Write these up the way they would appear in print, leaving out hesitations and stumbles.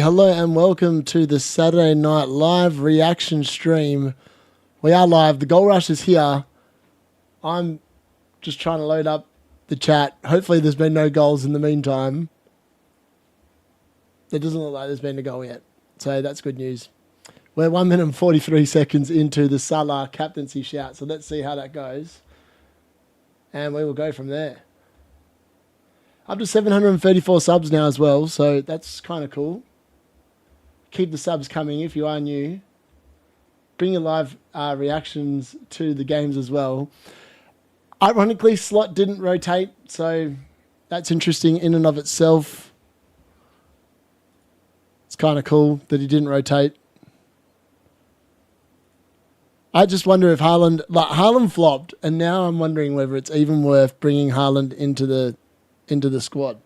hello and welcome to the Saturday Night Live reaction stream. We are live. The Goal Rush is here. I'm just trying to load up the chat. Hopefully there's been no goals in the meantime. It doesn't look like there's been a goal yet, so that's good news. We're 1 minute and 43 seconds into the Salah captaincy shout, so let's see how that goes. And we will go from there. Up to 734 subs now as well, so that's kind of cool. Keep the subs coming if you are new. Bring your live reactions to the games as well. Ironically, slot didn't rotate, so that's interesting in and of itself. It's kind of cool that he didn't rotate. I just wonder if Haaland flopped, and now I'm wondering whether it's even worth bringing Haaland into the squad.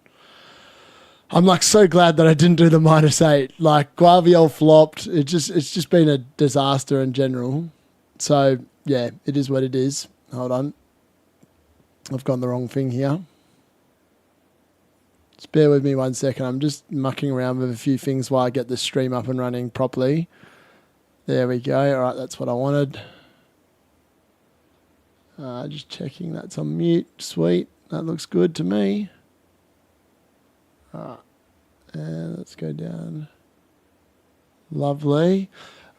I'm like so glad that I didn't do the -8. Like Guardiola flopped. It's just been a disaster in general. So yeah, it is what it is. Hold on. I've gone the wrong thing here. Just bear with me 1 second. I'm just mucking around with a few things while I get the stream up and running properly. There we go. All right, that's what I wanted. Just checking that's on mute. Sweet. That looks good to me. And let's go down. Lovely.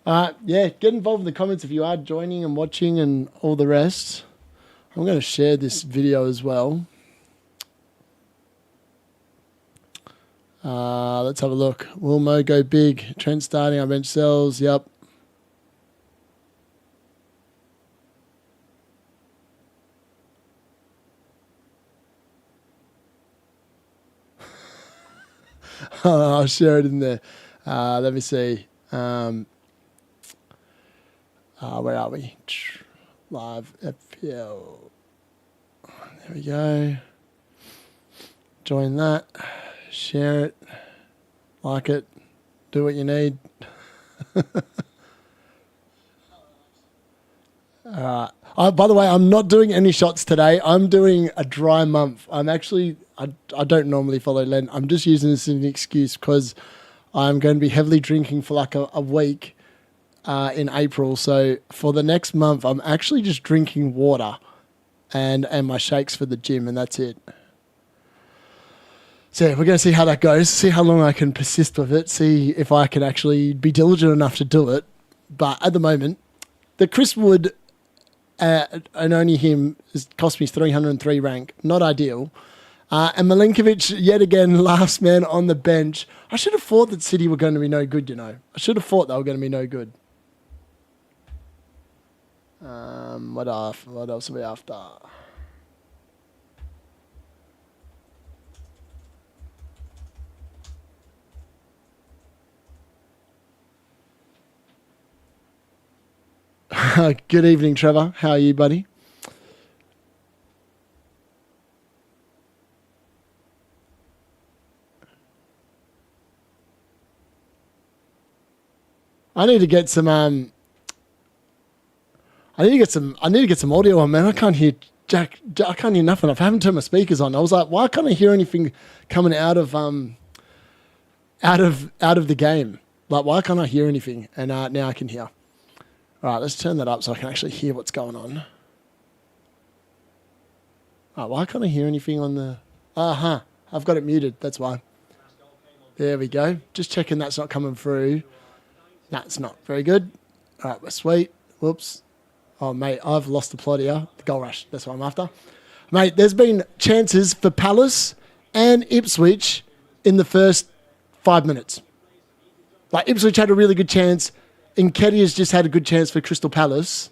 Yeah, get involved in the comments if you are joining and watching and all the rest. I'm going to share this video as well. Let's have a look. Will Mo go big? Trent starting, our bench sells. Yep. I'll share it in there. Let me see. Where are we? Live FPL. There we go. Join that. Share it. Like it. Do what you need. By the way, I'm not doing any shots today. I'm doing a dry month. I'm actually, I don't normally follow Lent. I'm just using this as an excuse because I'm going to be heavily drinking for like a week in April. So for the next month, I'm actually just drinking water and my shakes for the gym, and that's it. So yeah, we're going to see how that goes, see how long I can persist with it, see if I can actually be diligent enough to do it. But at the moment, the Chris Wood and only him has cost me 303 rank. Not ideal. And Milinkovic, yet again, last man on the bench. I should have thought that City were going to be no good, you know. I should have thought they were going to be no good. What else are we after? Good evening, Trevor. How are you, buddy? I need to get some I need to get some audio on, man. I can't hear Jack. I can't hear nothing. I haven't turned my speakers on. I was like, why can't I hear anything coming out of the game? Like, why can't I hear anything? And now I can hear. All right, let's turn that up so I can actually hear what's going on. All right, why can't I hear anything on the... I've got it muted, that's why. There we go. Just checking that's not coming through. That's not very good. All right, we're sweet. Whoops. Oh, mate, I've lost the plot here. The Goal Rush, that's what I'm after. Mate, there's been chances for Palace and Ipswich in the first 5 minutes. Like, Ipswich had a really good chance. Nketiah's just had a good chance for Crystal Palace.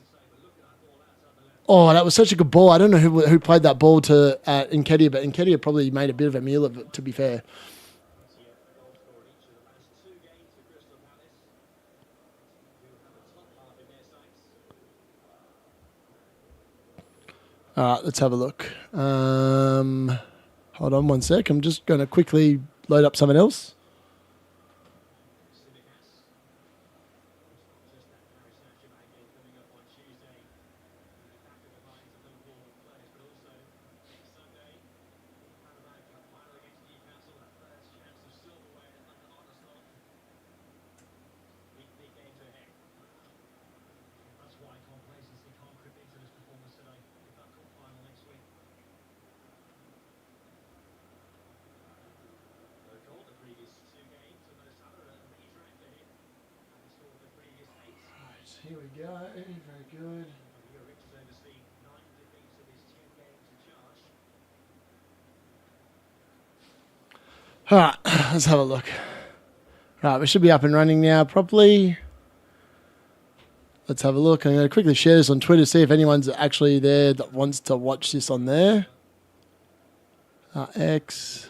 Oh, that was such a good ball. I don't know who played that ball to Nketiah, but Nketiah probably made a bit of a meal of it, to be fair. All right, let's have a look. Hold on 1 sec. I'm just going to quickly load up something else. Here we go. Very good. All right, let's have a look. Right, we should be up and running now properly. Let's have a look. I'm going to quickly share this on Twitter, see if anyone's actually there that wants to watch this on there. X.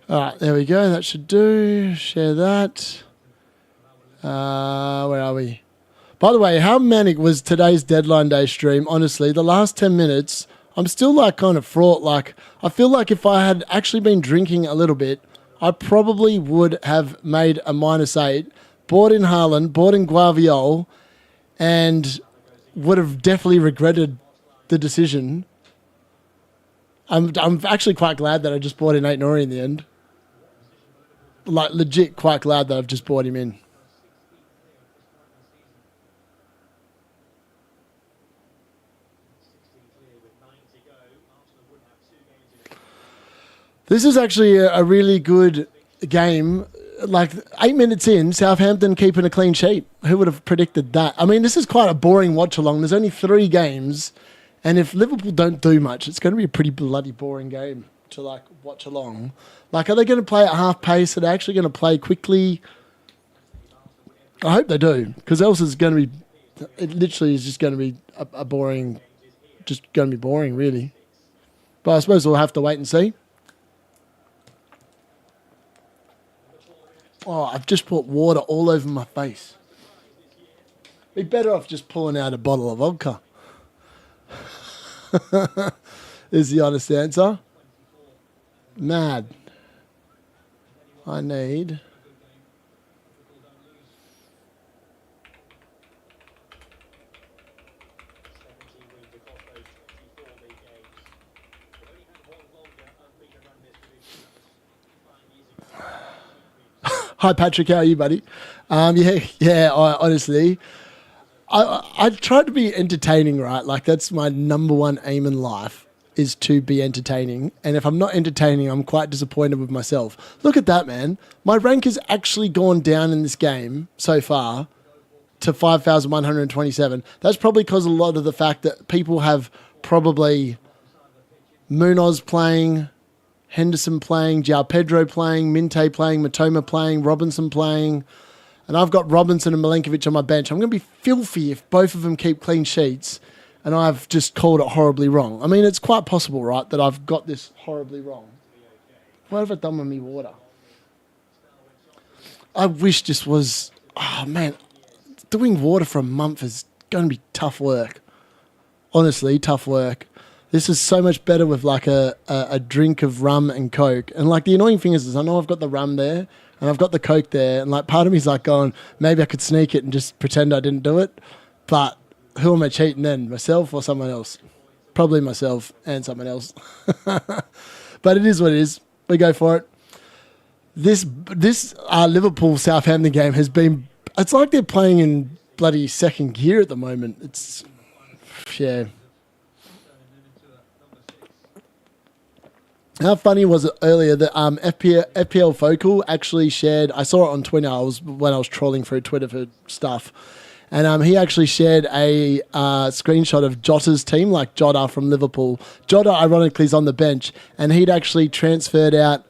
All right, there we go. That should do. Share that. Where are we? By the way, how manic was today's deadline day stream? Honestly, the last 10 minutes, I'm still like kind of fraught. Like, I feel like if I had actually been drinking a little bit, I probably would have made a -8, bought in Haaland, bought in Guaviol, and would have definitely regretted the decision. I'm actually quite glad that I just bought in 8 Nori in the end. Like, legit quite glad that I've just bought him in. This is actually a really good game. Like, 8 minutes in, Southampton keeping a clean sheet. Who would have predicted that? I mean, this is quite a boring watch-along. There's only 3 games, and if Liverpool don't do much, it's going to be a pretty bloody boring game to, like, watch along. Like, are they going to play at half pace? Are they actually going to play quickly? I hope they do, because else it's going to be... It literally is just going to be a boring... Just going to be boring, really. But I suppose we'll have to wait and see. Oh, I've just put water all over my face. Be better off just pulling out a bottle of vodka. Is the honest answer. Mad. I need... Hi, Patrick. How are you, buddy? Honestly, I try to be entertaining, right? Like, that's my number one aim in life, is to be entertaining. And if I'm not entertaining, I'm quite disappointed with myself. Look at that, man. My rank has actually gone down in this game so far to 5,127. That's probably because a lot of the fact that people have probably Munoz playing, Henderson playing, João Pedro playing, Minte playing, Matoma playing, Robinson playing, and I've got Robinson and Milenkovic on my bench. I'm going to be filthy if both of them keep clean sheets and I've just called it horribly wrong. I mean, it's quite possible, right, that I've got this horribly wrong. What have I done with me water? I wish this was... Oh, man, doing water for a month is going to be tough work. Honestly, tough work. This is so much better with like a drink of rum and Coke. And like the annoying thing is I know I've got the rum there and I've got the Coke there. And like part of me is like going, maybe I could sneak it and just pretend I didn't do it. But who am I cheating then? Myself or someone else? Probably myself and someone else. But it is what it is. We go for it. This Liverpool Southampton game has been... It's like they're playing in bloody second gear at the moment. It's... Yeah... How funny was it earlier that FPL Focal actually shared... I saw it on Twitter when I was trolling through Twitter for stuff. And he actually shared a screenshot of Jota's team, like Jota from Liverpool. Jota, ironically, is on the bench. And he'd actually transferred out,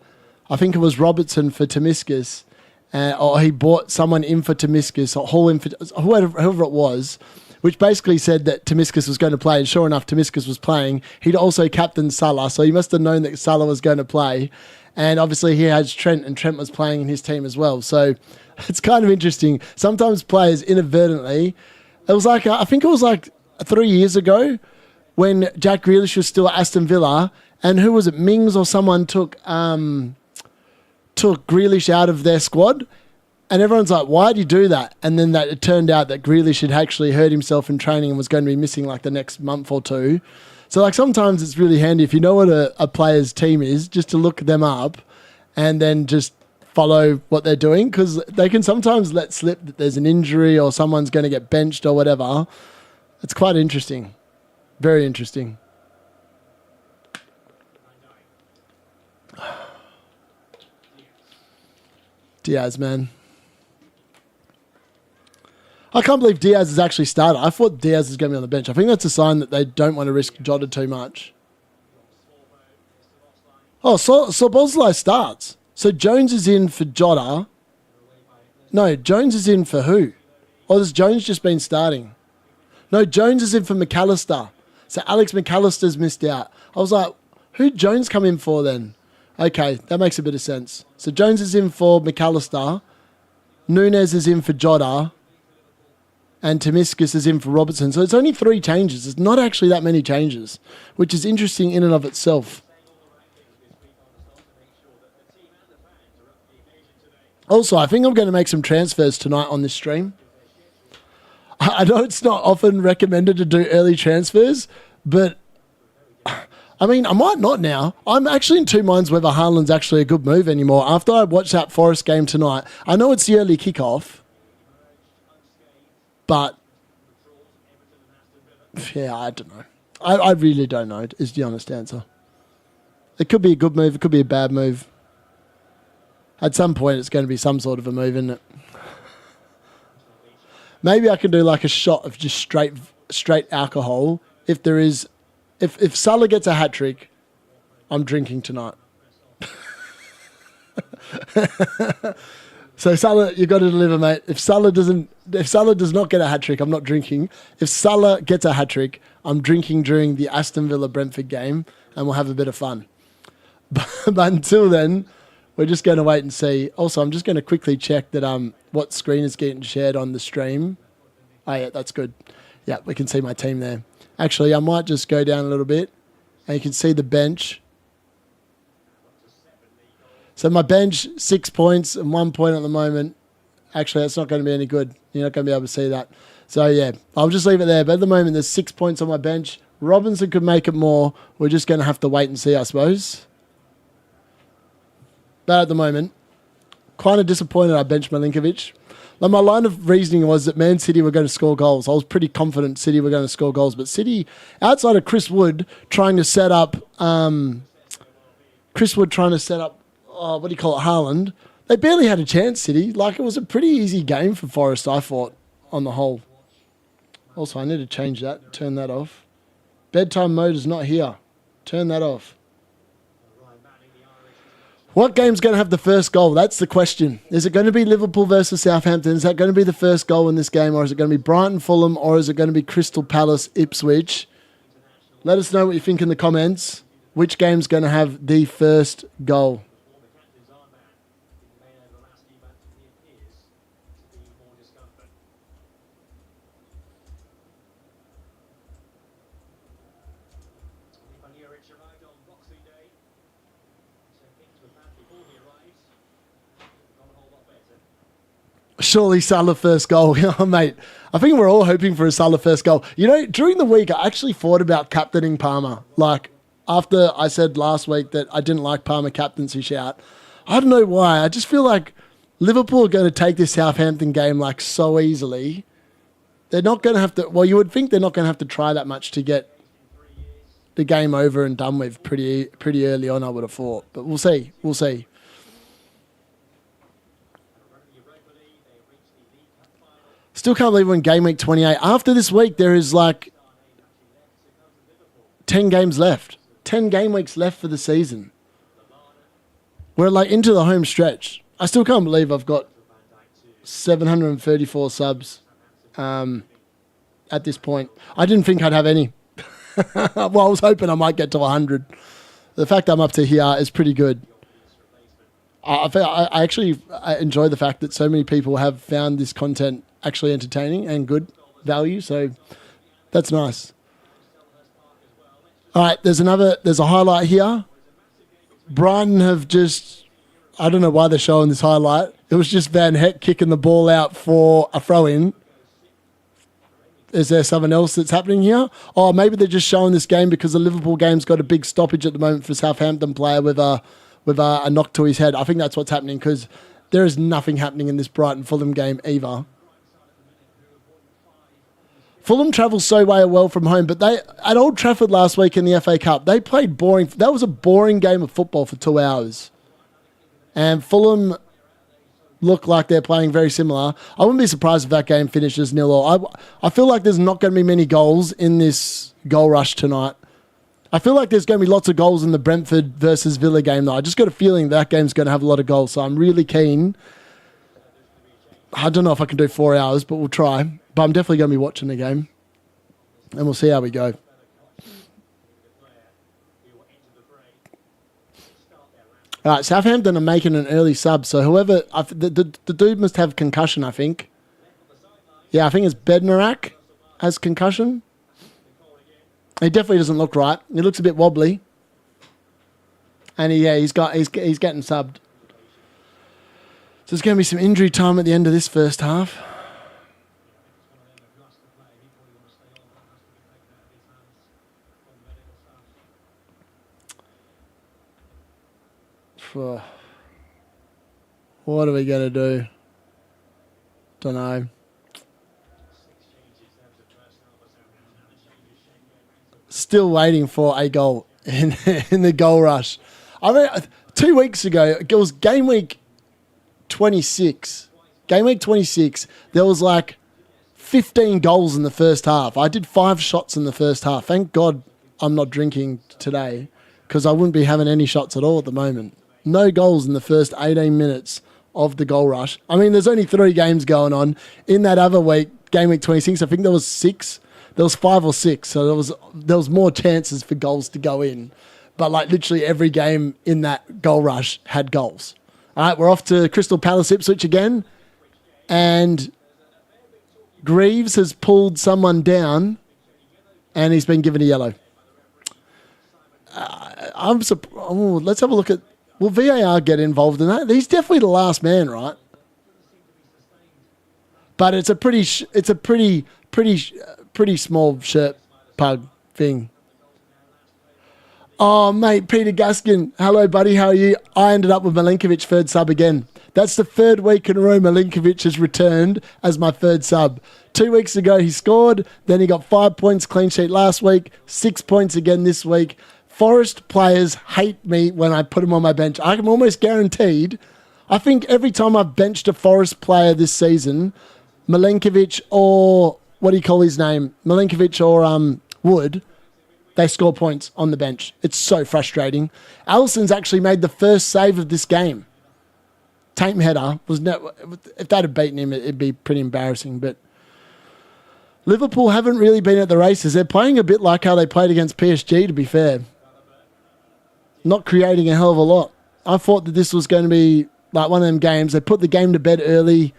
I think it was Robertson for Tomiskas. Or he bought someone in for Tomiskas, or Hall in for... Whoever it was... which basically said that Tomiskas was going to play, and sure enough, Tomiskas was playing. He'd also captained Salah, so he must have known that Salah was going to play. And obviously he has Trent, and Trent was playing in his team as well. So it's kind of interesting. Sometimes players inadvertently... It was like, I think it was like 3 years ago when Jack Grealish was still at Aston Villa, and who was it, Mings or someone took Grealish out of their squad. And everyone's like, why did you do that? And then it turned out that Grealish had actually hurt himself in training and was going to be missing like the next month or two. So like sometimes it's really handy if you know what a player's team is, just to look them up and then just follow what they're doing because they can sometimes let slip that there's an injury or someone's going to get benched or whatever. It's quite interesting. Very interesting. Diaz, man. I can't believe Diaz is actually started. I thought Diaz is going to be on the bench. I think that's a sign that they don't want to risk Jota too much. Oh, so Bosley starts. So Jones is in for Jota. No, Jones is in for who? Or has Jones just been starting? No, Jones is in for McAllister. So Alex McAllister's missed out. I was like, who'd Jones come in for then? Okay, that makes a bit of sense. So Jones is in for McAllister. Nunes is in for Jota. And Tomiskas is in for Robertson. So it's only 3 changes. It's not actually that many changes, which is interesting in and of itself. Also, I think I'm going to make some transfers tonight on this stream. I know it's not often recommended to do early transfers, but I mean, I might not now. I'm actually in two minds whether Haaland's actually a good move anymore. After I watched that Forest game tonight, I know it's the early kickoff, but yeah, I don't know. I really don't know is the honest answer. It could be a good move. It could be a bad move. At some point, it's going to be some sort of a move, isn't it? Maybe I can do like a shot of just straight alcohol. If Salah gets a hat trick, I'm drinking tonight. So Salah, you got to deliver, mate. If Salah does not get a hat trick, I'm not drinking. If Salah gets a hat trick, I'm drinking during the Aston Villa Brentford game, and we'll have a bit of fun. But until then, we're just going to wait and see. Also, I'm just going to quickly check that what screen is getting shared on the stream. Oh, yeah, that's good. Yeah, we can see my team there. Actually, I might just go down a little bit, and you can see the bench. So my bench, 6 points and 1 point at the moment. Actually, that's not going to be any good. You're not going to be able to see that. So, yeah, I'll just leave it there. But at the moment, there's 6 points on my bench. Robinson could make it more. We're just going to have to wait and see, I suppose. But at the moment, kind of disappointed I benched Milinkovic. Like my line of reasoning was that Man City were going to score goals. I was pretty confident City were going to score goals. But City, outside of Chris Wood trying to set up, what do you call it, Haaland, they barely had a chance, City. Like, it was a pretty easy game for Forest, I thought, on the whole. Also, I need to change that, turn that off. Bedtime mode is not here. Turn that off. What game's going to have the first goal? That's the question. Is it going to be Liverpool versus Southampton? Is that going to be the first goal in this game? Or is it going to be Brighton, Fulham? Or is it going to be Crystal Palace, Ipswich? Let us know what you think in the comments. Which game's going to have the first goal? Surely Salah first goal. Oh, mate, I think we're all hoping for a Salah first goal. You know, during the week, I actually thought about captaining Palmer. Like, after I said last week that I didn't like Palmer captaincy shout, I don't know why. I just feel like Liverpool are going to take this Southampton game like so easily. They're not going to have to, well, you would think they're not going to have to try that much to get the game over and done with pretty early on, I would have thought. But we'll see. We'll see. Still can't believe we're in game week 28. After this week, there is like 10 games left. 10 game weeks left for the season. We're like into the home stretch. I still can't believe I've got 734 subs at this point. I didn't think I'd have any. Well, I was hoping I might get to 100. The fact I'm up to here is pretty good. I actually enjoy the fact that so many people have found this content actually entertaining and good value, so that's nice. All right, there's a highlight here. Brighton have just, I don't know why they're showing this highlight. It was just Van Heck kicking the ball out for a throw-in. Is there something else that's happening here? Oh, maybe they're just showing this game because the Liverpool game's got a big stoppage at the moment for Southampton player with a with a knock to his head. I think that's what's happening because there is nothing happening in this Brighton-Fulham game either. Fulham travels so well from home, but they at Old Trafford last week in the FA Cup, they played boring. That was a boring game of football for 2 hours. And Fulham look like they're playing very similar. I wouldn't be surprised if that game finishes 0-0. I feel like there's not going to be many goals in this goal rush tonight. I feel like there's going to be lots of goals in the Brentford versus Villa game, though. I just got a feeling that game's going to have a lot of goals, so I'm really keen. I don't know if I can do 4 hours, but we'll try. But I'm definitely going to be watching the game, and we'll see how we go. All right, Southampton are making an early sub, so whoever... the dude must have concussion, I think. Yeah, I think it's Bednarak has concussion. He definitely doesn't look right. He looks a bit wobbly. And he's getting subbed. So there's going to be some injury time at the end of this first half. What are we going to do? Don't know. Still waiting for a goal in the goal rush. I mean, 2 weeks ago, it was game week 26. Game week 26, there was like 15 goals in the first half. I did 5 shots in the first half. Thank God I'm not drinking today because I wouldn't be having any shots at all at the moment. No goals in the first 18 minutes of the goal rush. I mean, there's only 3 games going on. In that other week, game week 26, I think there was 6. There was 5 or 6, so there was more chances for goals to go in. But like literally every game in that goal rush had goals. All right, we're off to Crystal Palace Ipswich again. And Greaves has pulled someone down and he's been given a yellow. Let's have a look at... Will VAR get involved in that? He's definitely the last man, right? But it's a pretty small shirt pug thing. Oh, mate, Peter Gaskin. Hello, buddy. How are you? I ended up with Milinkovic third sub again. That's the 3rd week in a row Milinkovic has returned as my 3rd sub. 2 weeks ago, he scored. Then he got 5 points clean sheet last week. 6 points again this week. Forest players hate me when I put him on my bench. I'm almost guaranteed. I think every time I've benched a Forest player this season, Milinkovic or... what do you call his name? Milinkovic or Wood, they score points on the bench. It's so frustrating. Allison's actually made the first save of this game. Taint header was if that had beaten him, it'd be pretty embarrassing. But Liverpool haven't really been at the races. They're playing a bit like how they played against PSG, to be fair. Not creating a hell of a lot. I thought that this was going to be like one of them games. They put the game to bed early,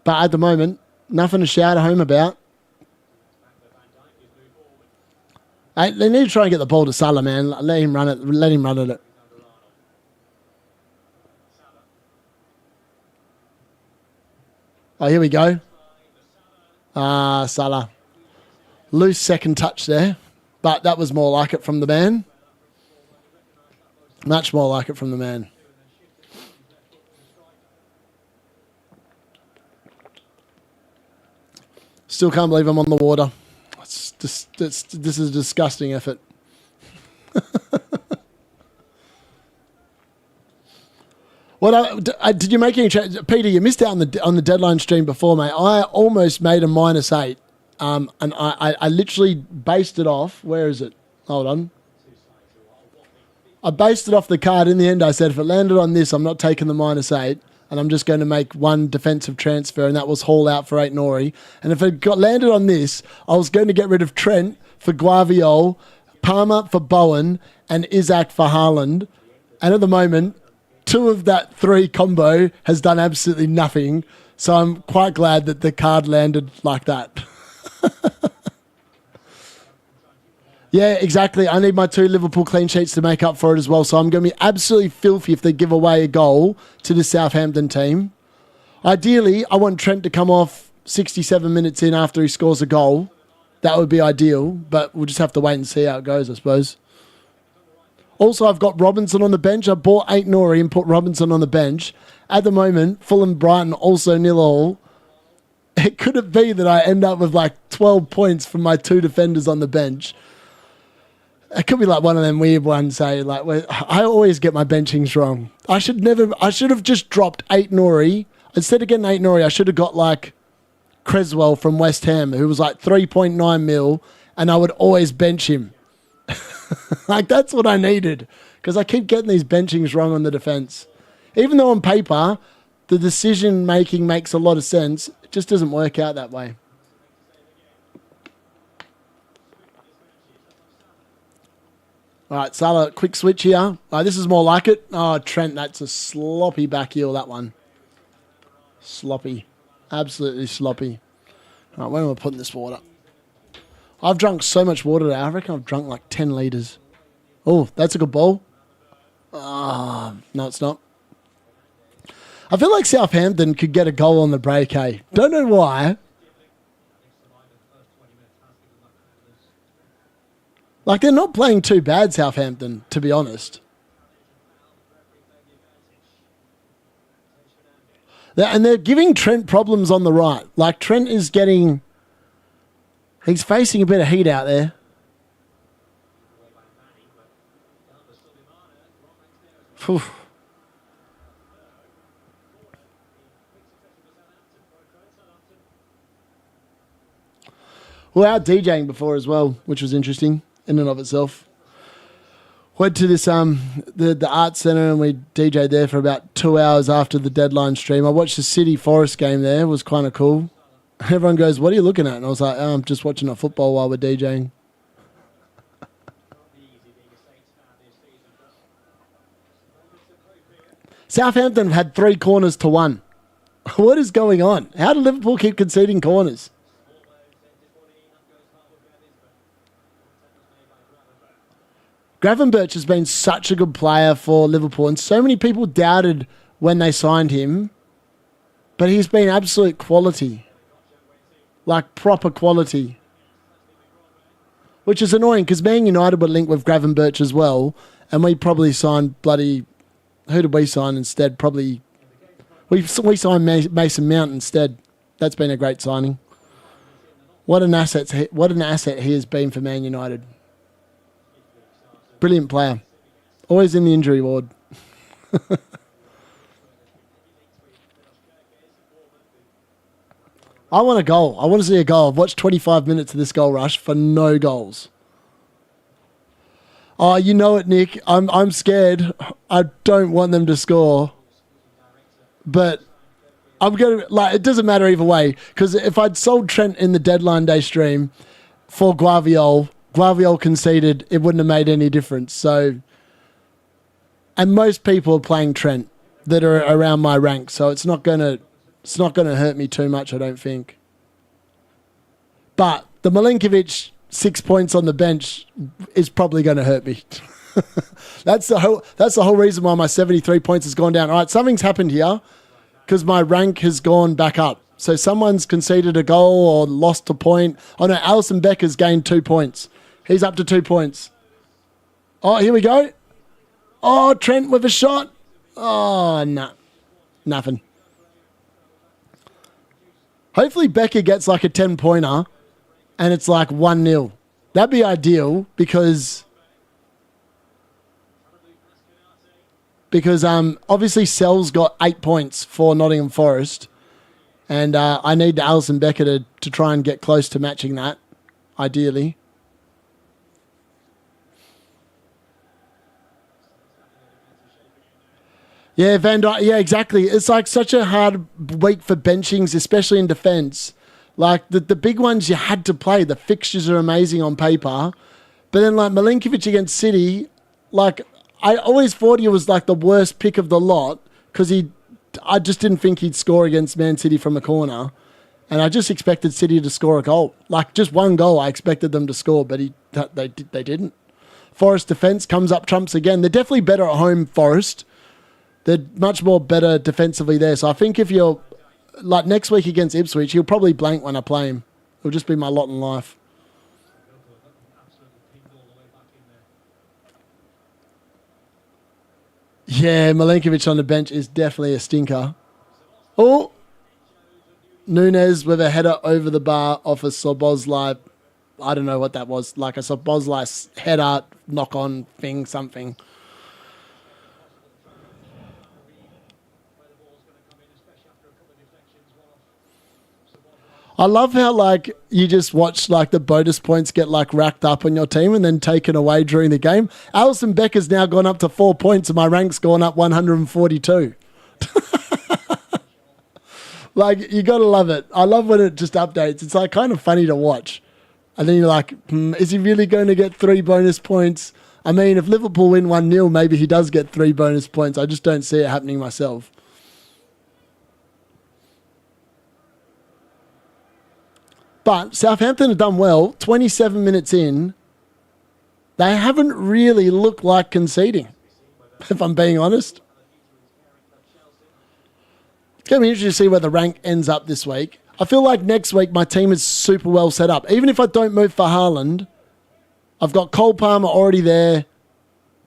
but at the moment, nothing to shout at home about. They need to try and get the ball to Salah, man. Let him run it. Let him run at it. Oh, here we go. Salah. Loose second touch there, but that was more like it from the man. Much more like it from the man. Still can't believe I'm on the water. This is a disgusting effort. Did you make any change? Peter, you missed out on the deadline stream before, mate. I almost made a -8, and I literally based it off. Where is it? Hold on. I based it off the card. In the end, I said, if it landed on this, I'm not taking the -8. And I'm just going to make one defensive transfer, and that was Hall out for Aït-Nouri. And if it got landed on this, I was going to get rid of Trent for Guardiol, Palmer for Bowen, and Isaac for Haaland. And at the moment, 2 of that 3 combo has done absolutely nothing. So I'm quite glad that the card landed like that. Yeah, exactly. I need my 2 Liverpool clean sheets to make up for it as well. So I'm going to be absolutely filthy if they give away a goal to the Southampton team. Ideally, I want Trent to come off 67 minutes in after he scores a goal. That would be ideal, but we'll just have to wait and see how it goes, I suppose. Also, I've got Robinson on the bench. I bought 8 Nori and put Robinson on the bench. At the moment, Fulham Brighton also 0-0. It could it be that I end up with like 12 points from my 2 defenders on the bench? It could be like one of them weird ones, say, like, where I always get my benchings wrong. I should have just dropped 8 Nori. Instead of getting 8 Nori, I should have got like Creswell from West Ham, who was like 3.9 mil, and I would always bench him. Like, that's what I needed, because I keep getting these benchings wrong on the defence. Even though on paper, the decision making makes a lot of sense, it just doesn't work out that way. All right, Salah, quick switch here. This is more like it. Oh, Trent, that's a sloppy back heel, that one. Sloppy. Absolutely sloppy. All right, where am I putting this water? I've drunk so much water today. I reckon I've drunk like 10 litres. Oh, that's a good ball. No, it's not. I feel like Southampton could get a goal on the break, hey? Don't know why. Like, they're not playing too bad, Southampton, to be honest. And they're giving Trent problems on the right. Like, Trent is getting... He's facing a bit of heat out there. Whew. We're out DJing before as well, which was interesting in and of itself. Went to this the Arts Centre and we DJ'd there for about 2 hours after the deadline stream. I watched the City Forest game there. It was kind of cool. Everyone goes, "What are you looking at?" And I was like, "Oh, I'm just watching a football while we're DJing." Southampton had 3 corners to 1. What is going on? How do Liverpool keep conceding corners? Gravenberch has been such a good player for Liverpool, and so many people doubted when they signed him, but he's been absolute quality. Like, proper quality. Which is annoying, because Man United were linked with Gravenberch as well, and we probably signed bloody... Who did we sign instead? Probably... We signed Mason Mount instead. That's been a great signing. What an asset he has been for Man United. Brilliant player. Always in the injury ward. I want a goal. I want to see a goal. I've watched 25 minutes of this goal rush for no goals. Oh, you know it, Nick. I'm scared. I don't want them to score. But I'm going to... Like, it doesn't matter either way. Because if I'd sold Trent in the deadline day stream for Guardiola conceded, it wouldn't have made any difference. So, and most people are playing Trent that are around my rank, so it's not gonna hurt me too much, I don't think. But the Milinkovic 6 points on the bench is probably going to hurt me. That's the whole reason why my 73 points has gone down. All right, something's happened here because my rank has gone back up. So someone's conceded a goal or lost a point. Oh no, Alisson Becker's gained 2 points. He's up to 2 points. Oh, here we go. Oh, Trent with a shot. Oh, no. Nothing. Hopefully Becker gets like a 10-pointer and it's like 1-0. That'd be ideal because obviously Sell's got 8 points for Nottingham Forest and I need Alisson Becker to try and get close to matching that, ideally. Yeah, Van Dijk. Yeah, exactly. It's like such a hard week for benchings, especially in defence. Like the big ones you had to play. The fixtures are amazing on paper. But then like Milinkovic against City, like I always thought he was like the worst pick of the lot because I just didn't think he'd score against Man City from a corner. And I just expected City to score a goal. Like just one goal I expected them to score, but they didn't. Forest defence comes up trumps again. They're definitely better at home, Forest. They're much more better defensively there. So I think if you're, like next week against Ipswich, he'll probably blank when I play him. It'll just be my lot in life. Yeah, Milenkovic on the bench is definitely a stinker. Oh, Nunes with a header over the bar off a Sobozlai. I don't know what that was. Like a Sobozlai header, knock-on thing, something. I love how, like, you just watch, like, the bonus points get, like, racked up on your team and then taken away during the game. Alison Becker's now gone up to 4 points and my rank's gone up 142. Like, you got to love it. I love when it just updates. It's, like, kind of funny to watch. And then you're like, is he really going to get 3 bonus points? I mean, if Liverpool win 1-0, maybe he does get 3 bonus points. I just don't see it happening myself. But Southampton have done well. 27 minutes in, they haven't really looked like conceding, if I'm being honest. It's going to be interesting to see where the rank ends up this week. I feel like next week my team is super well set up. Even if I don't move for Haaland, I've got Cole Palmer already there.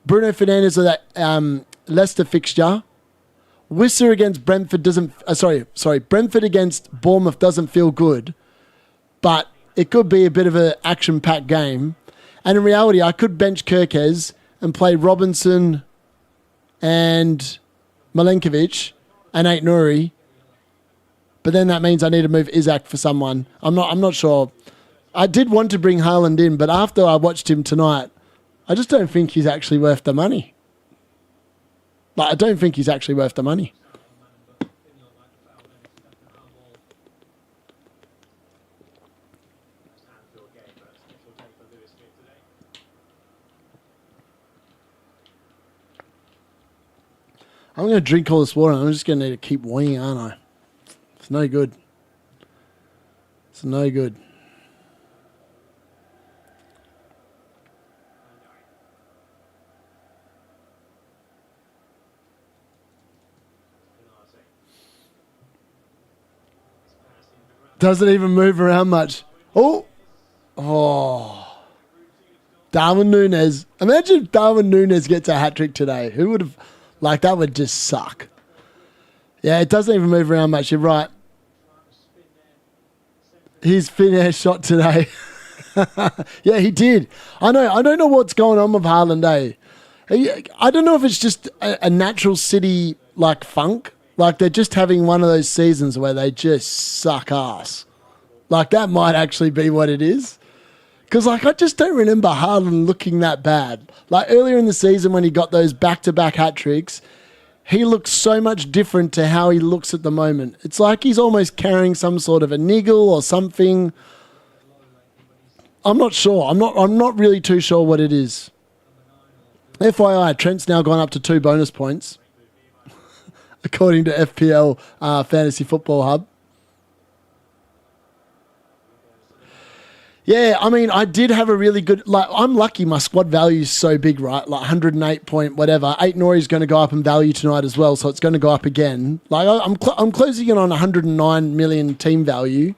Bruno Fernandes of that Leicester fixture. Wisser against Brentford doesn't... Brentford against Bournemouth doesn't feel good. But it could be a bit of an action-packed game. And in reality, I could bench Kirkes and play Robinson and Milenkovic and Ait Nouri. But then that means I need to move Isaac for someone. I'm not sure. I did want to bring Haaland in, but after I watched him tonight, I just don't think he's actually worth the money. Like, I don't think he's actually worth the money. I'm going to drink all this water and I'm just going to need to keep weeing, aren't I? It's no good. It's no good. Doesn't even move around much. Oh. Darwin Núñez. Imagine if Darwin Núñez gets a hat-trick today. Who would have... Like, that would just suck. Yeah, it doesn't even move around much. You're right. His fin air shot today. Yeah, he did. I know. I don't know what's going on with Haaland, eh? I don't know if it's just a natural City, like, funk. Like, they're just having one of those seasons where they just suck ass. Like, that might actually be what it is. Because, like, I just don't remember Haaland looking that bad. Like, earlier in the season when he got those back-to-back hat-tricks, he looks so much different to how he looks at the moment. It's like he's almost carrying some sort of a niggle or something. I'm not sure. I'm not really too sure what it is. FYI, Trent's now gone up to 2 bonus points, according to FPL Fantasy Football Hub. Yeah, I mean, I did have a really good... Like, I'm lucky my squad value is so big, right? Like, 108 point whatever. Ait Nouri is going to go up in value tonight as well, so it's going to go up again. Like, I'm closing in on 109 million team value,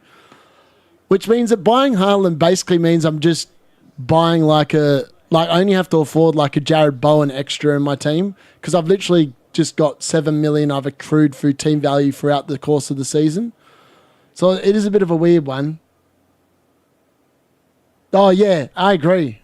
which means that buying Haaland basically means I'm just buying like a... Like, I only have to afford like a Jared Bowen extra in my team because I've literally just got 7 million I've accrued through team value throughout the course of the season. So it is a bit of a weird one. Oh, yeah, I agree.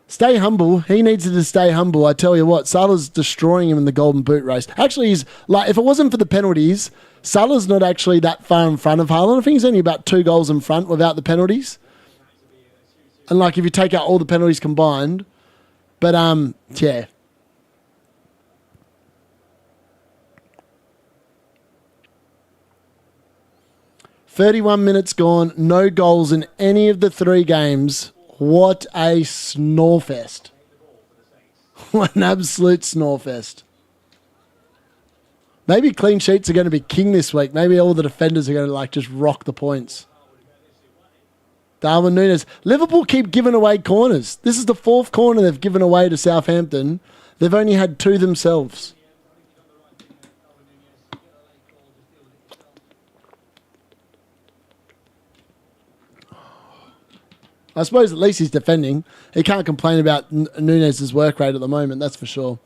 Stay humble. He needs to stay humble. I tell you what, Salah's destroying him in the Golden Boot race. Actually, he's like, if it wasn't for the penalties, Salah's not actually that far in front of Haaland. I think he's only about 2 goals in front without the penalties. And like, if you take out all the penalties combined, but yeah. "31 minutes gone, no goals in any of the 3 games. What a snorefest." What an absolute snorefest. Maybe clean sheets are going to be king this week. Maybe all the defenders are going to like just rock the points. Darwin Núñez. Liverpool keep giving away corners. This is the 4th corner they've given away to Southampton. They've only had 2 themselves. I suppose at least he's defending. He can't complain about Núñez's work rate at the moment, that's for sure.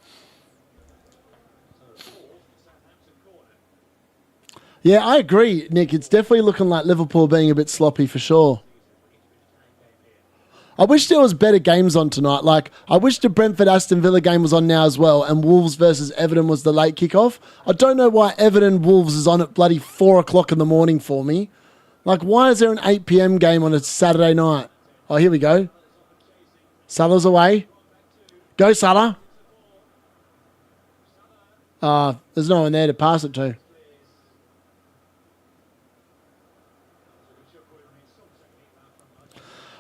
Yeah, I agree, Nick. It's definitely looking like Liverpool being a bit sloppy for sure. I wish there was better games on tonight. Like, I wish the Brentford Aston Villa game was on now as well, and Wolves versus Everton was the late kickoff. I don't know why Everton Wolves is on at bloody 4 o'clock in the morning for me. Like, why is there an 8 p.m. game on a Saturday night? Oh, here we go. Salah's away. Go, Salah. There's no one there to pass it to.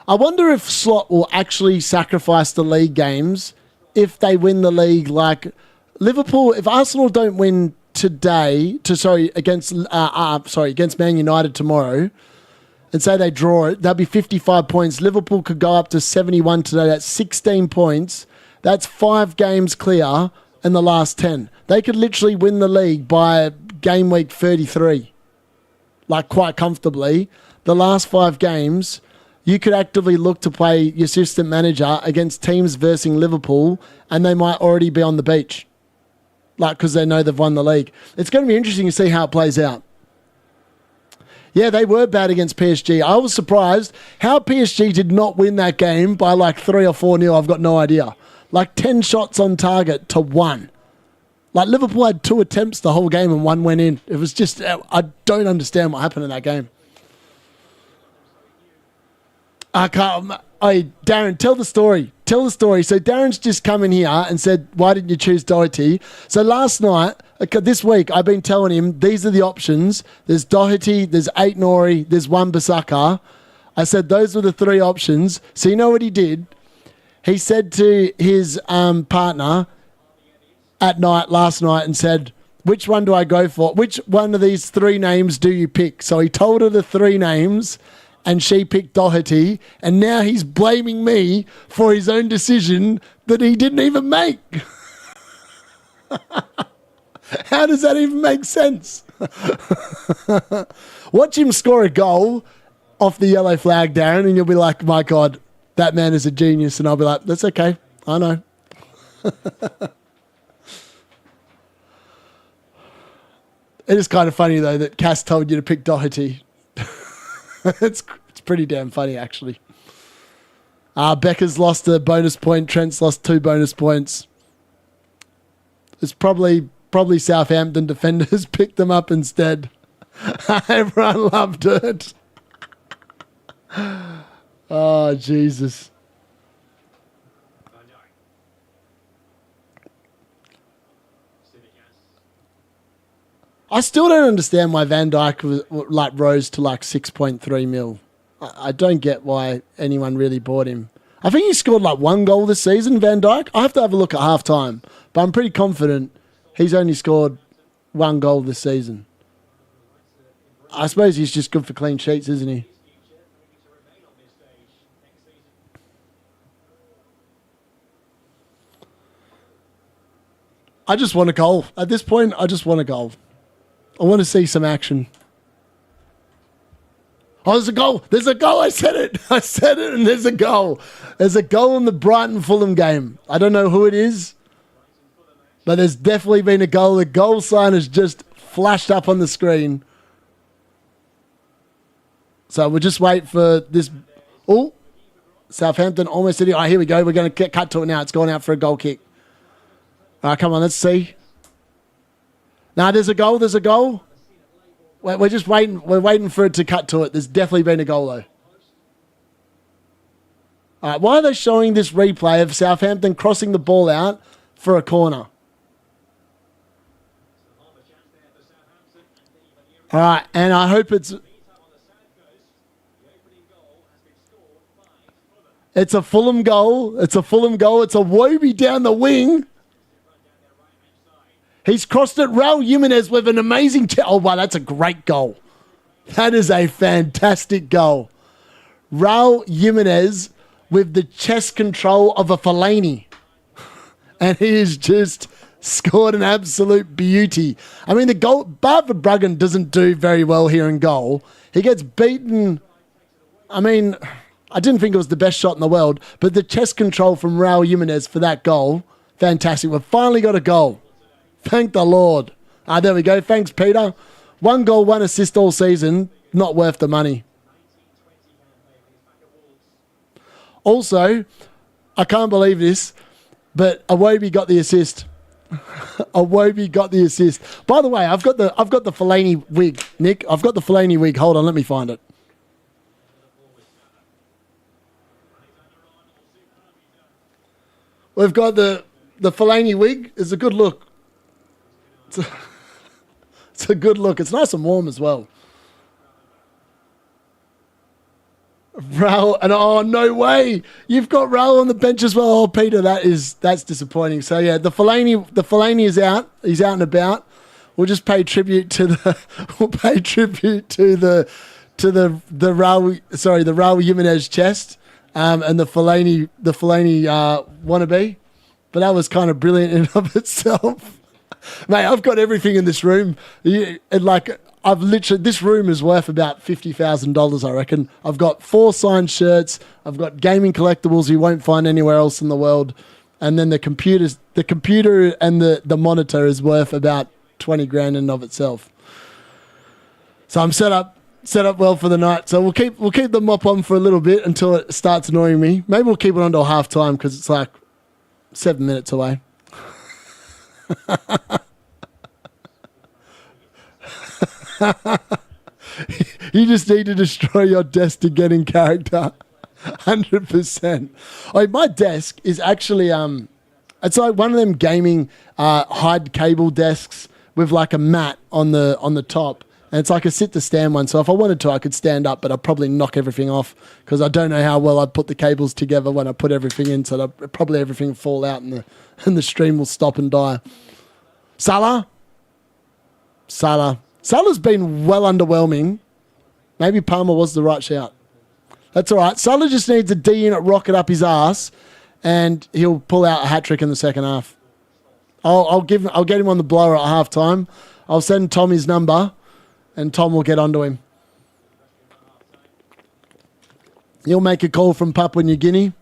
I wonder if Slot will actually sacrifice the league games if they win the league. Like Liverpool, if Arsenal don't win today, against Man United tomorrow, and say they draw it, that'd be 55 points. Liverpool could go up to 71 today. That's 16 points. That's 5 games clear in the last 10. They could literally win the league by game week 33, like quite comfortably. The last 5 games, you could actively look to play your assistant manager against teams versus Liverpool, and they might already be on the beach, like because they know they've won the league. It's going to be interesting to see how it plays out. Yeah, they were bad against PSG. I was surprised how PSG did not win that game by like 3 or 4-0. I've got no idea. Like 10 shots on target to 1. Like Liverpool had 2 attempts the whole game and 1 went in. It was just, I don't understand what happened in that game. I can't. Hey, Darren, tell the story. Tell the story. So Darren's just come in here and said, why didn't you choose Doherty? So last night, this week, I've been telling him these are the options. There's Doherty, there's Ait-Nouri, there's Wan-Bissaka. I said those were the 3 options. So you know what he did? He said to his partner at night, last night, and said, which one do I go for? Which one of these 3 names do you pick? So he told her the 3 names, and she picked Doherty, and now he's blaming me for his own decision that he didn't even make. How does that even make sense? Watch him score a goal off the yellow flag, Darren, and you'll be like, my God, that man is a genius. And I'll be like, that's okay. I know. It is kind of funny, though, that Cass told you to pick Doherty. It's pretty damn funny, actually. Becker's lost a bonus point. Trent's lost 2 bonus points. It's probably Southampton defenders picked them up instead. Everyone loved it. Oh, Jesus. I still don't understand why Van Dijk rose to like 6.3 mil. I don't get why anyone really bought him. I think he scored like 1 goal this season, Van Dijk. I have to have a look at halftime, but I'm pretty confident he's only scored 1 goal this season. I suppose he's just good for clean sheets, isn't he? I just want a goal. At this point, I just want a goal. I want to see some action. Oh, there's a goal. There's a goal. I said it. I said it, and there's a goal. There's a goal in the Brighton-Fulham game. I don't know who it is, but there's definitely been a goal. The goal sign has just flashed up on the screen. So we'll just wait for this. Oh, Southampton almost did it. Oh, here we go. We're going to cut to it now. It's gone out for a goal kick. All right, come on. Let's see. Now, there's a goal. There's a goal. We're just waiting. We're waiting for it to cut to it. There's definitely been a goal, though. All right, why are they showing this replay of Southampton crossing the ball out for a corner? All right, and I hope it's a Fulham goal. It's a Fulham goal. It's a Wobie down the wing. He's crossed it. Raul Jimenez with an amazing... oh, wow, that's a great goal. That is a fantastic goal. Raul Jimenez with the chest control of a Fellaini. And he has just scored an absolute beauty. I mean, the goal... Barford Bruggen doesn't do very well here in goal. He gets beaten... I mean, I didn't think it was the best shot in the world, but the chest control from Raul Jimenez for that goal, fantastic. We've finally got a goal. Thank the Lord. There we go. Thanks, Peter. 1 goal, 1 assist all season. Not worth the money. Also, I can't believe this, but Iwobi got the assist. Iwobi got the assist. By the way, I've got the Fellaini wig, Nick. I've got the Fellaini wig. Hold on, let me find it. We've got the Fellaini wig. It's a good look. It's a good look. It's nice and warm as well. Raul, and oh no way, you've got Raul on the bench as well. Oh Peter, that's disappointing. So yeah, the Fellaini is out. He's out and about. We'll just pay tribute to the Raul Jimenez chest, and the Fellaini wannabe. But that was kind of brilliant in and of itself. Mate, I've got everything in this room. This room is worth about $50,000, I reckon. I've got 4 signed shirts. I've got gaming collectibles you won't find anywhere else in the world. And then the computer and the monitor is worth about 20 grand in and of itself. So I'm set up well for the night. So we'll keep the mop on for a little bit until it starts annoying me. Maybe we'll keep it on till half time because it's like 7 minutes away. You just need to destroy your desk to get in character. 100%. My desk is actually it's like one of them gaming hide cable desks with like a mat on the top, and it's like a sit to stand one. So if I wanted to, I could stand up, but I'd probably knock everything off because I don't know how well I'd put the cables together when I put everything in. So probably everything will fall out and the stream will stop and die. Salah's been well underwhelming. Maybe Palmer was the right shout. That's all right. Salah just needs a D-unit rocket up his ass, and he'll pull out a hat-trick in the second half. I'll get him on the blower at half time. I'll send Tom his number, and Tom will get onto him. He'll make a call from Papua New Guinea.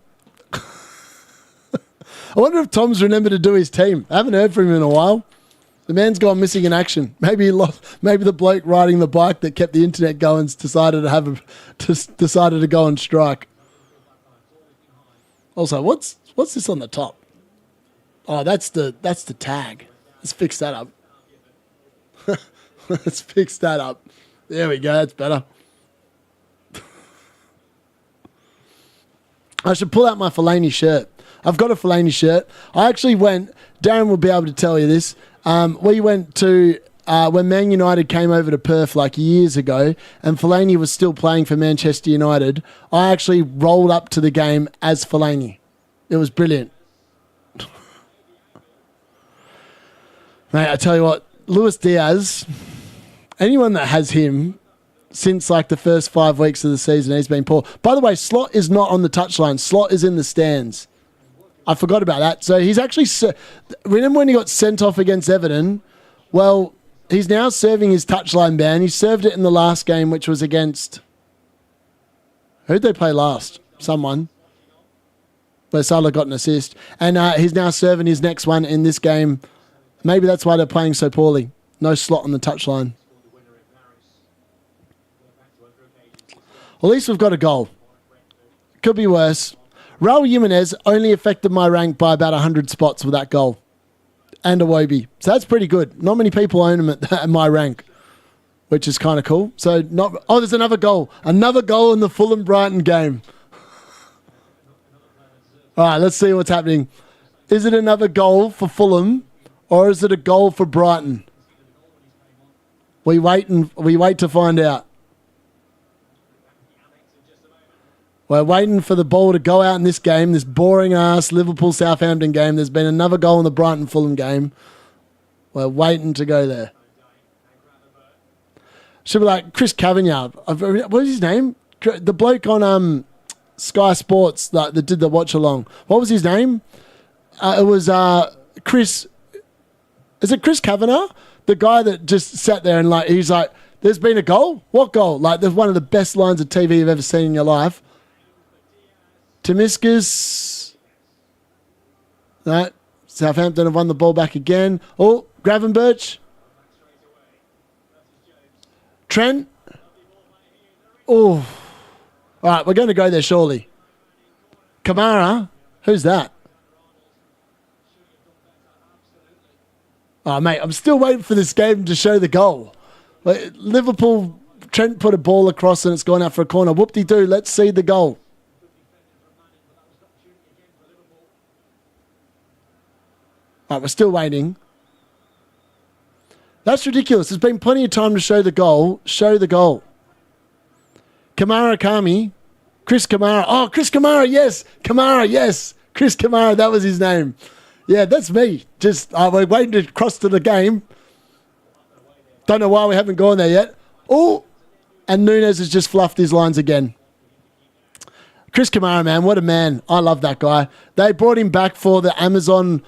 I wonder if Tom's remembered to do his team. I haven't heard from him in a while. The man's gone missing in action. Maybe the bloke riding the bike that kept the internet going decided to go and strike. Also, what's this on the top? Oh, that's the tag. Let's fix that up. Let's fix that up. There we go. That's better. I should pull out my Fellaini shirt. I've got a Fellaini shirt. I actually went. Darren will be able to tell you this. We went to when Man United came over to Perth like years ago, and Fellaini was still playing for Manchester United. I actually rolled up to the game as Fellaini. It was brilliant. Mate, I tell you what, Luis Diaz, anyone that has him since like the first 5 weeks of the season, he's been poor. By the way, Slot is not on the touchline. Slot is in the stands. I forgot about that. So he's actually... Remember when he got sent off against Everton? Well, he's now serving his touchline ban. He served it in the last game, which was against... Who'd they play last? Someone. Where Salah got an assist. And he's now serving his next one in this game. Maybe that's why they're playing so poorly. No Slot on the touchline. At least we've got a goal. Could be worse. Raul Jimenez only affected my rank by about 100 spots with that goal. And Iwobi. So that's pretty good. Not many people own him at my rank, which is kind of cool. So there's another goal. Another goal in the Fulham Brighton game. All right, let's see what's happening. Is it another goal for Fulham or is it a goal for Brighton? We wait to find out. We're waiting for the ball to go out in this game, this boring-ass Liverpool-Southampton game. There's been another goal in the Brighton-Fulham game. We're waiting to go there. Should be like Chris Cavagna. What is his name? The bloke on Sky Sports that did the watch-along. What was his name? It was Chris... Is it Chris Kavanagh? The guy that just sat there and he's like, there's been a goal? What goal? There's one of the best lines of TV you've ever seen in your life. Tomiskas. No, Southampton have won the ball back again. Oh, Gravenberch. Trent. Oh. All right, we're going to go there surely. Kamara. Who's that? Oh, mate, I'm still waiting for this game to show the goal. Like, Liverpool, Trent put a ball across and it's gone out for a corner. Whoop-de-doo, let's see the goal. All right, we're still waiting. That's ridiculous. There's been plenty of time to show the goal. Show the goal. Kamara Kami. Chris Kamara. Oh, Chris Kamara, yes. Kamara, yes. Chris Kamara, that was his name. Yeah, that's me. Just, we're waiting to cross to the game. Don't know why we haven't gone there yet. Oh, and Nunes has just fluffed his lines again. Chris Kamara, man, what a man. I love that guy. They brought him back for the Amazon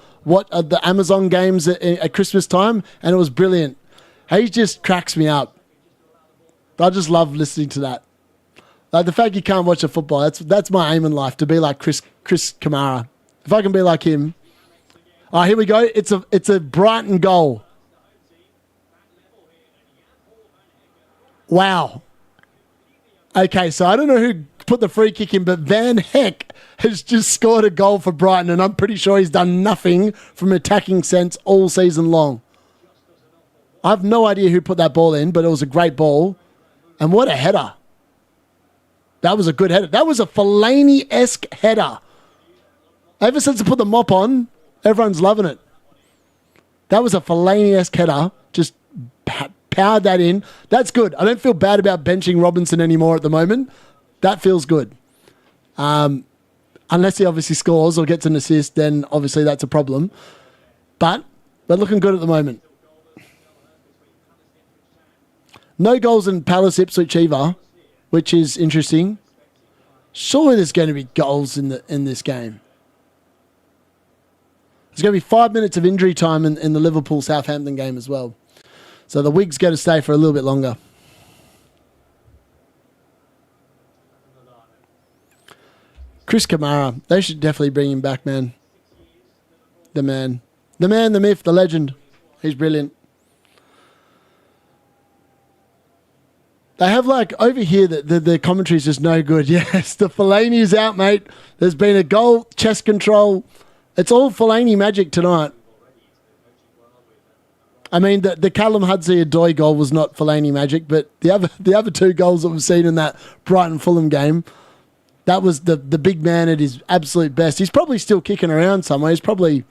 games at Christmas time, and it was brilliant. He just cracks me up. I just love listening to that. Like the fact you can't watch a football, that's my aim in life, to be like Chris Kamara. If I can be like him. Oh, here we go. It's a Brighton goal. Wow. Okay, so I don't know who put the free kick in, but Van Heck has just scored a goal for Brighton, and I'm pretty sure he's done nothing from an attacking sense all season long. I have no idea who put that ball in, but it was a great ball. And what a header. That was a good header. That was a Fellaini-esque header. Ever since I put the mop on, everyone's loving it. That was a Fellaini-esque header. Just powered that in. That's good. I don't feel bad about benching Robinson anymore at the moment. That feels good. Unless he obviously scores or gets an assist, then obviously that's a problem. But we're looking good at the moment. No goals in Palace Ipswich either, which is interesting. Surely there's going to be goals in this game. There's going to be 5 minutes of injury time in the Liverpool-Southampton game as well. So the Wigs going to stay for a little bit longer. Chris Kamara. They should definitely bring him back, man. The man. The man, the myth, the legend. He's brilliant. They have over here, the commentary is just no good. Yes, the Fellaini is out, mate. There's been a goal, chest control. It's all Fellaini magic tonight. I mean, the Callum Hudson-Odoi goal was not Fellaini magic, but the other two goals that we've seen in that Brighton-Fulham game, that was the big man at his absolute best. He's probably still kicking around somewhere. He's probably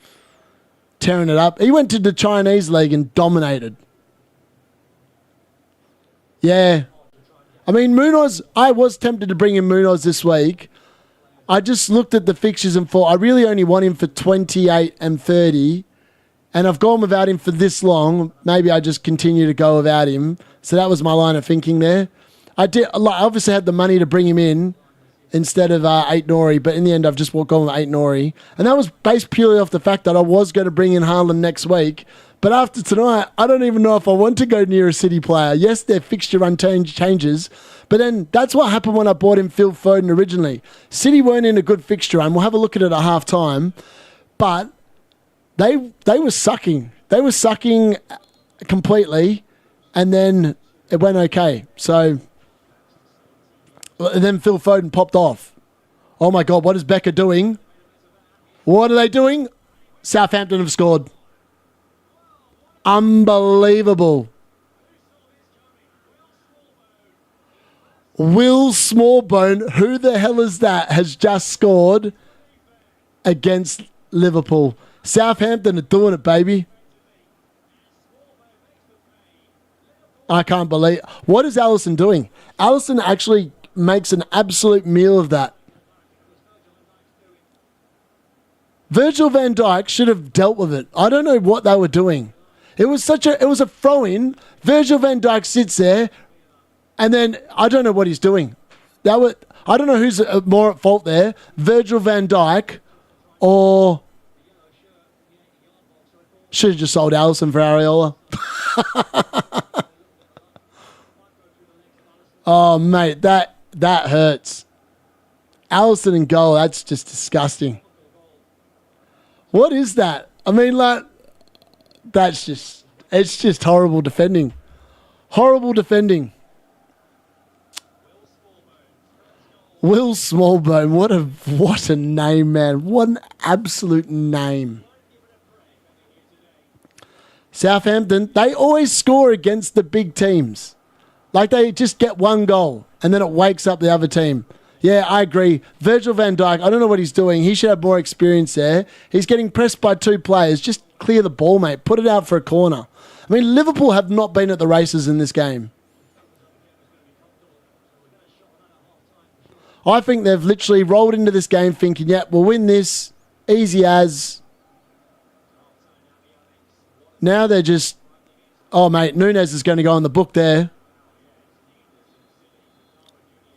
tearing it up. He went to the Chinese league and dominated. Yeah. I mean, Munoz, I was tempted to bring in Munoz this week. I just looked at the fixtures and thought, I really only want him for 28 and 30. And I've gone without him for this long. Maybe I just continue to go without him. So that was my line of thinking there. I obviously had the money to bring him in instead of Eight Nori, but in the end I've just gone with Eight Nori. And that was based purely off the fact that I was going to bring in Haaland next week. But after tonight, I don't even know if I want to go near a City player. Yes, their fixture run changes, but then that's what happened when I bought in Phil Foden originally. City weren't in a good fixture run. We'll have a look at it at half time, but they were sucking. They were sucking completely, and then it went okay. So, and then Phil Foden popped off. Oh my God, what is Becca doing? What are they doing? Southampton have scored. Unbelievable. Will Smallbone, who the hell is that, has just scored against Liverpool. Southampton are doing it, baby. I can't believe. What is Alisson doing? Alisson actually makes an absolute meal of that. Virgil van Dijk should have dealt with it. I don't know what they were doing. It was a throw-in. Virgil van Dijk sits there, and then I don't know what he's doing. I don't know who's more at fault there, Virgil van Dijk, or should have just sold Alisson for Areola. Oh, mate, that hurts. Alisson in goal, that's just disgusting. What is that? I mean, it's just horrible defending. Horrible defending. Will Smallbone, what a name, man. What an absolute name. Southampton, they always score against the big teams. Like they just get one goal and then it wakes up the other team. Yeah, I agree. Virgil van Dijk, I don't know what he's doing. He should have more experience there. He's getting pressed by two players. Just clear the ball, mate. Put it out for a corner. I mean, Liverpool have not been at the races in this game. I think they've literally rolled into this game thinking, yeah, we'll win this. Easy as. Now they're just... Oh, mate, Nunes is going to go in the book there.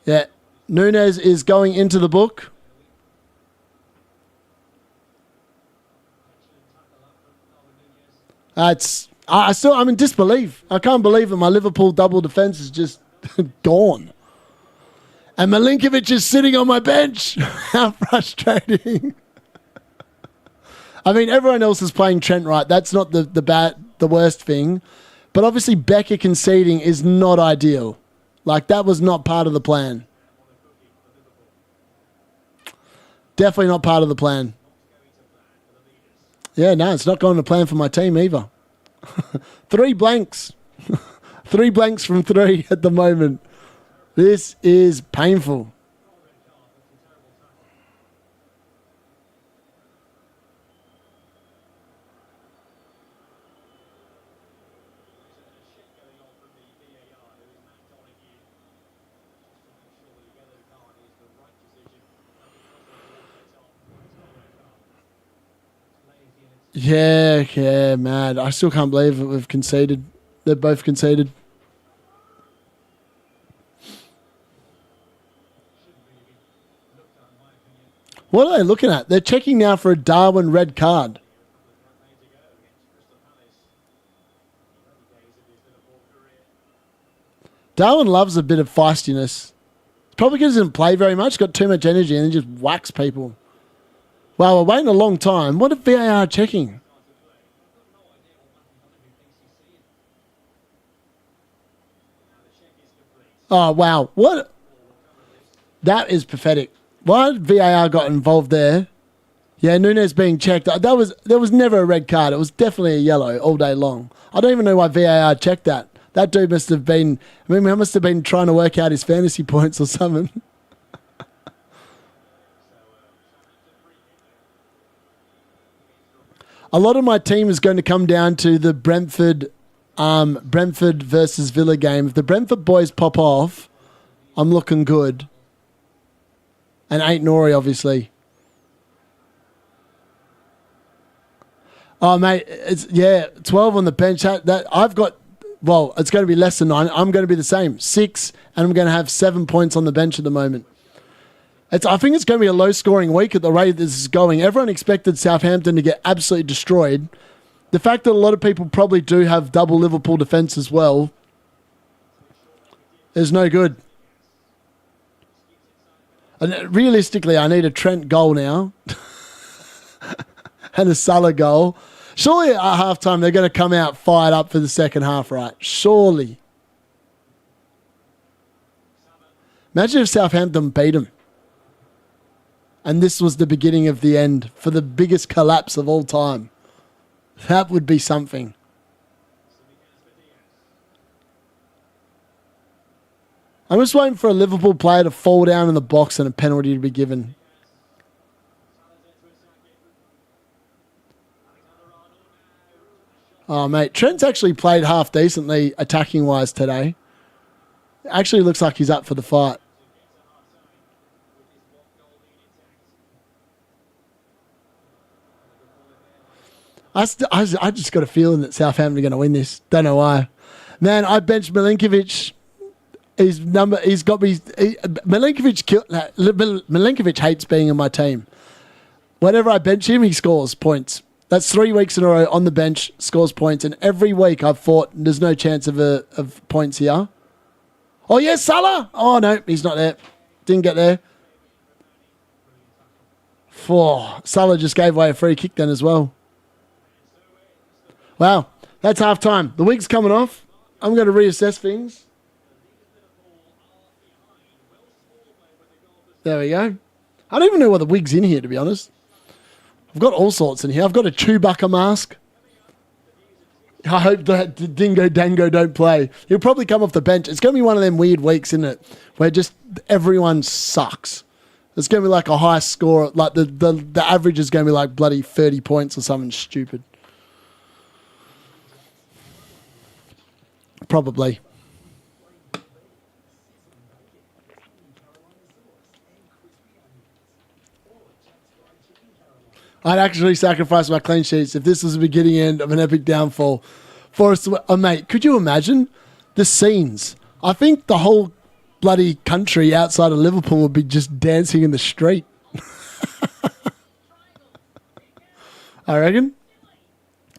Yeah, Nunes is going into the book. I'm in disbelief. I can't believe it. My Liverpool double defence is just gone. And Milinkovic is sitting on my bench. How frustrating. I mean, everyone else is playing Trent right. That's not the worst thing. But obviously Becker conceding is not ideal. Like, that was not part of the plan. Definitely not part of the plan. Yeah, no, it's not going to plan for my team either. 3 blanks. 3 blanks from 3 at the moment. This is painful. Yeah, mad. I still can't believe that we've conceded. They've both conceded. What are they looking at? They're checking now for a Darwin red card. Darwin loves a bit of feistiness. Probably because he doesn't play very much, got too much energy, and he just whacks people. Wow, we're waiting a long time. What are VAR checking? Oh, wow. What? That is pathetic. Why VAR got involved there? Yeah, Nunes being checked. There was never a red card. It was definitely a yellow all day long. I don't even know why VAR checked that. That dude must have been... I mean, he must have been trying to work out his fantasy points or something. A lot of my team is going to come down to the Brentford versus Villa game. If the Brentford boys pop off, I'm looking good. And 8 Nori, obviously. Oh, mate, it's 12 on the bench. I've got, well, it's going to be less than 9. I'm going to be the same, 6, and I'm going to have 7 points on the bench at the moment. I think it's going to be a low-scoring week at the rate this is going. Everyone expected Southampton to get absolutely destroyed. The fact that a lot of people probably do have double Liverpool defence as well is no good. And realistically, I need a Trent goal now and a Salah goal. Surely at halftime they're going to come out fired up for the second half, right? Surely. Imagine if Southampton beat them. And this was the beginning of the end for the biggest collapse of all time. That would be something. I'm just waiting for a Liverpool player to fall down in the box and a penalty to be given. Oh, mate. Trent's actually played half decently attacking-wise today. Actually looks like he's up for the fight. I just got a feeling that Southampton are going to win this. Don't know why. Man, I benched Milinkovic. Milinkovic hates being in my team. Whenever I bench him, he scores points. That's 3 weeks in a row on the bench, scores points, and every week I've thought there's no chance of points here. Oh, yes, Salah! Oh, no, he's not there. Didn't get there. Salah just gave away a free kick then as well. Wow, that's half time. The week's coming off. I'm going to reassess things. There we go. I don't even know what the wig's in here, to be honest. I've got all sorts in here. I've got a Chewbacca mask. I hope that Dingo Dango don't play. He'll probably come off the bench. It's going to be one of them weird weeks, isn't it? Where just everyone sucks. It's going to be like a high score. Like the average is going to be like bloody 30 points or something stupid. Probably. I'd actually sacrifice my clean sheets if this was the beginning end of an epic downfall. For us, mate, could you imagine the scenes? I think the whole bloody country outside of Liverpool would be just dancing in the street. I reckon.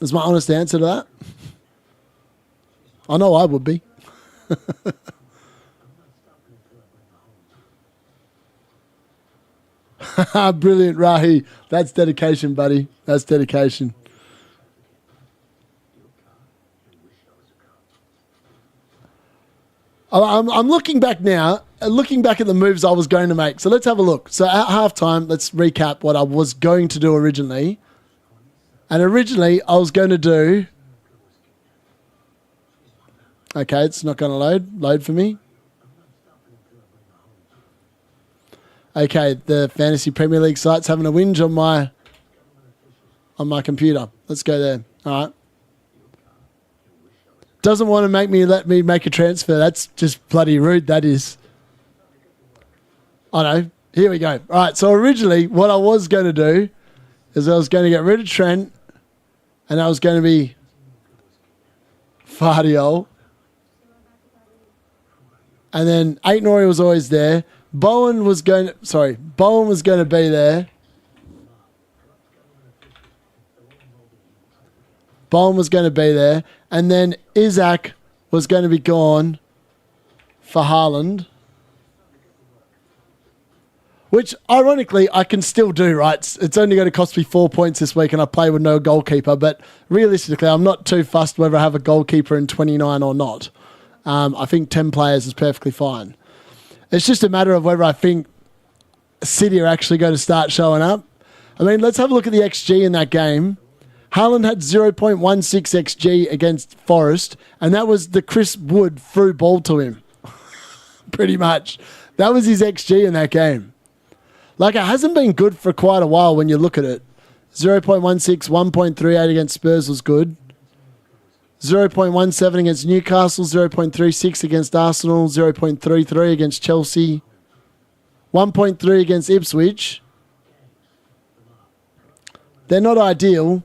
Is my honest answer to that. I know I would be. Brilliant, Rahi. That's dedication, buddy. That's dedication. I'm looking back now, looking back at the moves I was going to make. So let's have a look. So at halftime, let's recap what I was going to do originally. And originally, I was going to do... Okay, it's not going to load. Load for me. Okay, the Fantasy Premier League site's having a whinge on my computer. Let's go there. All right. Doesn't want to let me make a transfer. That's just bloody rude, that is. I know. Here we go. All right, so originally what I was going to do is I was going to get rid of Trent and I was going to be Fardiol. And then Aitnori was always there. Bowen was going to be there. Bowen was going to be there. And then Isaac was going to be gone for Haaland. Which, ironically, I can still do, right? It's only going to cost me 4 points this week and I play with no goalkeeper. But realistically, I'm not too fussed whether I have a goalkeeper in 29 or not. I think 10 players is perfectly fine. It's just a matter of whether I think City are actually going to start showing up. I mean, let's have a look at the XG in that game. Haaland had 0.16 XG against Forest, and that was the Chris Wood through ball to him. Pretty much. That was his XG in that game. Like, it hasn't been good for quite a while when you look at it. 0.16, 1.38 against Spurs was good. 0.17 against Newcastle, 0.36 against Arsenal, 0.33 against Chelsea, 1.3 against Ipswich. They're not ideal.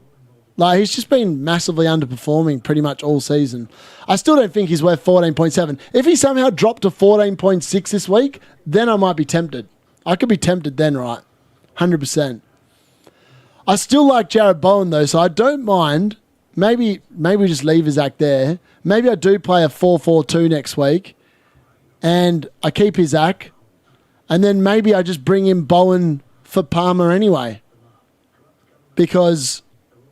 Like, he's just been massively underperforming pretty much all season. I still don't think he's worth 14.7. If he somehow dropped to 14.6 this week, then I might be tempted. I could be tempted then, right? 100%. I still like Jared Bowen, though, so I don't mind... Maybe we just leave Isaac there. Maybe I do play a 4-4-2 next week and I keep Isaac and then maybe I just bring in Bowen for Palmer anyway because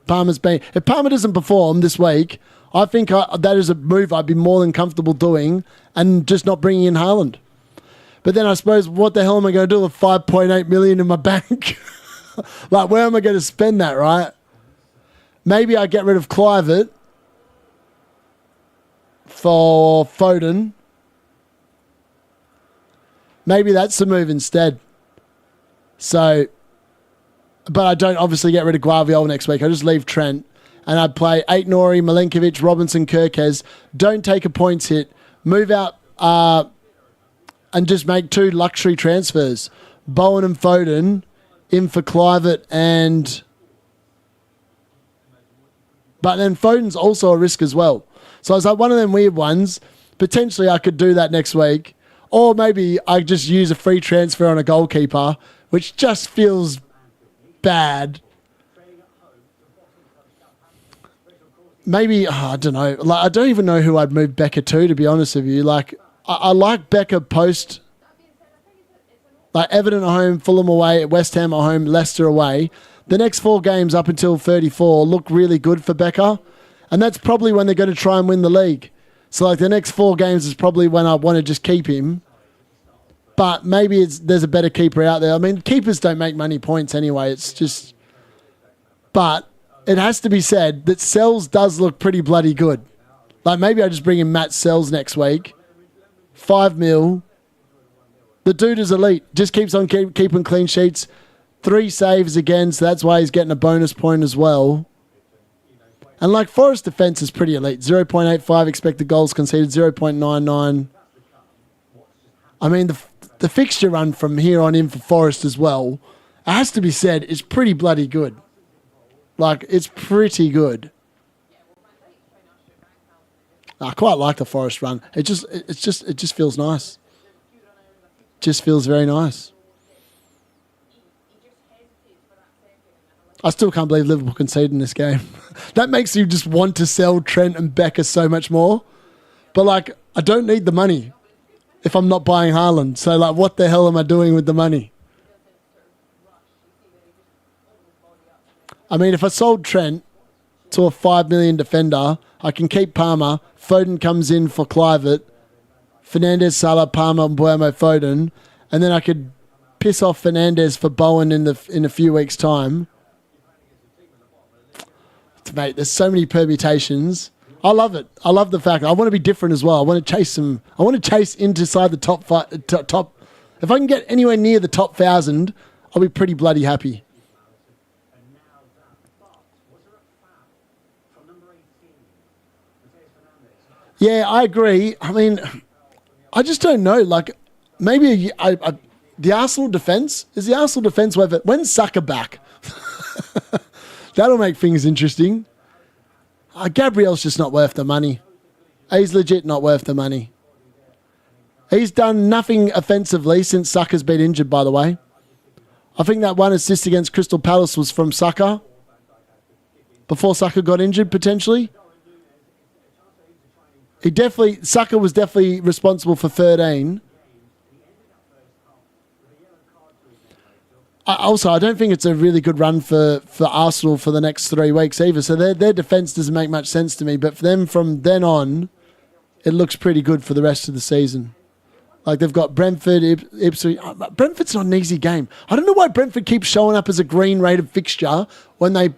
if Palmer doesn't perform this week, I think that is a move I'd be more than comfortable doing and just not bringing in Haaland. But then I suppose what the hell am I going to do with 5.8 million in my bank? Like, where am I going to spend that, right? Maybe I get rid of Kluivert for Foden. Maybe that's the move instead. So, but I don't obviously get rid of Guardiola next week. I just leave Trent and I'd play Aitnori, Milenkovic, Robinson, Kirkes. Don't take a points hit. Move out and just make 2 luxury transfers. Bowen and Foden in for Kluivert and... But then Foden's also a risk as well. So it's like one of them weird ones. Potentially I could do that next week. Or maybe I just use a free transfer on a goalkeeper, which just feels bad. Maybe, I don't know. Like, I don't even know who I'd move Becker to be honest with you. Like, I like Becker post... Like Everton at home, Fulham away, West Ham at home, Leicester away. The next 4 games up until 34 look really good for Becker. And that's probably when they're going to try and win the league. So like the next 4 games is probably when I want to just keep him. But maybe there's a better keeper out there. I mean, keepers don't make many points anyway. It's just... But it has to be said that Sells does look pretty bloody good. Like, maybe I just bring in Matt Sells next week. 5 mil. The dude is elite. Just keeps on keeping clean sheets. 3 saves again, so that's why he's getting a bonus point as well. And, like, Forest defence is pretty elite. 0.85 expected goals conceded, 0.99. I mean, the fixture run from here on in for Forest as well, it has to be said, is pretty bloody good. Like, it's pretty good. I quite like the Forest run. It just feels nice. Just feels very nice. I still can't believe Liverpool conceded in this game. That makes you just want to sell Trent and Becker so much more. But, like, I don't need the money if I'm not buying Haaland. So, like, what the hell am I doing with the money? I mean, if I sold Trent to a 5 million defender, I can keep Palmer. Foden comes in for Kluivert. Fernandes, Salah, Palmer, Mbeumo, Foden. And then I could piss off Fernandes for Bowen in a few weeks' time. Mate, there's so many permutations. I love it. I love the fact I want to be different as well. I want to chase some. I want to chase inside the top. If I can get anywhere near the top 1,000, I'll be pretty bloody happy. Yeah, I agree. I mean, I just don't know. Like, maybe the Arsenal defence is the Arsenal defence. When's Saka back? That'll make things interesting. Gabriel's just not worth the money. He's legit not worth the money. He's done nothing offensively since Saka's been injured, by the way. I think that one assist against Crystal Palace was from Saka. Before Saka got injured, potentially. Saka was definitely responsible for 13. Also, I don't think it's a really good run for Arsenal for the next 3 weeks either. So their defence doesn't make much sense to me. But for them, from then on, it looks pretty good for the rest of the season. Like, they've got Brentford, Ipswich. Brentford's not an easy game. I don't know why Brentford keeps showing up as a green rated fixture when they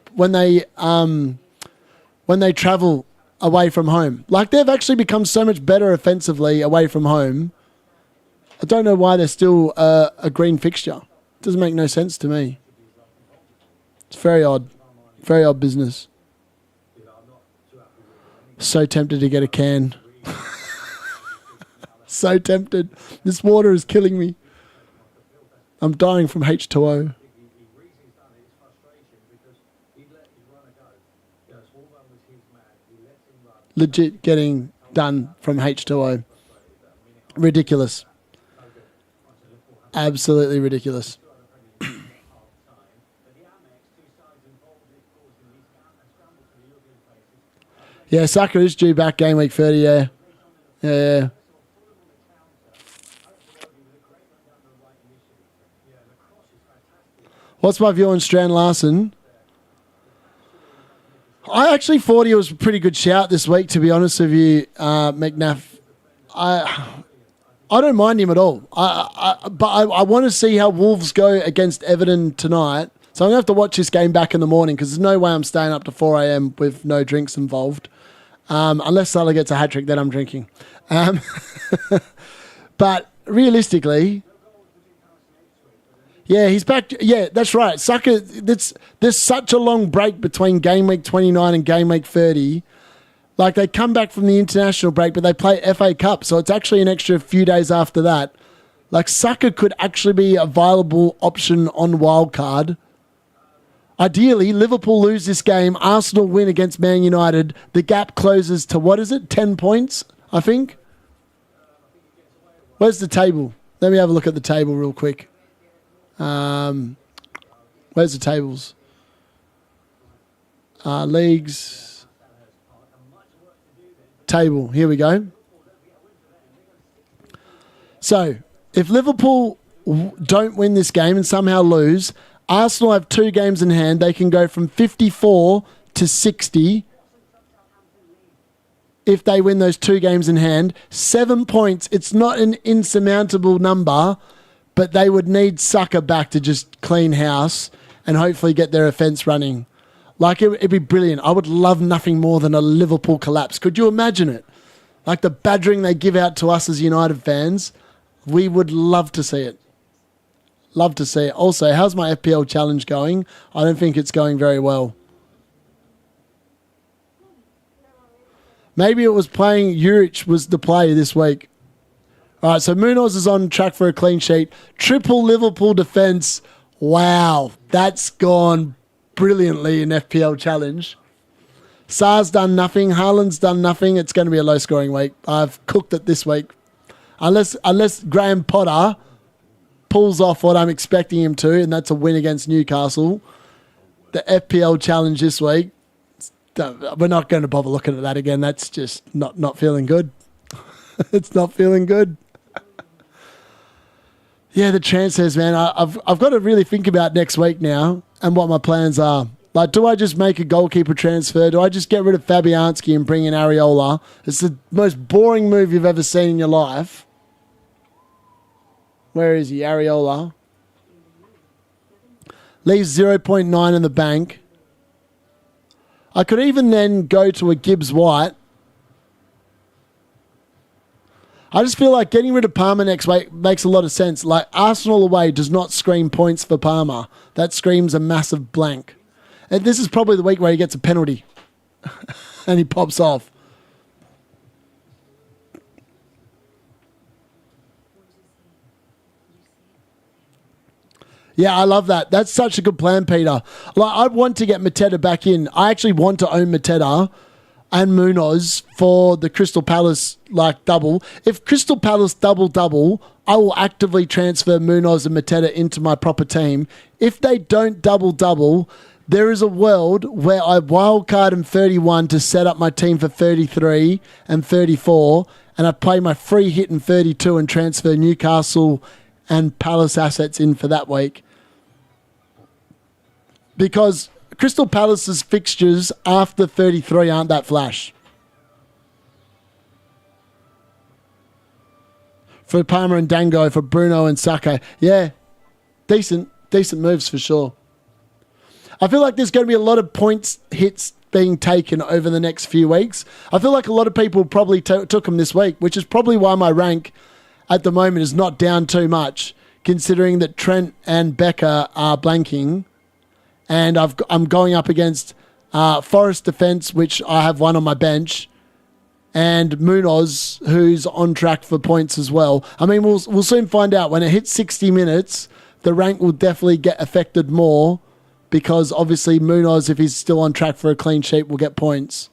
travel away from home. Like, they've actually become so much better offensively away from home. I don't know why they're still a green fixture. Doesn't make no sense to me. It's very odd. Very odd business. So tempted to get a can. So tempted. This water is killing me. I'm dying from H2O. Legit getting done from H2O. Ridiculous. Absolutely ridiculous. Yeah, Saka is due back game week 30, yeah. Yeah. What's my view on Strand Larson? I actually thought he was a pretty good shout this week, to be honest with you, McNaff. I don't mind him at all. But I want to see how Wolves go against Everton tonight. So I'm going to have to watch this game back in the morning because there's no way I'm staying up to 4 a.m. with no drinks involved. Unless Salah gets a hat-trick, then I'm drinking. But realistically, yeah, he's back. Yeah, that's right. Saka, there's such a long break between game week 29 and game week 30. Like, they come back from the international break, but they play FA Cup, so it's actually an extra few days after that. Like, Saka could actually be a viable option on wildcard. Ideally, Liverpool lose this game, Arsenal win against Man United, the gap closes to, 10 points, I think? Where's the table? Let me have a look at the table real quick. Where's the tables? Leagues. Table. Here we go. So, if Liverpool don't win this game and somehow lose, Arsenal have 2 games in hand. They can go from 54 to 60. if they win those 2 games in hand. 7 points. It's not an insurmountable number, but they would need Saka back to just clean house and hopefully get their offence running. Like, it'd be brilliant. I would love nothing more than a Liverpool collapse. Could you imagine it? Like the badgering they give out to us as United fans, we would love to see it. Love to see it. Also, how's my FPL challenge going? I don't think it's going very well. Maybe it was playing Juric was the play this week. All right, so Munoz is on track for a clean sheet. Triple Liverpool defence. Wow, that's gone brilliantly in FPL challenge. Sar's done nothing. Haaland's done nothing. It's going to be a low-scoring week. I've cooked it this week. Unless Graham Potter pulls off what I'm expecting him to, and that's a win against Newcastle, the FPL challenge this week, we're not going to bother looking at that again. That's just not feeling good. It's not feeling good. Yeah, the transfers, man. I've got to really think about next week now and what my plans are. Like, do I just make a goalkeeper transfer? Do I just get rid of Fabianski and bring in Areola? It's the most boring move you've ever seen in your life. Where is he? Areola. Leaves 0.9 in the bank. I could even then go to a Gibbs White. I just feel like getting rid of Palmer next week makes a lot of sense. Like, Arsenal away does not scream points for Palmer. That screams a massive blank. And this is probably the week where he gets a penalty and he pops off. Yeah, I love that. That's such a good plan, Peter. Like, I want to get Mateta back in. I actually want to own Mateta and Munoz for the Crystal Palace double. If Crystal Palace double, I will actively transfer Munoz and Mateta into my proper team. If they don't double, there is a world where I wildcard in 31 to set up my team for 33 and 34, and I play my free hit in 32 and transfer Newcastle and Palace assets in for that week. Because Crystal Palace's fixtures after 33 aren't that flash. For Palmer and Dango, for Bruno and Saka. Yeah, decent moves for sure. I feel like there's going to be a lot of points hits being taken over the next few weeks. I feel like a lot of people probably took them this week, which is probably why my rank at the moment is not down too much, considering that Trent and Becca are blanking. And I'm going up against Forest Defence, which I have one on my bench, and Munoz, who's on track for points as well. I mean, we'll soon find out. When it hits 60 minutes, the rank will definitely get affected more, because obviously Munoz, if he's still on track for a clean sheet, will get points.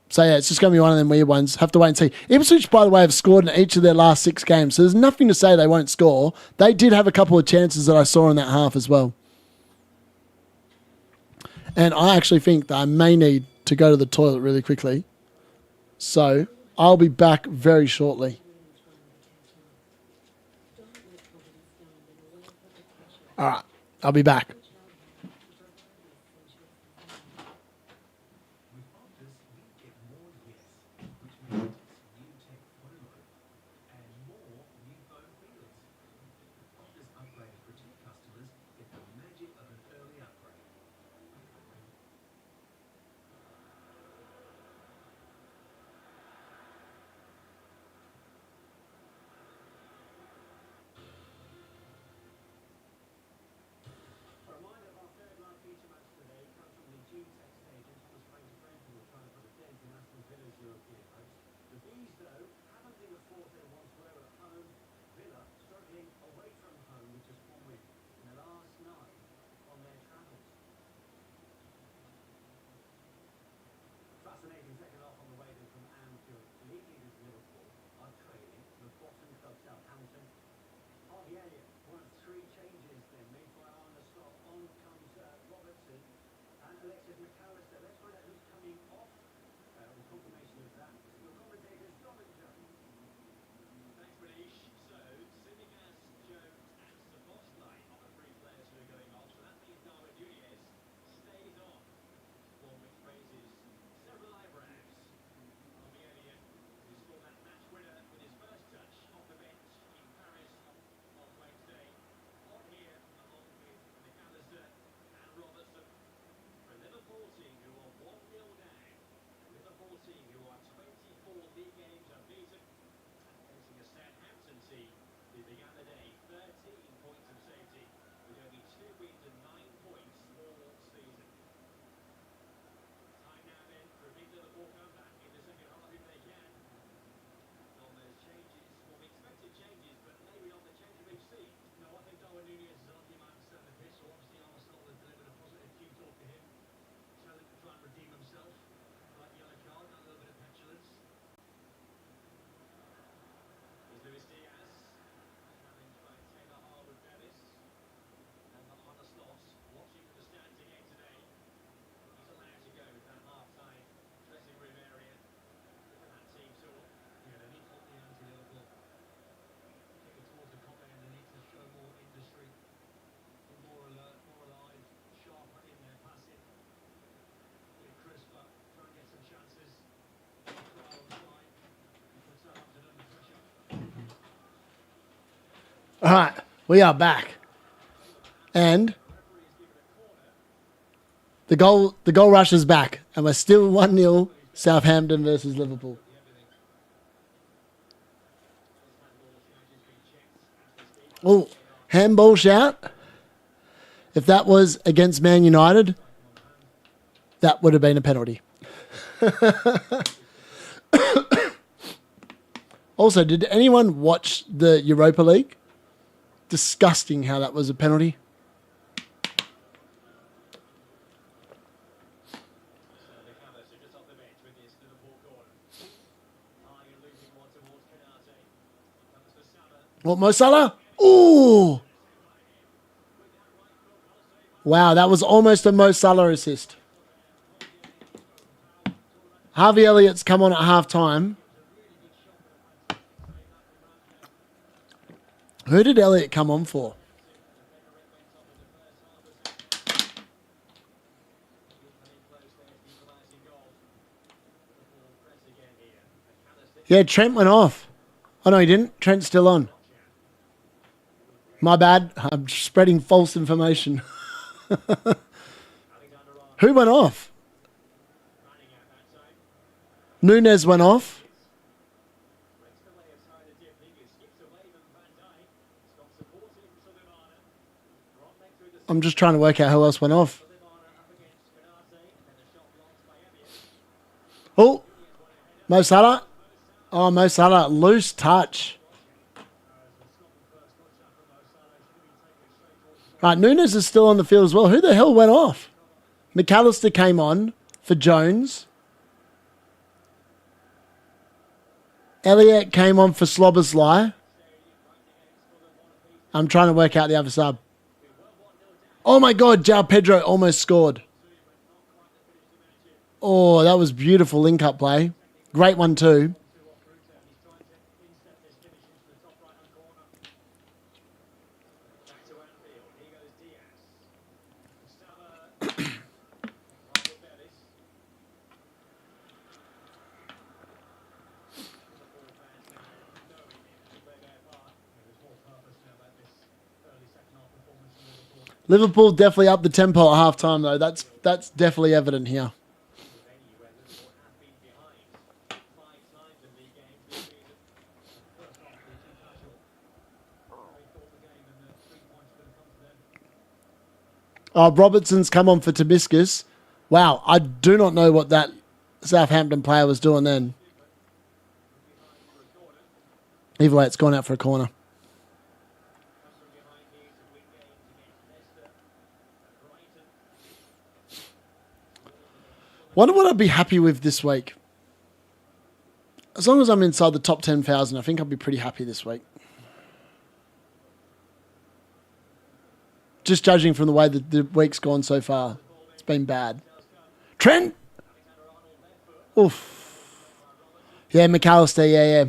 So yeah, it's just going to be one of them weird ones. Have to wait and see. Ipswich, by the way, have scored in each of their last 6 games, so there's nothing to say they won't score. They did have a couple of chances that I saw in that half as well. And I actually think that I may need to go to the toilet really quickly. So I'll be back very shortly. All right, I'll be back. All right, we are back. And the goal rush is back. And we're still 1-0 Southampton versus Liverpool. Oh, handball shout. If that was against Man United, that would have been a penalty. Also, did anyone watch the Europa League? Disgusting how that was a penalty. What, Mo Salah? Ooh! Wow, that was almost a Mo Salah assist. Harvey Elliott's come on at half-time. Who did Elliott come on for? Yeah, Trent went off. Oh, no, he didn't. Trent's still on. My bad. I'm spreading false information. Who went off? Nunes went off. I'm just trying to work out who else went off. Oh, Mo Salah. Oh, Mo Salah, loose touch. Right, Nunes is still on the field as well. Who the hell went off? McAllister came on for Jones. Elliott came on for Slobbersley. I'm trying to work out the other sub. Oh my God, João Pedro almost scored. Oh, that was beautiful link-up play. Great one too. Liverpool definitely up the tempo at half-time, though. That's definitely evident here. Oh, Robertson's come on for Tibiscus. Wow, I do not know what that Southampton player was doing then. Either way, it's gone out for a corner. Wonder what I'd be happy with this week. As long as I'm inside the top 10,000, I think I'll be pretty happy this week. Just judging from the way that the week's gone so far. It's been bad. Trent! Oof. Yeah, McAllister, yeah.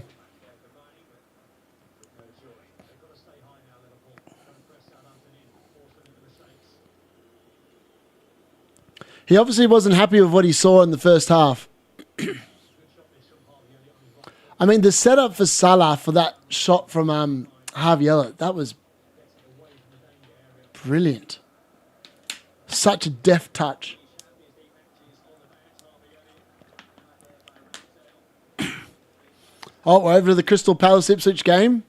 He obviously wasn't happy with what he saw in the first half. I mean, the setup for Salah for that shot from Harvey Elliott, that was brilliant. Such a deft touch. Oh, we're over to the Crystal Palace Ipswich game.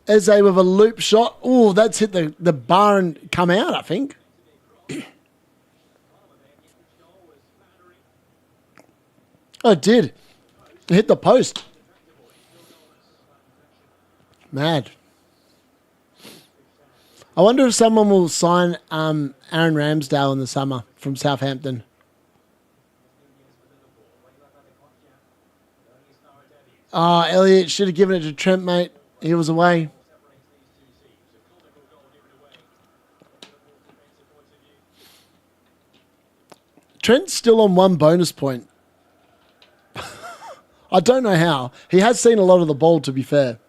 Eze with a loop shot. Oh, that's hit the bar and come out, I think. Oh, it did. It hit the post. Mad. I wonder if someone will sign Aaron Ramsdale in the summer from Southampton. Oh, Elliott should have given it to Trent, mate. He was away. Trent's still on 1 bonus point. I don't know how. He has seen a lot of the ball, to be fair.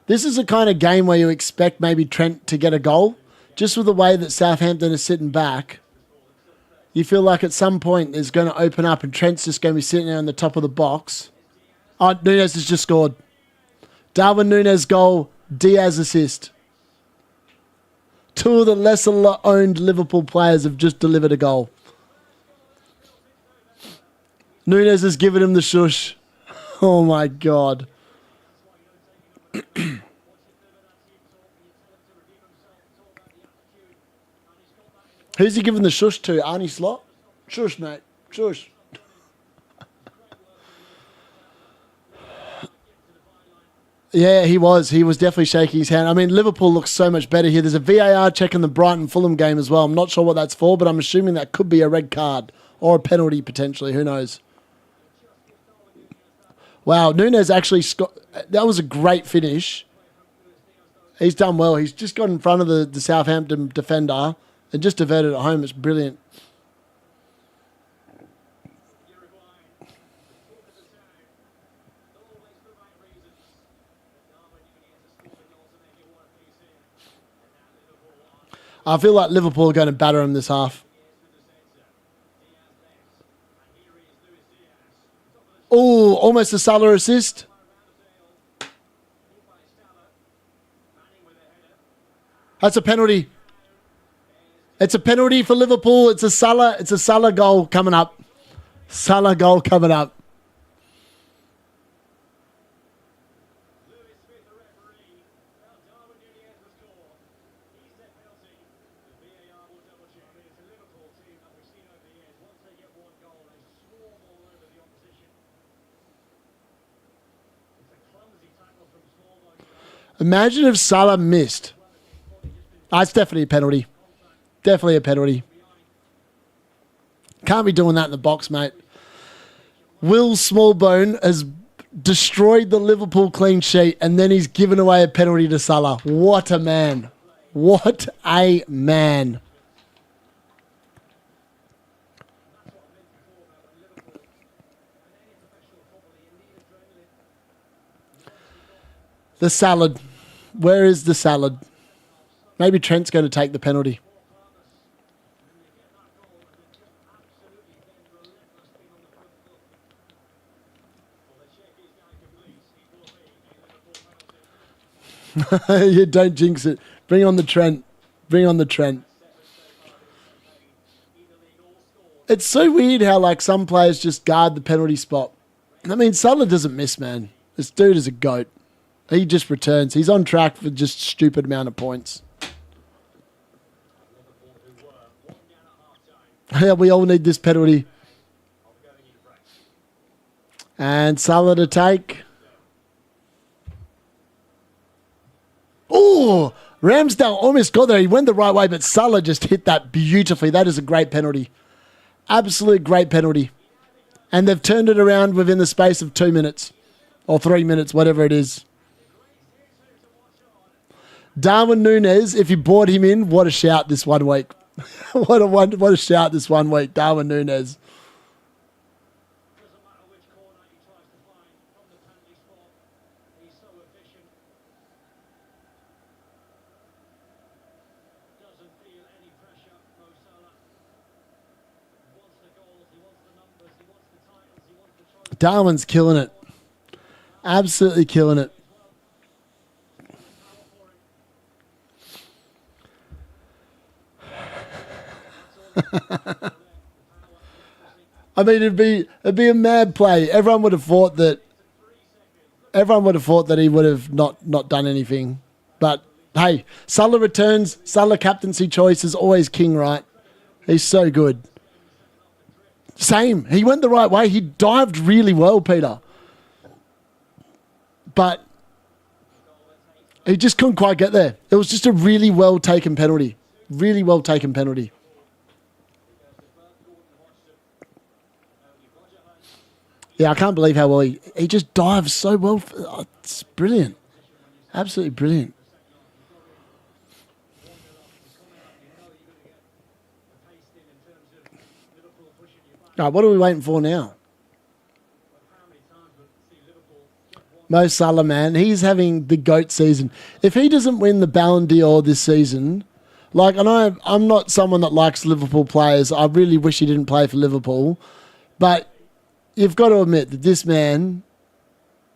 This is a kind of game where you expect maybe Trent to get a goal. Just with the way that Southampton is sitting back, You feel like at some point it's going to open up and Trent's just going to be sitting there on the top of the box. Oh, Nunes has just scored. Darwin Nunes goal, Diaz assist. Two of the lesser-owned Liverpool players have just delivered a goal. Nunes has given him the shush. Oh, my God. Who's he giving the shush to? Arnie Slot? Shush, mate. Shush. Yeah, he was. He was definitely shaking his hand. I mean, Liverpool looks so much better here. There's a VAR check in the Brighton-Fulham game as well. I'm not sure what that's for, but I'm assuming that could be a red card or a penalty potentially. Who knows? Wow, Nunes actually... That was a great finish. He's done well. He's just got in front of the Southampton defender and just diverted it home. It's brilliant. I feel like Liverpool are going to batter him this half. Oh, almost a Salah assist. That's a penalty. It's a penalty for Liverpool. It's a Salah goal coming up. Salah goal coming up. Imagine if Salah missed. It's definitely a penalty. Definitely a penalty. Can't be doing that in the box, mate. Will Smallbone has destroyed the Liverpool clean sheet and then he's given away a penalty to Salah. What a man. What a man. The salad. Where is the salad? Maybe Trent's going to take the penalty. You don't jinx it. Bring on the Trent. Bring on the Trent. It's so weird how like some players just guard the penalty spot. I mean, Salah doesn't miss, man. This dude is a goat. He just returns. He's on track for just stupid amount of points. Yeah, we all need this penalty. And Salah to take. Oh, Ramsdale almost got there. He went the right way, but Salah just hit that beautifully. That is a great penalty. Absolute great penalty. And they've turned it around within the space of 2 minutes. Or 3 minutes, whatever it is. Darwin Nunes, if you brought him in, what a shout this 1 week. What a shout this 1 week, Darwin Nunes. Darwin's killing it. Absolutely killing it. I mean, it'd be a mad play. Everyone would have thought that he would have not done anything. But hey, Salah returns. Salah captaincy choice is always king, right? He's so good. Same. He went the right way. He dived really well, Peter. But he just couldn't quite get there. It was just a really well taken penalty. Really well taken penalty. Yeah, I can't believe how well he just dives so well. It's brilliant. Absolutely brilliant. All right, what are we waiting for now? Mo Salah, man, he's having the GOAT season. If he doesn't win the Ballon d'Or this season, Like, I know I'm not someone that likes Liverpool players. I really wish he didn't play for Liverpool. But you've got to admit that this man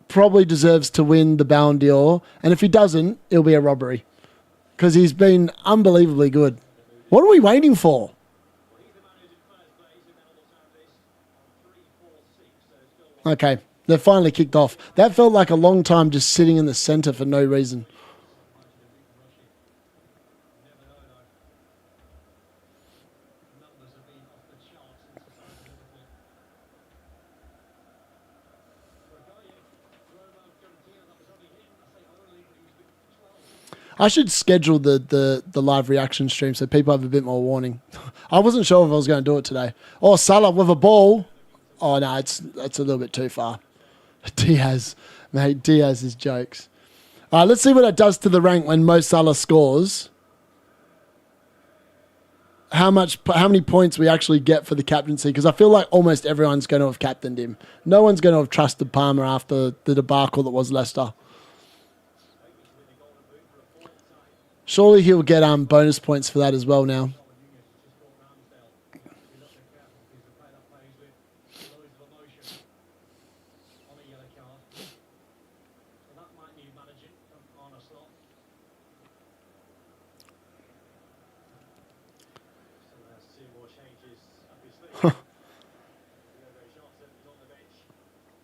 probably deserves to win the Ballon d'Or. And if he doesn't, it'll be a robbery. Because he's been unbelievably good. What are we waiting for? Okay, they've finally kicked off. That felt like a long time just sitting in the centre for no reason. I should schedule the live reaction stream so people have a bit more warning. I wasn't sure if I was going to do it today. Oh, Salah with a ball. Oh, no, it's a little bit too far. Diaz. Mate, Diaz is jokes. All right, let's see what it does to the rank when Mo Salah scores. How many points we actually get for the captaincy, because I feel like almost everyone's going to have captained him. No one's going to have trusted Palmer after the debacle that was Leicester. Surely he'll get bonus points for that as well now.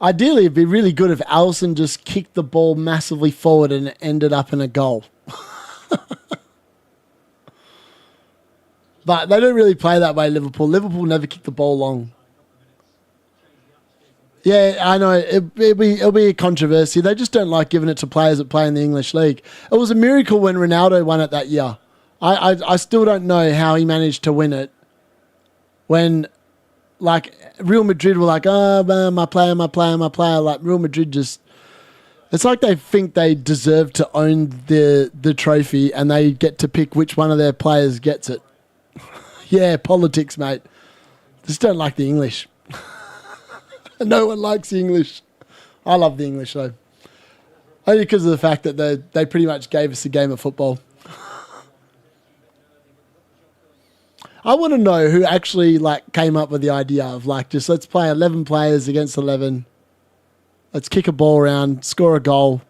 Ideally, it'd be really good if Alisson just kicked the ball massively forward and it ended up in a goal. But they don't really play that way, Liverpool. Liverpool never kick the ball long. Yeah, I know. It'll be a controversy. They just don't like giving it to players that play in the English league. It was a miracle when Ronaldo won it that year. I still don't know how he managed to win it when, like, Real Madrid were like, oh, man, my player. Like, Real Madrid just... It's like they think they deserve to own the trophy and they get to pick which one of their players gets it. Yeah, politics, mate. Just don't like the English. No one likes the English. I love the English, though. Only because of the fact that they pretty much gave us a game of football. I want to know who actually came up with the idea of just let's play 11 players against 11. Let's kick a ball around, score a goal.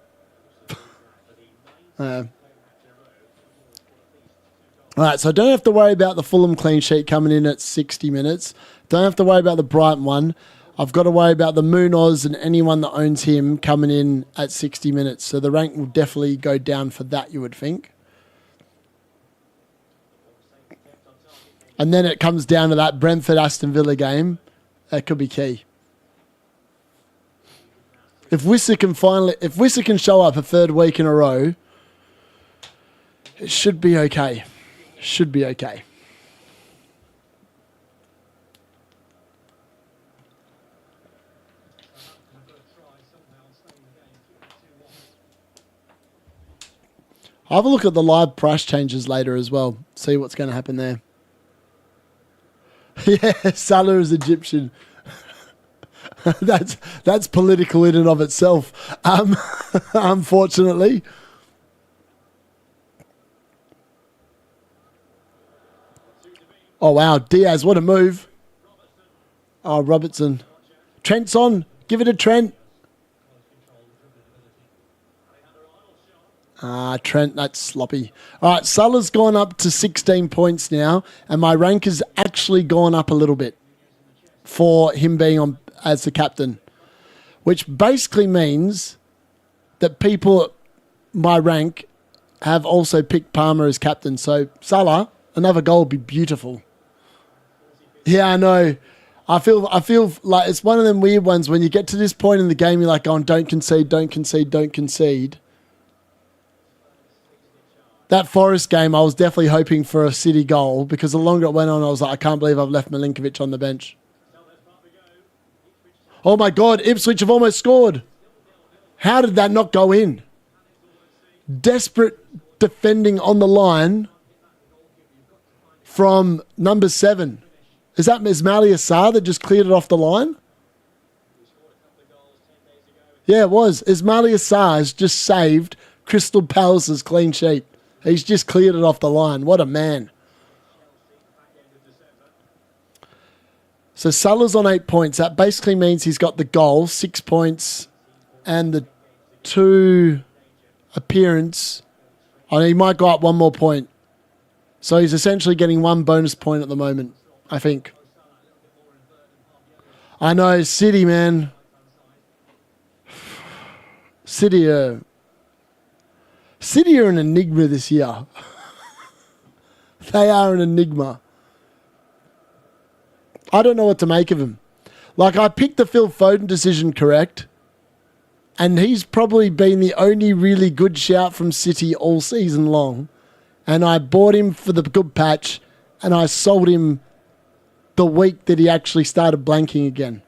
All right, so I don't have to worry about the Fulham clean sheet coming in at 60 minutes. Don't have to worry about the Brighton one. I've got to worry about the Munoz and anyone that owns him coming in at 60 minutes. So the rank will definitely go down for that, you would think. And then it comes down to that Brentford-Aston Villa game. That could be key. If Wissa can show up a third week in a row, it should be okay. Should be okay. I'll have a look at the live price changes later as well. See what's going to happen there. Yeah, Salah is Egyptian. That's political in and of itself. Unfortunately. Oh, wow. Diaz, what a move. Oh, Robertson. Trent's on. Give it to Trent. Trent, that's sloppy. All right, Salah's gone up to 16 points now, and my rank has actually gone up a little bit for him being on as the captain, which basically means that people, my rank, have also picked Palmer as captain. So Salah, another goal would be beautiful. Yeah, I know. I feel like it's one of them weird ones when you get to this point in the game, you're like, going, don't concede, don't concede, don't concede. That Forest game, I was definitely hoping for a City goal because the longer it went on, I was like, I can't believe I've left Milinkovic on the bench. Oh my God, Ipswich have almost scored. How did that not go in? Desperate defending on the line from number 7. Is that Ismail Assar that just cleared it off the line? Yeah, it was. Ismail Assar has just saved Crystal Palace's clean sheet. He's just cleared it off the line. What a man. So Salah's on 8 points. That basically means he's got the goal, 6 points, and the 2 appearance. Oh, he might go up 1 more point. So he's essentially getting 1 bonus point at the moment, I think. I know, City, man. City are an enigma this year. They are an enigma. I don't know what to make of him. Like, I picked the Phil Foden decision correct, and he's probably been the only really good shout from City all season long. And I bought him for the good patch, and I sold him the week that he actually started blanking again.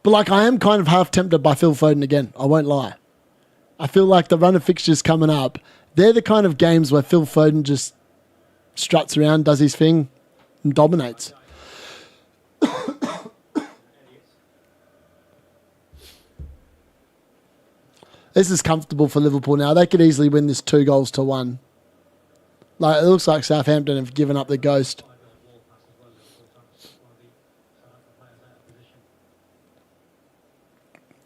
But, like, I am kind of half tempted by Phil Foden again. I won't lie. I feel like the run of fixtures coming up, they're the kind of games where Phil Foden just struts around, does his thing, and dominates. This is comfortable for Liverpool now. They could easily win this 2-1. Like, it looks like Southampton have given up the ghost.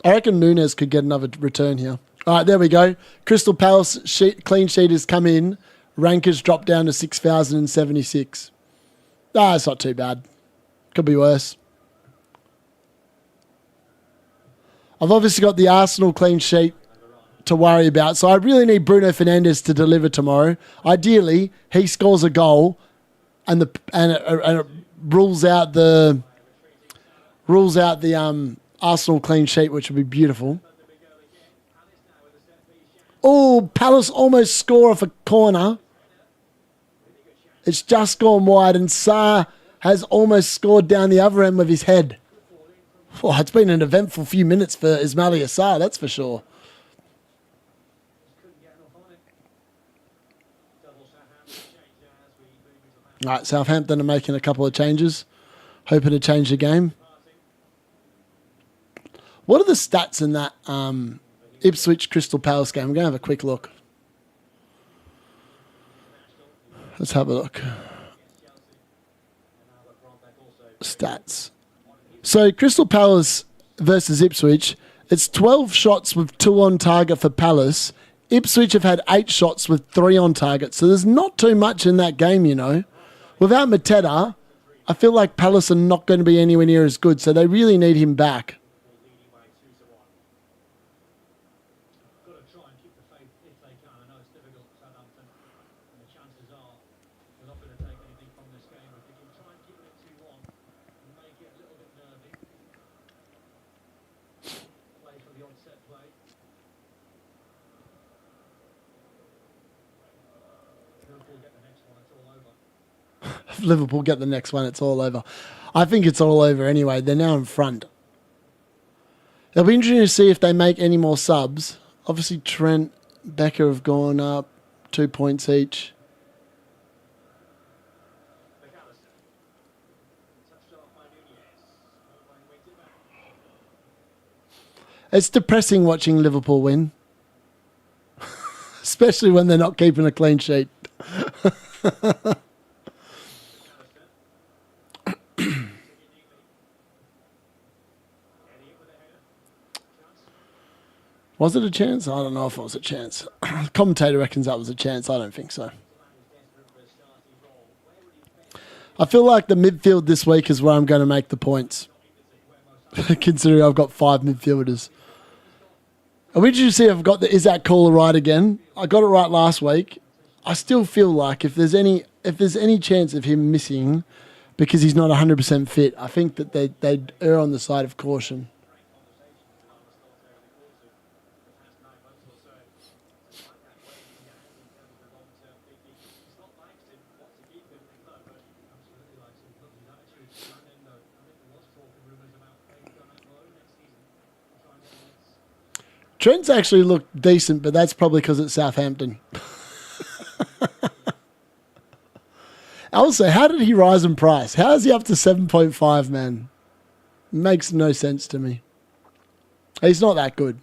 I reckon Nunes could get another return here. All right, there we go. Crystal Palace clean sheet has come in. Rank has dropped down to 6,076. It's not too bad. Could be worse. I've obviously got the Arsenal clean sheet to worry about, so I really need Bruno Fernandes to deliver tomorrow. Ideally, he scores a goal, and it rules out the Arsenal clean sheet, which would be beautiful. Oh, Palace almost score off a corner. It's just gone wide, and Sarr has almost scored down the other end with his head. Oh, it's been an eventful few minutes for Ismaila Sarr, that's for sure. All right, Southampton are making a couple of changes, hoping to change the game. What are the stats in that Ipswich Crystal Palace game? I'm going to have a quick look. Let's have a look. Stats. So Crystal Palace versus Ipswich, it's 12 shots with 2 on target for Palace. Ipswich have had 8 shots with 3 on target. So there's not too much in that game, you know. Without Mateta, I feel like Palace are not going to be anywhere near as good. So they really need him back. If Liverpool get the next one, it's all over. I think it's all over anyway. They're now in front. It'll be interesting to see if they make any more subs. Obviously, Trent, Becker have gone up 2 points each. It's depressing watching Liverpool win. Especially when they're not keeping a clean sheet. Was it a chance? I don't know if it was a chance. The commentator reckons that was a chance. I don't think so. I feel like the midfield this week is where I'm going to make the points. Considering I've got 5 midfielders. I wish you to see if I've got the Is That Caller right again. I got it right last week. I still feel like if there's any chance of him missing because he's not 100% fit, I think that they'd err on the side of caution. Trent's actually looked decent, but that's probably because it's Southampton. Also, how did he rise in price? How is he up to 7.5, man? Makes no sense to me. He's not that good.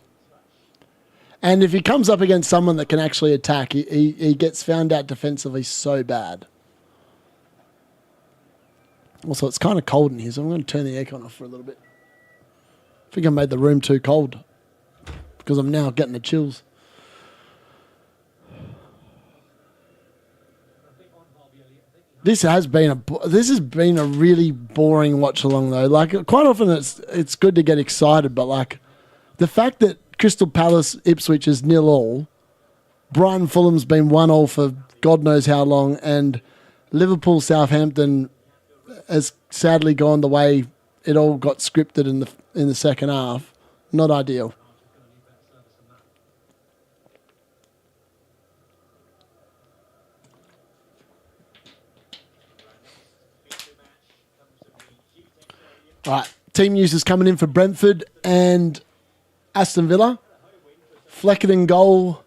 And if he comes up against someone that can actually attack, he gets found out defensively so bad. Also, it's kind of cold in here, so I'm going to turn the aircon off for a little bit. I think I made the room too cold because I'm now getting the chills. This has been a really boring watch along though. Like quite often it's good to get excited, but like the fact that Crystal Palace Ipswich is 0-0, Brighton Fulham's been 1-0 for God knows how long, and Liverpool Southampton has sadly gone the way it all got scripted in the second half. Not ideal. All right, team users coming in for Brentford and Aston Villa. Fleckett in goal.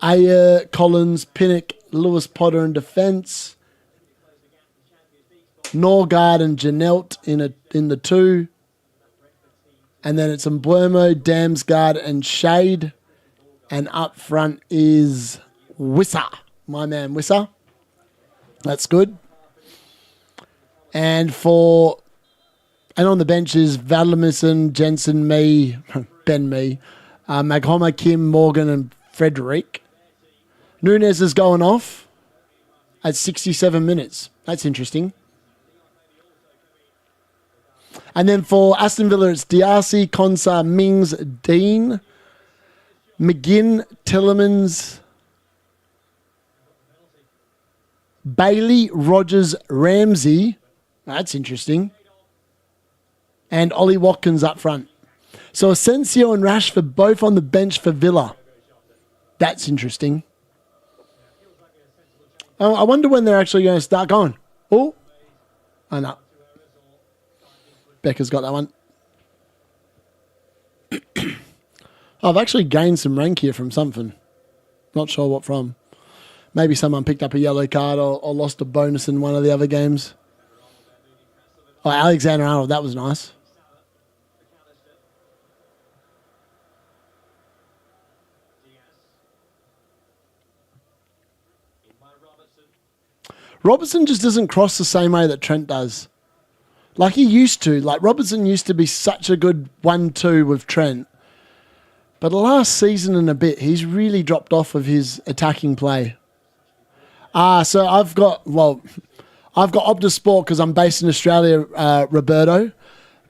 Ayer, Collins, Pinnock, Lewis Potter in defence. Norgard and Janelt in the 2. And then it's Mbeumo, Damsgaard and Shade. And up front is Wissa. My man Wissa. That's good. And on the bench is Vadlimison, Jensen, Ben Mee, Maghoma, Kim, Morgan and Frederick. Nunes is going off at 67 minutes. That's interesting. And then for Aston Villa, it's Diarcy, Konsa, Mings, Dean, McGinn, Tillemans, Bailey, Rogers, Ramsey. That's interesting. And Ollie Watkins up front. So Asensio and Rashford both on the bench for Villa. That's interesting. I wonder when they're actually going to start going. Oh no. Becca's got that one. I've actually gained some rank here from something. Not sure what from. Maybe someone picked up a yellow card or lost a bonus in one of the other games. Oh, Alexander Arnold, that was nice. Robertson just doesn't cross the same way that Trent does. Like he used to. Like Robertson used to be such a good 1-2 with Trent. But the last season and a bit, he's really dropped off of his attacking play. So I've got Optus Sport because I'm based in Australia, Roberto.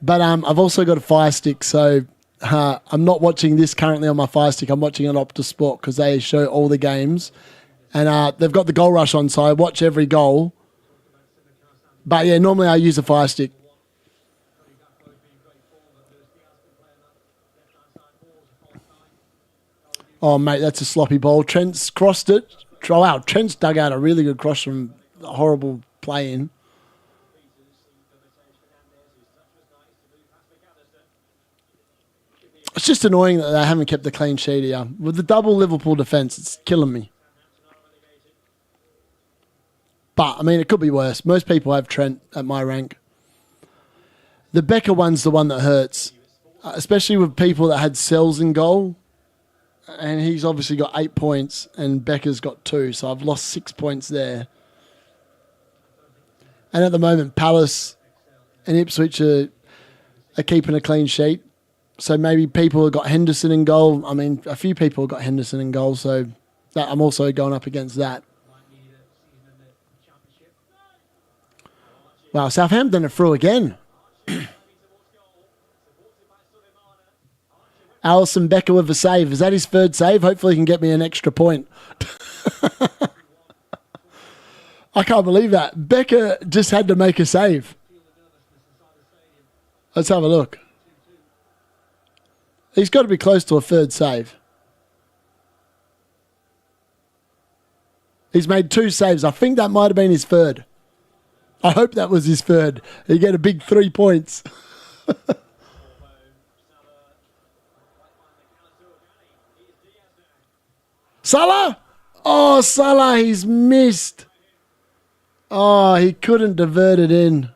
But I've also got a Fire Stick, so I'm not watching this currently on my Fire Stick. I'm watching on Optus Sport because they show all the games. And they've got the goal rush on, so I watch every goal. But yeah, normally I use a Fire Stick. Oh, mate, that's a sloppy ball. Trent's crossed it. Oh, wow, Trent's dug out a really good cross from a horrible play in. It's just annoying that they haven't kept the clean sheet here. With the double Liverpool defence, it's killing me. But, I mean, it could be worse. Most people have Trent at my rank. The Becker one's the one that hurts, especially with people that had Sells in goal. And he's obviously got 8 points, and Becker's got 2, so I've lost 6 points there. And at the moment, Palace and Ipswich are keeping a clean sheet. So maybe people have got Henderson in goal. I mean, a few people have got Henderson in goal, so I'm also going up against that. Wow, Southampton are through again. Alisson Becker with a save. Is that his third save? Hopefully he can get me an extra point. I can't believe that. Becker just had to make a save. Let's have a look. He's got to be close to a third save. He's made 2 saves. I think that might have been his third. I hope that was his third. He get a big 3 points. Salah! Oh, Salah, he's missed. Oh, he couldn't divert it in.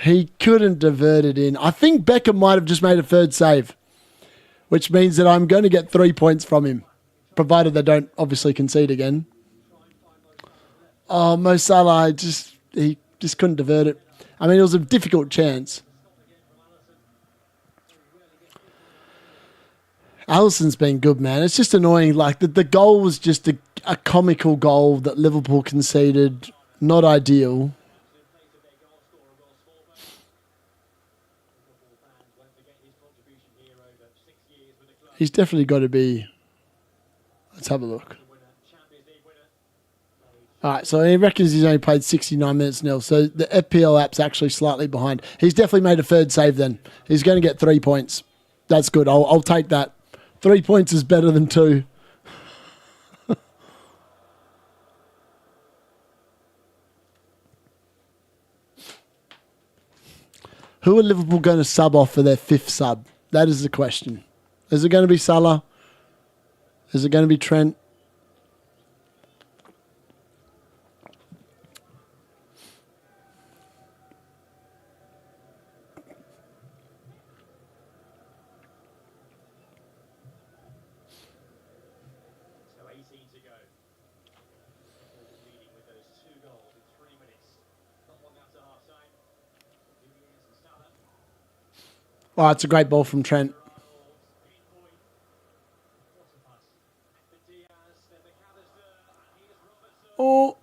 He couldn't divert it in. I think Beckham might have just made a third save. which means that I'm going to get 3 points from him, provided they don't obviously concede again. Oh, Mo Salah, he just couldn't divert it. I mean, it was a difficult chance. Alisson's been good, man. It's just annoying. Like, the goal was just a comical goal that Liverpool conceded. Not ideal. He's definitely got to be... Let's have a look. All right, so he reckons he's only played 69 minutes nil. So the FPL app's actually slightly behind. He's definitely made a third save then. He's going to get 3 points. That's good. I'll take that. 3 points is better than 2. Who are Liverpool going to sub off for their 5th sub? That is the question. Is it going to be Salah? Is it going to be Trent? Oh, it's a great ball from Trent. Oh,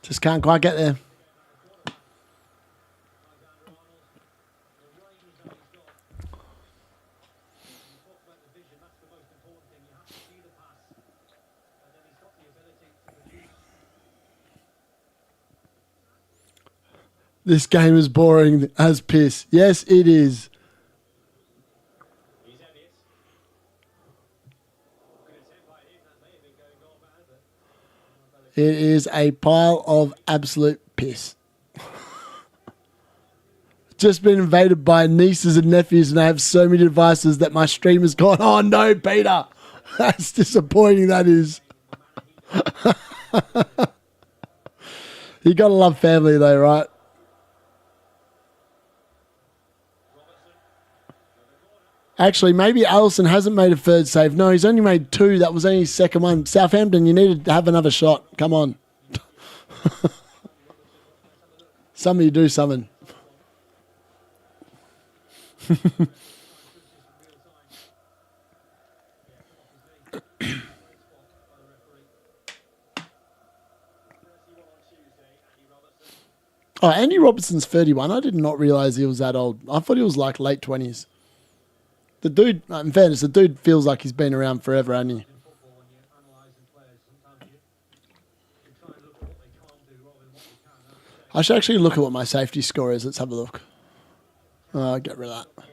just can't quite get there. This game is boring as piss. Yes, it is. It is a pile of absolute piss. Just been invaded by nieces and nephews, and I have so many devices that my stream has gone, oh no, Peter. That's disappointing, that is. You got to love family though, right? Actually, maybe Alisson hasn't made a third save. No, he's only made 2. That was only his second one. Southampton, you need to have another shot. Come on. Somebody do something. Oh, Andy Robertson's 31. I did not realise he was that old. I thought he was like late 20s. The dude, in fairness, the dude feels like he's been around forever, hasn't he? I should actually look at what my safety score is. Let's have a look. I'll get rid of that.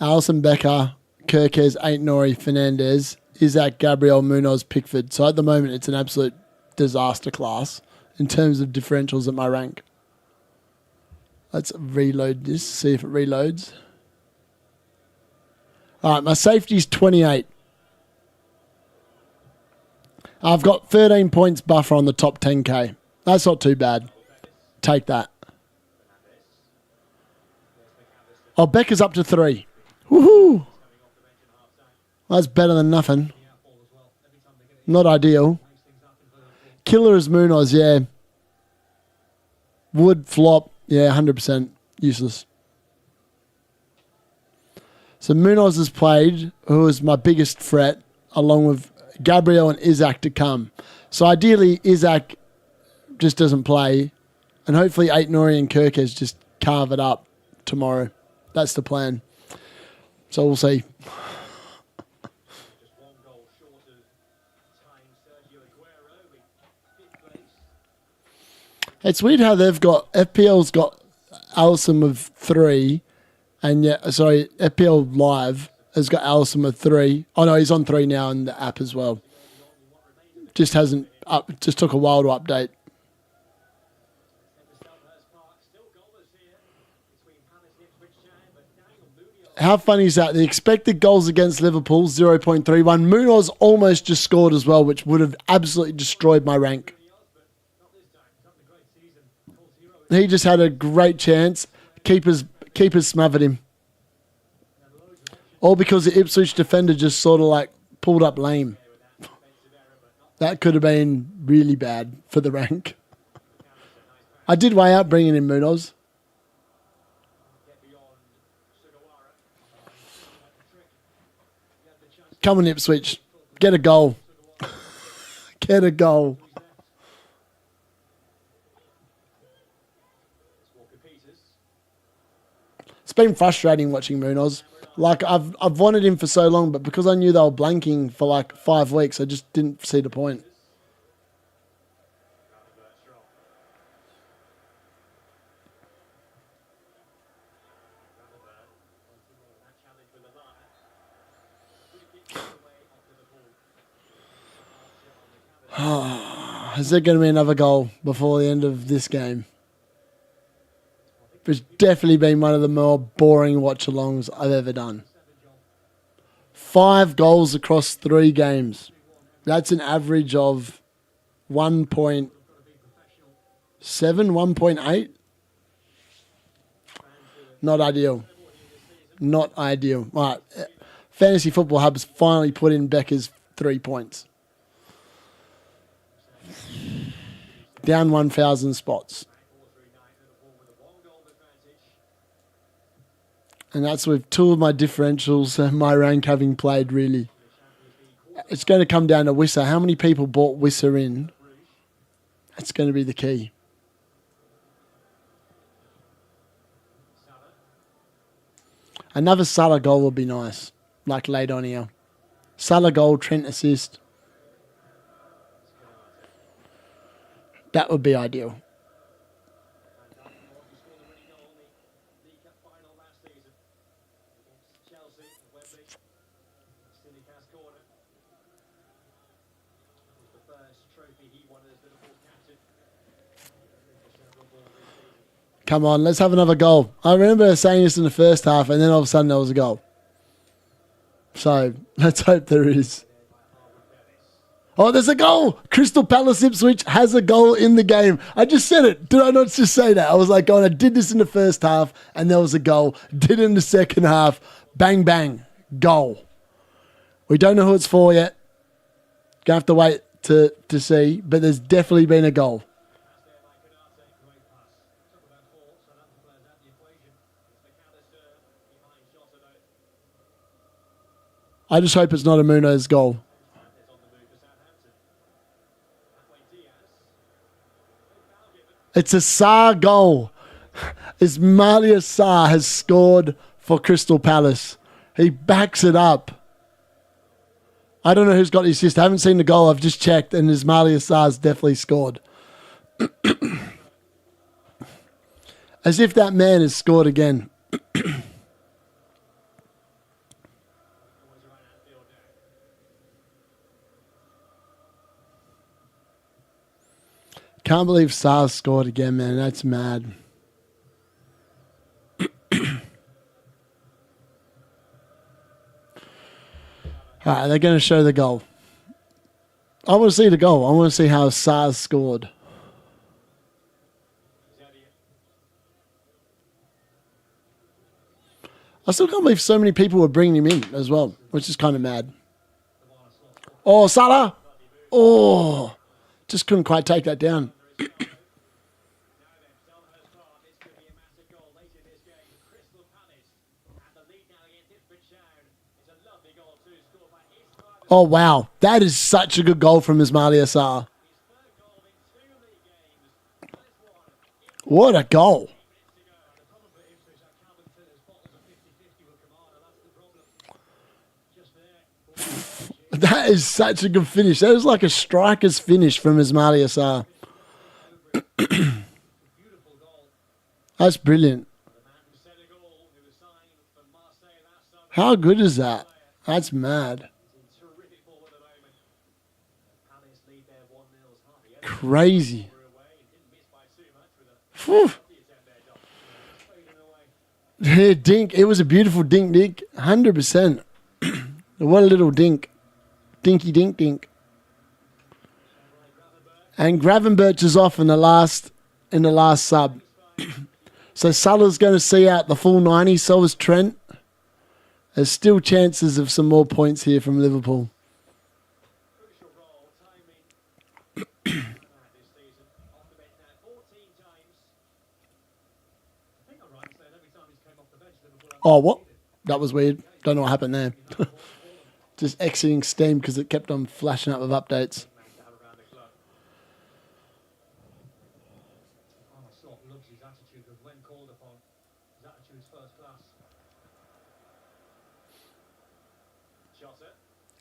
Alisson, Becker, Kirkes, Aït-Nouri, Fernandez, Isaac, Gabriel, Munoz, Pickford. So at the moment, it's an absolute disaster class in terms of differentials at my rank. Let's reload this, see if it reloads. All right, my safety's 28. I've got 13 points buffer on the top 10K. That's not too bad. Take that. Oh, Becker's up to 3. Woohoo! That's better than nothing. Not ideal. Killer is Munoz, yeah. Wood, flop. Yeah, 100% useless. So Munoz has played, who is my biggest threat, along with Gabriel and Isaac to come. So ideally, Isaac just doesn't play, and hopefully Aït-Nouri and Kirkes just carve it up tomorrow. That's the plan. So we'll see. It's weird how they've got, FPL's got Alisson with 3, and FPL Live has got Alisson with 3. Oh no, he's on 3 now in the app as well. Just hasn't just took a while to update. How funny is that? The expected goals against Liverpool, 0.31. Munoz almost just scored as well, which would have absolutely destroyed my rank. He just had a great chance. keepers smothered him. All because the Ipswich defender just sort of like pulled up lame. That could have been really bad for the rank. I did weigh out bringing in Munoz. Come on, Ipswich. Get a goal. Get a goal. It's been frustrating watching Munoz. Like, I've wanted him for so long, but because I knew they were blanking for like 5 weeks, I just didn't see the point. Is there going to be another goal before the end of this game? It's definitely been one of the more boring watch-alongs I've ever done. 5 goals across 3 games. That's an average of 1.7, 1.8. Not ideal. Not ideal. Right. Fantasy Football Hub's finally put in Becker's 3 points. Down 1,000 spots. And that's with 2 of my differentials and my rank having played, really. It's going to come down to Wisser. How many people bought Wisser in? That's going to be the key. Another Salah goal would be nice, like late on here. Salah goal, Trent assist. That would be ideal. Come on, let's have another goal. I remember saying this in the first half, and then all of a sudden there was a goal. So, let's hope there is. Oh, there's a goal! Crystal Palace Ipswich has a goal in the game. I just said it. Did I not just say that? I was like, I did this in the first half, and there was a goal. Did it in the second half. Bang, bang. Goal. We don't know who it's for yet. Gonna have to wait to see, but there's definitely been a goal. I just hope it's not a Munoz goal. It's a Sarr goal. Ismaila Sarr has scored for Crystal Palace. He backs it up. I don't know who's got the assist. I haven't seen the goal. I've just checked, and Ismaila Sarr's definitely scored. As if that man has scored again. Can't believe Sarr scored again, man. That's mad. All right, they're going to show the goal. I want to see the goal. I want to see how Sarr scored. I still can't believe so many people were bringing him in as well, which is kind of mad. Oh, Salah! Oh, just couldn't quite take that down. Oh, wow. That is such a good goal from Ismaila Sarr. What a goal. That is such a good finish. That is like a striker's finish from Ismaila Sarr. That's brilliant. How good is that? That's mad. Crazy. Whew. Yeah, dink. It was a beautiful dink, Nick. 100%. What a little dink. Dinky dink dink. And Gravenberch is off in the last sub. So Salah's going to see out the full 90, so is Trent. There's still chances of some more points here from Liverpool. Oh, what? That was weird. Don't know what happened there. Just exiting Steam because it kept on flashing up with updates.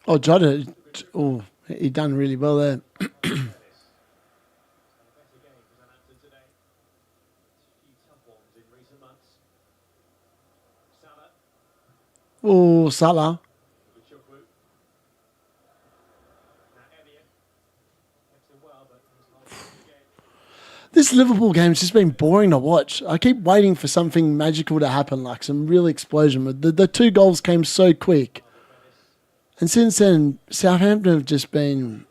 Oh, Jota. Oh, he done really well there. Oh, Salah. This Liverpool game's just been boring to watch. I keep waiting for something magical to happen, like some real explosion. But the 2 goals came so quick. And since then, Southampton have just been...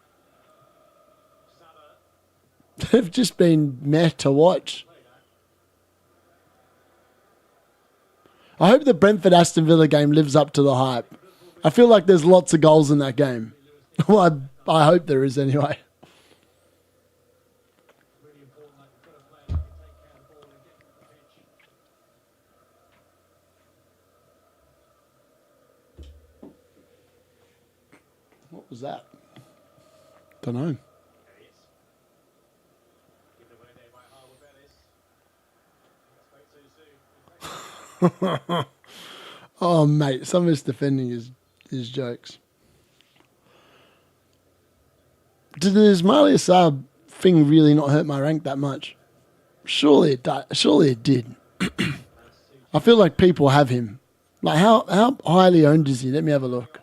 They've just been meh to watch. I hope the Brentford-Aston Villa game lives up to the hype. I feel like there's lots of goals in that game. Well, I hope there is anyway. What was that? Don't know. Oh, mate, some of his defending is jokes. Did the Ismail Assar thing really not hurt my rank that much? Surely it did. Surely it did. I feel like people have him. Like, how highly owned is he? Let me have a look.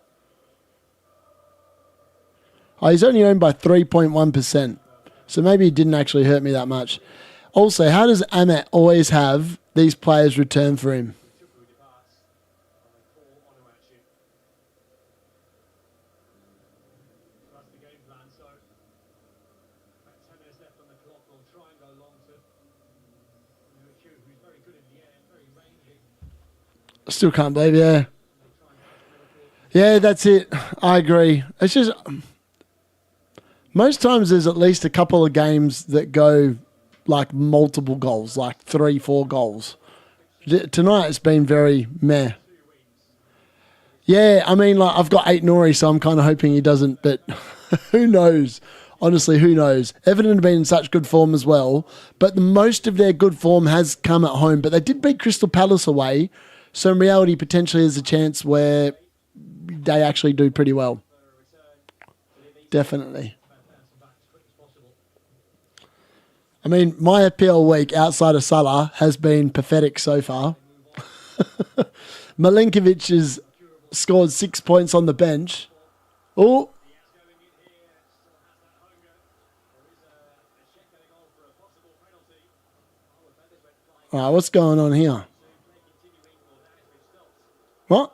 Oh, he's only owned by 3.1%. So maybe it didn't actually hurt me that much. Also, how does Amet always have these players return for him? Still can't believe, yeah. Yeah, that's it. I agree. It's just... Most times there's at least a couple of games that go like multiple goals, like 3, 4 goals. Tonight it's been very meh. Yeah, I mean, like I've got 8 Nori, so I'm kind of hoping he doesn't, but who knows? Honestly, who knows? Everton have been in such good form as well, but most of their good form has come at home. But they did beat Crystal Palace away, so in reality, potentially there's a chance where they actually do pretty well. Definitely. I mean, my FPL week outside of Salah has been pathetic so far. Milinkovic has scored 6 points on the bench. Oh. All right, what's going on here? What?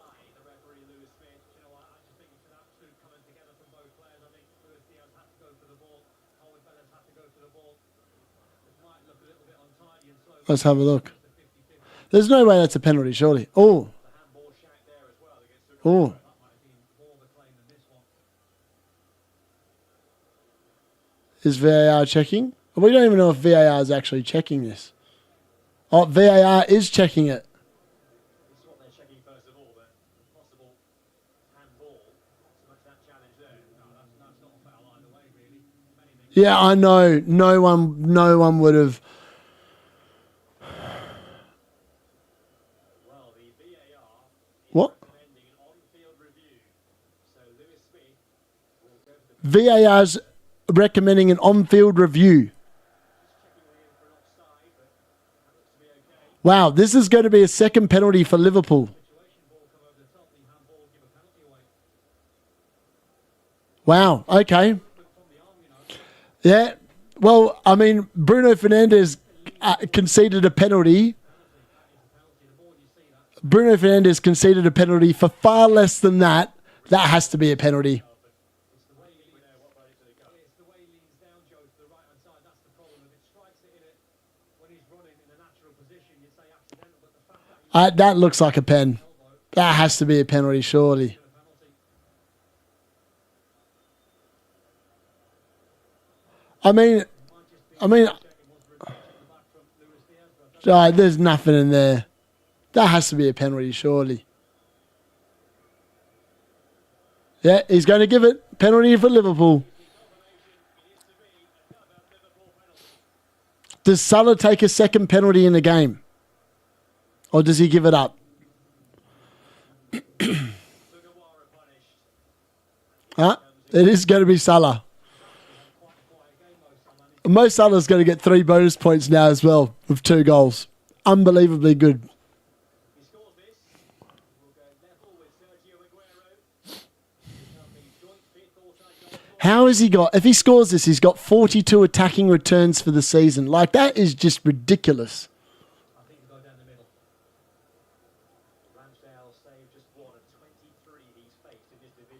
Let's have a look. There's no way that's a penalty, surely. Oh. Oh. Is VAR checking? We don't even know if VAR is actually checking this. Oh, VAR is checking it. Yeah, I know. No one would have. What? VAR's recommending an on-field review. Wow, this is going to be a second penalty for Liverpool. Wow, okay. Yeah, well, I mean, Bruno Fernandes conceded a penalty. Bruno Fernandes conceded a penalty for far less than that. That has to be a penalty. That looks like a pen. That has to be a penalty, surely. I mean, there's nothing in there. That has to be a penalty, surely. Yeah, he's going to give it. Penalty for Liverpool. Does Salah take a second penalty in the game? Or does he give it up? It is going to be Salah. Mo Salah's going to get 3 bonus points now as well with 2 goals. Unbelievably good. How has he got... If he scores this, he's got 42 attacking returns for the season. Like, that is just ridiculous.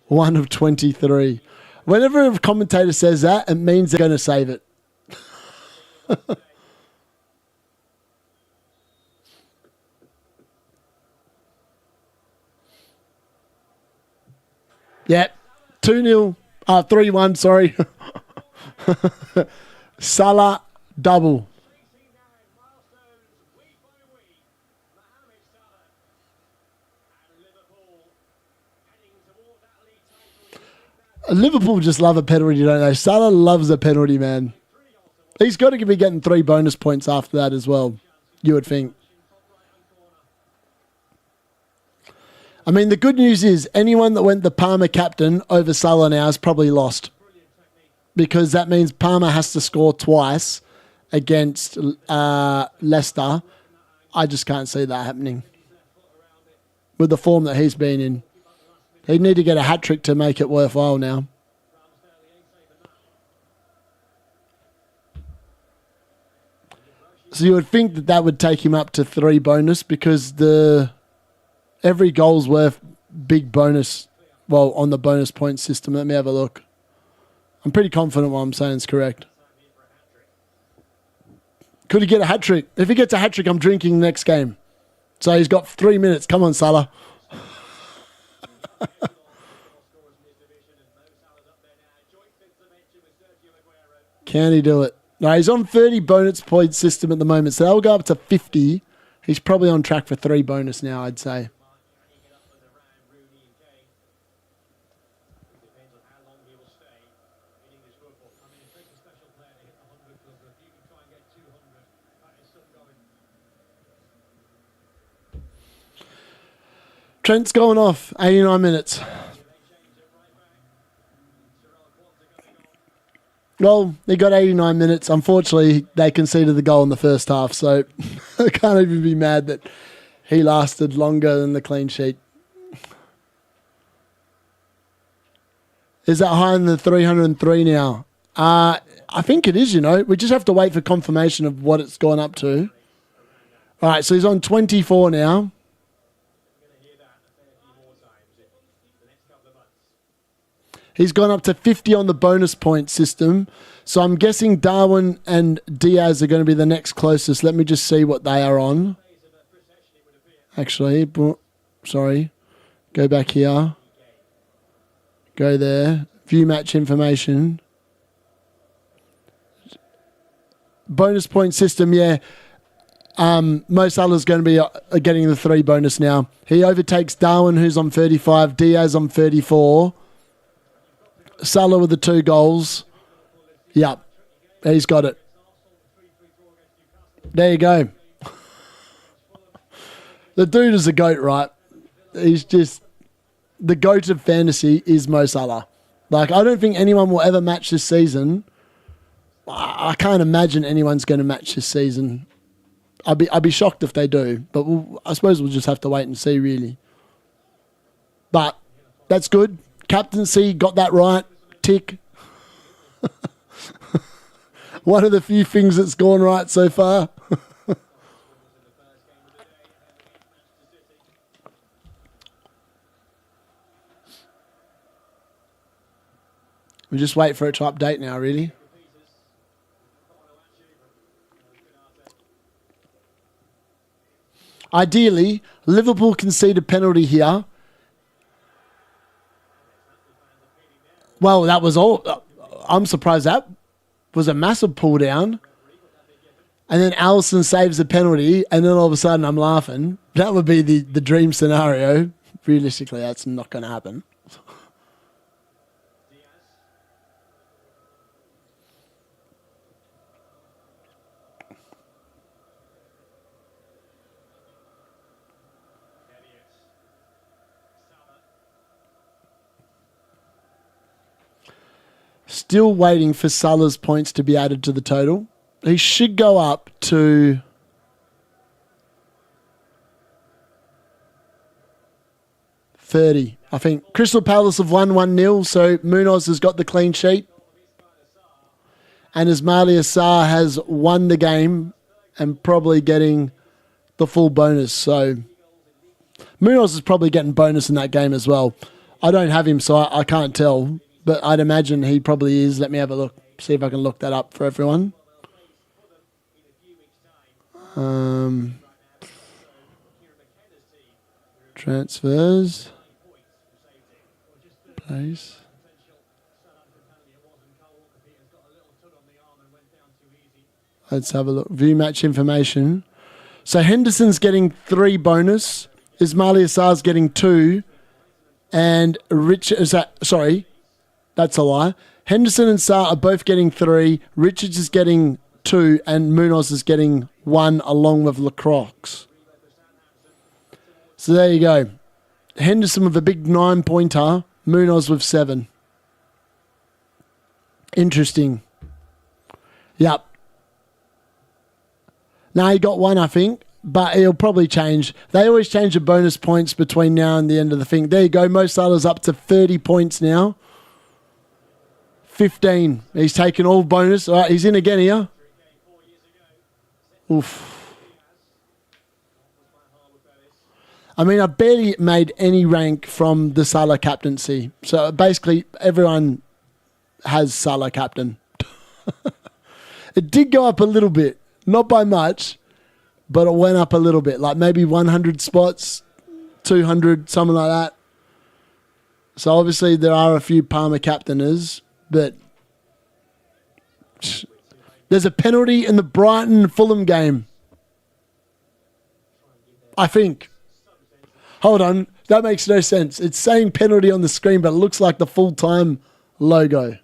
1 of 23. Whenever a commentator says that, it means they're going to save it. Yeah. 2-0. 3-1, sorry. Salah double. Liverpool just love a penalty, don't they? Salah loves a penalty, man. He's got to be getting 3 bonus points after that as well, you would think. I mean, the good news is anyone that went the Palmer captain over Salah now has probably lost. Because that means Palmer has to score twice against Leicester. I just can't see that happening. With the form that he's been in. He'd need to get a hat-trick to make it worthwhile now. So you would think that would take him up to 3 bonus because every goal's worth big bonus. Well, on the bonus point system. Let me have a look. I'm pretty confident what I'm saying is correct. Could he get a hat-trick? If he gets a hat-trick, I'm drinking next game. So he's got 3 minutes. Come on, Salah. Can he do it? No, he's on 30 bonus point system at the moment, so that'll go up to 50. He's probably on track for 3 bonus now, I'd say. Trent's going off, 89 minutes. Well, they got 89 minutes. Unfortunately, they conceded the goal in the first half, so I can't even be mad that he lasted longer than the clean sheet. Is that higher than the 303 now? I think it is, you know. We just have to wait for confirmation of what it's gone up to. All right, so he's on 24 now. He's gone up to 50 on the bonus point system. So I'm guessing Darwin and Diaz are going to be the next closest. Let me just see what they are on. Actually, sorry. Go back here. Go there. View match information. Bonus point system, yeah. Mo Salah's going to be getting the 3 bonus now. He overtakes Darwin, who's on 35. Diaz on 34. Salah with the 2 goals. Yep. He's got it. There you go. The dude is a GOAT, right? He's just... The GOAT of fantasy is Mo Salah. Like, I don't think anyone will ever match this season. I can't imagine anyone's going to match this season. I'd be shocked if they do. But I suppose we'll just have to wait and see, really. But that's good. Captaincy, got that right. Tick. One of the few things that's gone right so far. We just wait for it to update now, really. Ideally, Liverpool concede a penalty here. Well, that was all. I'm surprised that was a massive pull down. And then Alisson saves the penalty, and then all of a sudden I'm laughing. That would be the dream scenario. Realistically, that's not going to happen. Still waiting for Salah's points to be added to the total. He should go up to 30. I think Crystal Palace have won 1-0, so Munoz has got the clean sheet. And Ismaila Sarr has won the game and probably getting the full bonus. So Munoz is probably getting bonus in that game as well. I don't have him, so I can't tell. But I'd imagine he probably is. Let me have a look. See if I can look that up for everyone. Transfers. Place. Let's have a look. View match information. So Henderson's getting 3 bonus. Ismaila Sarr's getting 2. And that's a lie. Henderson and Sarr are both getting 3. Richards is getting 2. And Munoz is getting 1 along with Lacroix. So there you go. Henderson with a big 9-pointer. Munoz with 7. Interesting. Yep. Now he got 1, I think. But he'll probably change. They always change the bonus points between now and the end of the thing. There you go. Mo Salah's up to 30 points now. 15. He's taken all bonus. All right, he's in again here. Oof. I mean, I barely made any rank from the Salah captaincy. So basically, everyone has Salah captain. It did go up a little bit. Not by much. But it went up a little bit, like maybe 100 spots, 200, something like that. So obviously there are a few Palmer captainers, but there's a penalty in the Brighton-Fulham game. I think. Hold on, that makes no sense. It's saying penalty on the screen, but it looks like the full-time logo.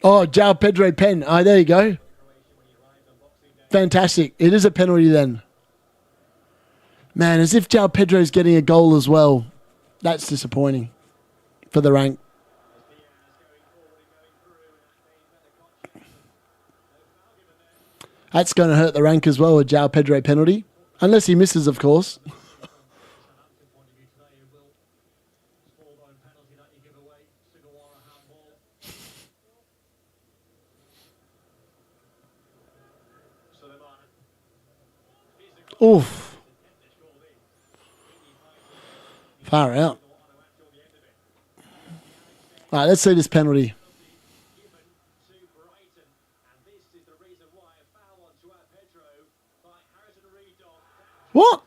Oh, João Pedro pen. Oh, there you go. Fantastic. It is a penalty then. Man, as if João Pedro's getting a goal as well. That's disappointing for the rank. That's going to hurt the rank as well, a João Pedro penalty. Unless he misses, of course. Oof. Far out. All right, let's see this penalty. What?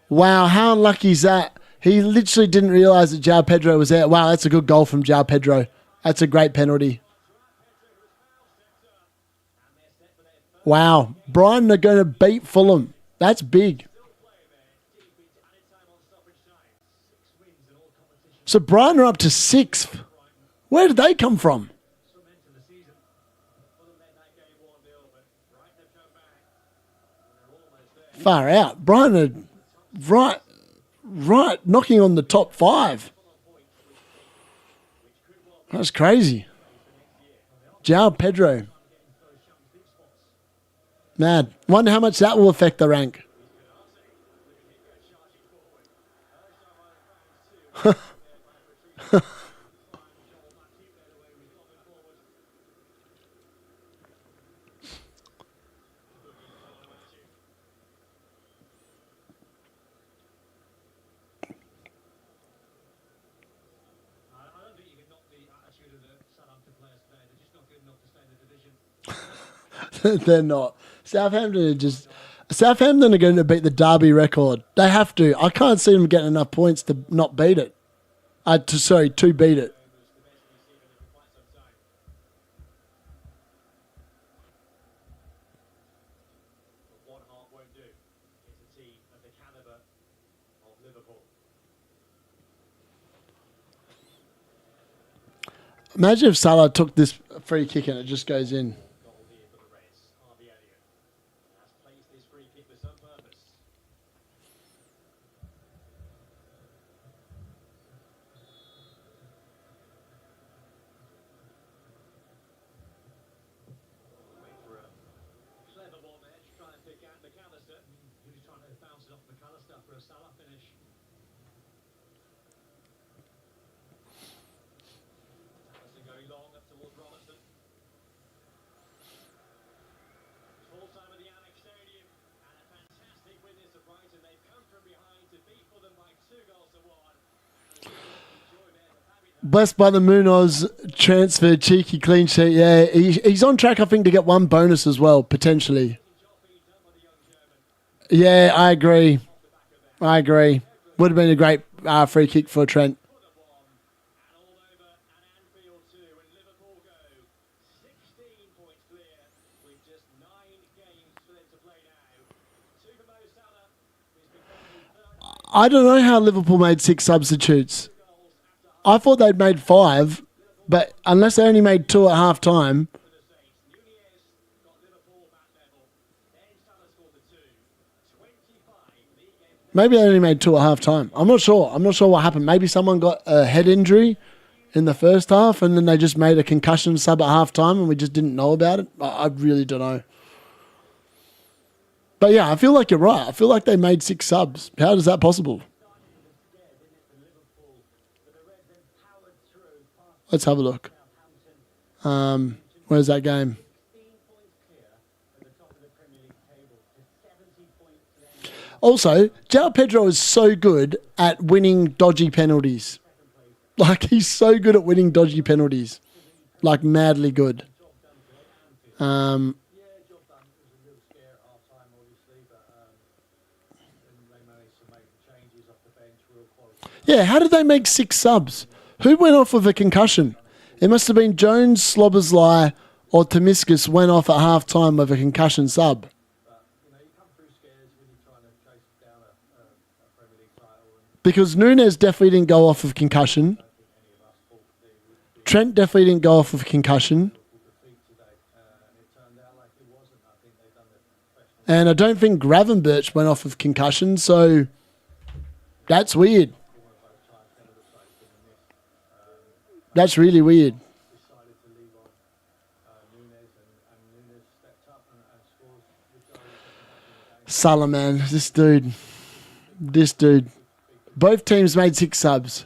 Wow, how unlucky is that? He literally didn't realise that João Pedro was there. Wow, that's a good goal from João Pedro. That's a great penalty. Wow, Brighton are going to beat Fulham. That's big. So Brighton are up to 6th. Where did they come from? Far out. Brighton are right, knocking on the top 5. That's crazy. João Pedro. Mad. Wonder how much that will affect the rank. They're not. Southampton are going to beat the Derby record. They have to. I can't see them getting enough points to not beat it. To beat it. Imagine if Salah took this free kick and it just goes in. Blessed by the Munoz transfer, cheeky clean sheet. Yeah, he's on track, I think, to get one bonus as well, potentially. Yeah, I agree. Would have been a great free kick for Trent. I don't know how Liverpool made 6 substitutes. I thought they'd made 5, but unless they only made 2 at half time. Maybe they only made 2 at half time. I'm not sure. I'm not sure what happened. Maybe someone got a head injury in the first half and then they just made a concussion sub at half time and we just didn't know about it. I really don't know. But yeah, I feel like you're right. I feel like they made 6 subs. How is that possible? Let's have a look. Where's that game? Also, João Pedro is so good at winning dodgy penalties. Like, he's so good at winning dodgy penalties. Like, madly good. Yeah, how did they make 6 subs? Who went off with a concussion? It must have been Jones, Slobbersley, or Tomiskas went off at half time with a concussion sub. Because Nunes definitely didn't go off with concussion. Trent definitely didn't go off with concussion. And I don't think Gravenberch went off with concussion, so that's weird. That's really weird. Salah, man. This dude. Both teams made 6 subs.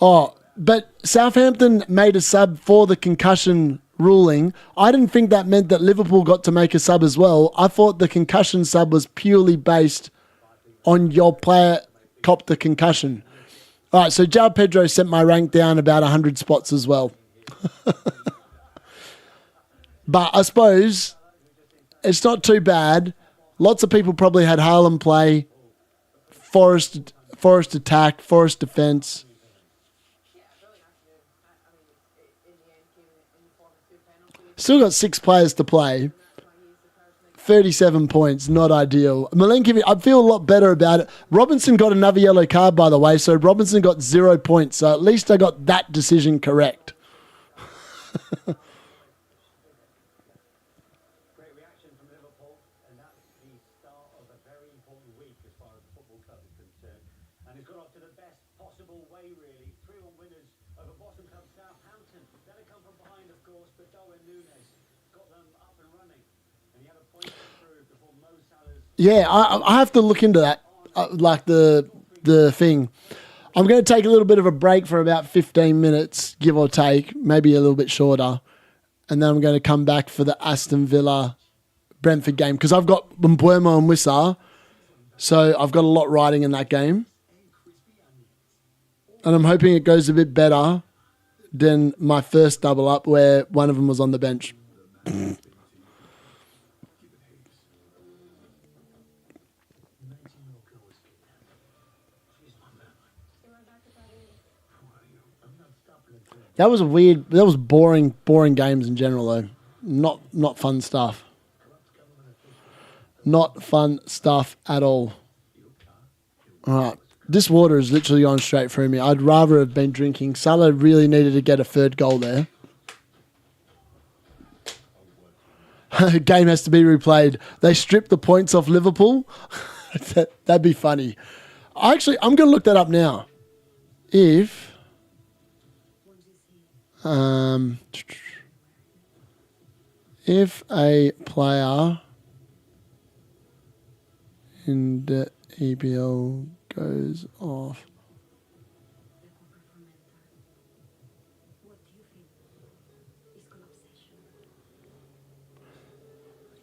Oh, but Southampton made a sub for the concussion ruling. I didn't think that meant that Liverpool got to make a sub as well. I thought the concussion sub was purely based on your player copped the concussion. All right, so João Pedro sent my rank down about 100 spots as well. But I suppose it's not too bad. Lots of people probably had Haaland play, Forest attack, Forest defence. Still got 6 players to play. 37 points, not ideal. Milenkovic, I feel a lot better about it. Robinson got another yellow card, by the way, so Robinson got 0 points. So at least I got that decision correct. Great reaction from Liverpool, and that's the start of a very important week as far as the football club is concerned. And it's got off to the best possible way, really. 3-1 winners over bottom club Southampton. Then it come from behind, of course, but Darwin Núñez got them up and running. And he had a point through before Mo Salah's... Yeah, I have to look into that, like the thing. I'm going to take a little bit of a break for about 15 minutes, give or take, maybe a little bit shorter. And then I'm going to come back for the Aston Villa Brentford game because I've got Mbuemo and Wissa, so I've got a lot riding in that game. And I'm hoping it goes a bit better than my first double up where one of them was on the bench. That was that was boring games in general though. Not fun stuff. Not fun stuff at all. All right. This water is literally going straight through me. I'd rather have been drinking. Salah really needed to get a third goal there. Game has to be replayed. They stripped the points off Liverpool. That'd be funny. I'm going to look that up now. If a player in the EPL goes off,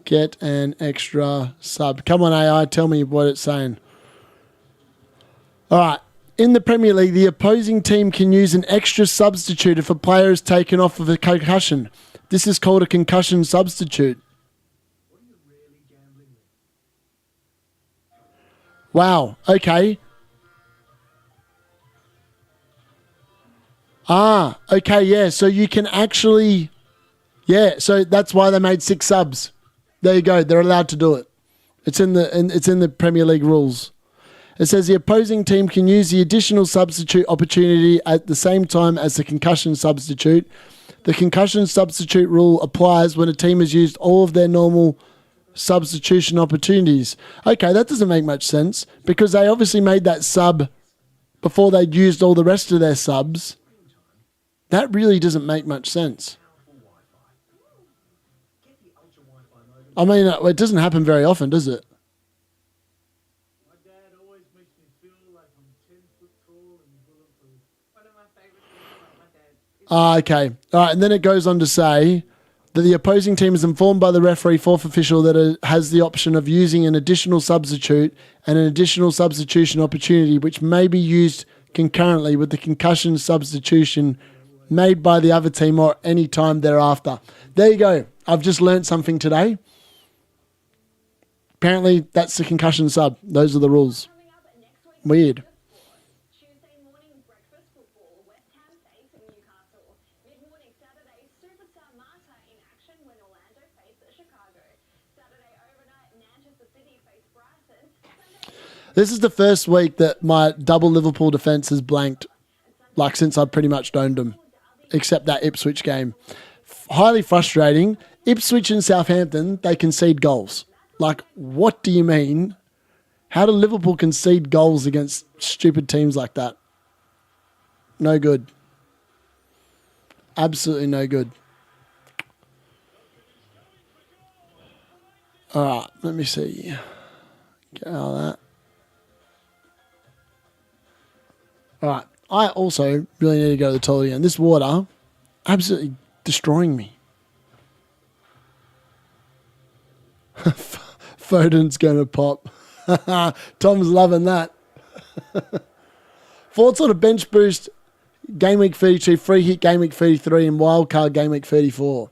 get an extra sub. Come on, AI, tell me what it's saying. All right. In the Premier League, the opposing team can use an extra substitute if a player is taken off with a concussion. This is called a concussion substitute. Wow. Okay. Okay. Yeah. So you can actually, yeah. So that's why they made 6 subs. There you go. They're allowed to do it. It's in the Premier League rules. It says the opposing team can use the additional substitute opportunity at the same time as the concussion substitute. The concussion substitute rule applies when a team has used all of their normal substitution opportunities. Okay, that doesn't make much sense because they obviously made that sub before they'd used all the rest of their subs. That really doesn't make much sense. I mean, it doesn't happen very often, does it? My dad always makes me feel like I'm 10 foot tall and bulletproof. One of my favorite things about my dad. Okay. All right, and then it goes on to say that the opposing team is informed by the referee, fourth official, that it has the option of using an additional substitute and an additional substitution opportunity, which may be used concurrently with the concussion substitution made by the other team or any time thereafter. There you go. I've just learnt something today. Apparently, that's the concussion sub. Those are the rules. Weird. Tuesday morning breakfast football. West Ham face Newcastle. Mid-morning Saturday, superstar Marta in action when Orlando face Chicago. Saturday overnight, Manchester City face Brighton. This is the first week that my double Liverpool defence has blanked, like since I've pretty much owned them, except that Ipswich game. Highly frustrating. Ipswich and Southampton, they concede goals. Like, what do you mean? How do Liverpool concede goals against stupid teams like that? No good. Absolutely no good. All right, let me see. Get out of that. All right, I also really need to go to the toilet again. This water, absolutely destroying me. Foden's going to pop. Tom's loving that. Forward sort of bench boost, game week 32, free hit game week 33, and wildcard game week 34.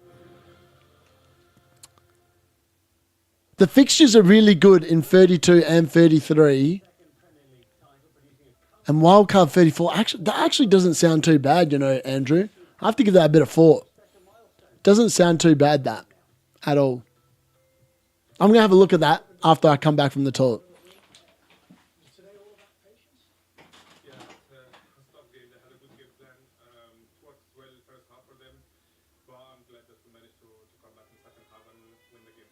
The fixtures are really good in 32 and 33. And wildcard 34, that actually doesn't sound too bad, you know, Andrew. I have to give that a bit of thought. Doesn't sound too bad, that, at all. I'm going to have a look at that after I come back from the toilet. Yeah, a tough game. They had a good game plan. Worked well first half for them, but I'm glad that we managed to come back in the second half and win the game.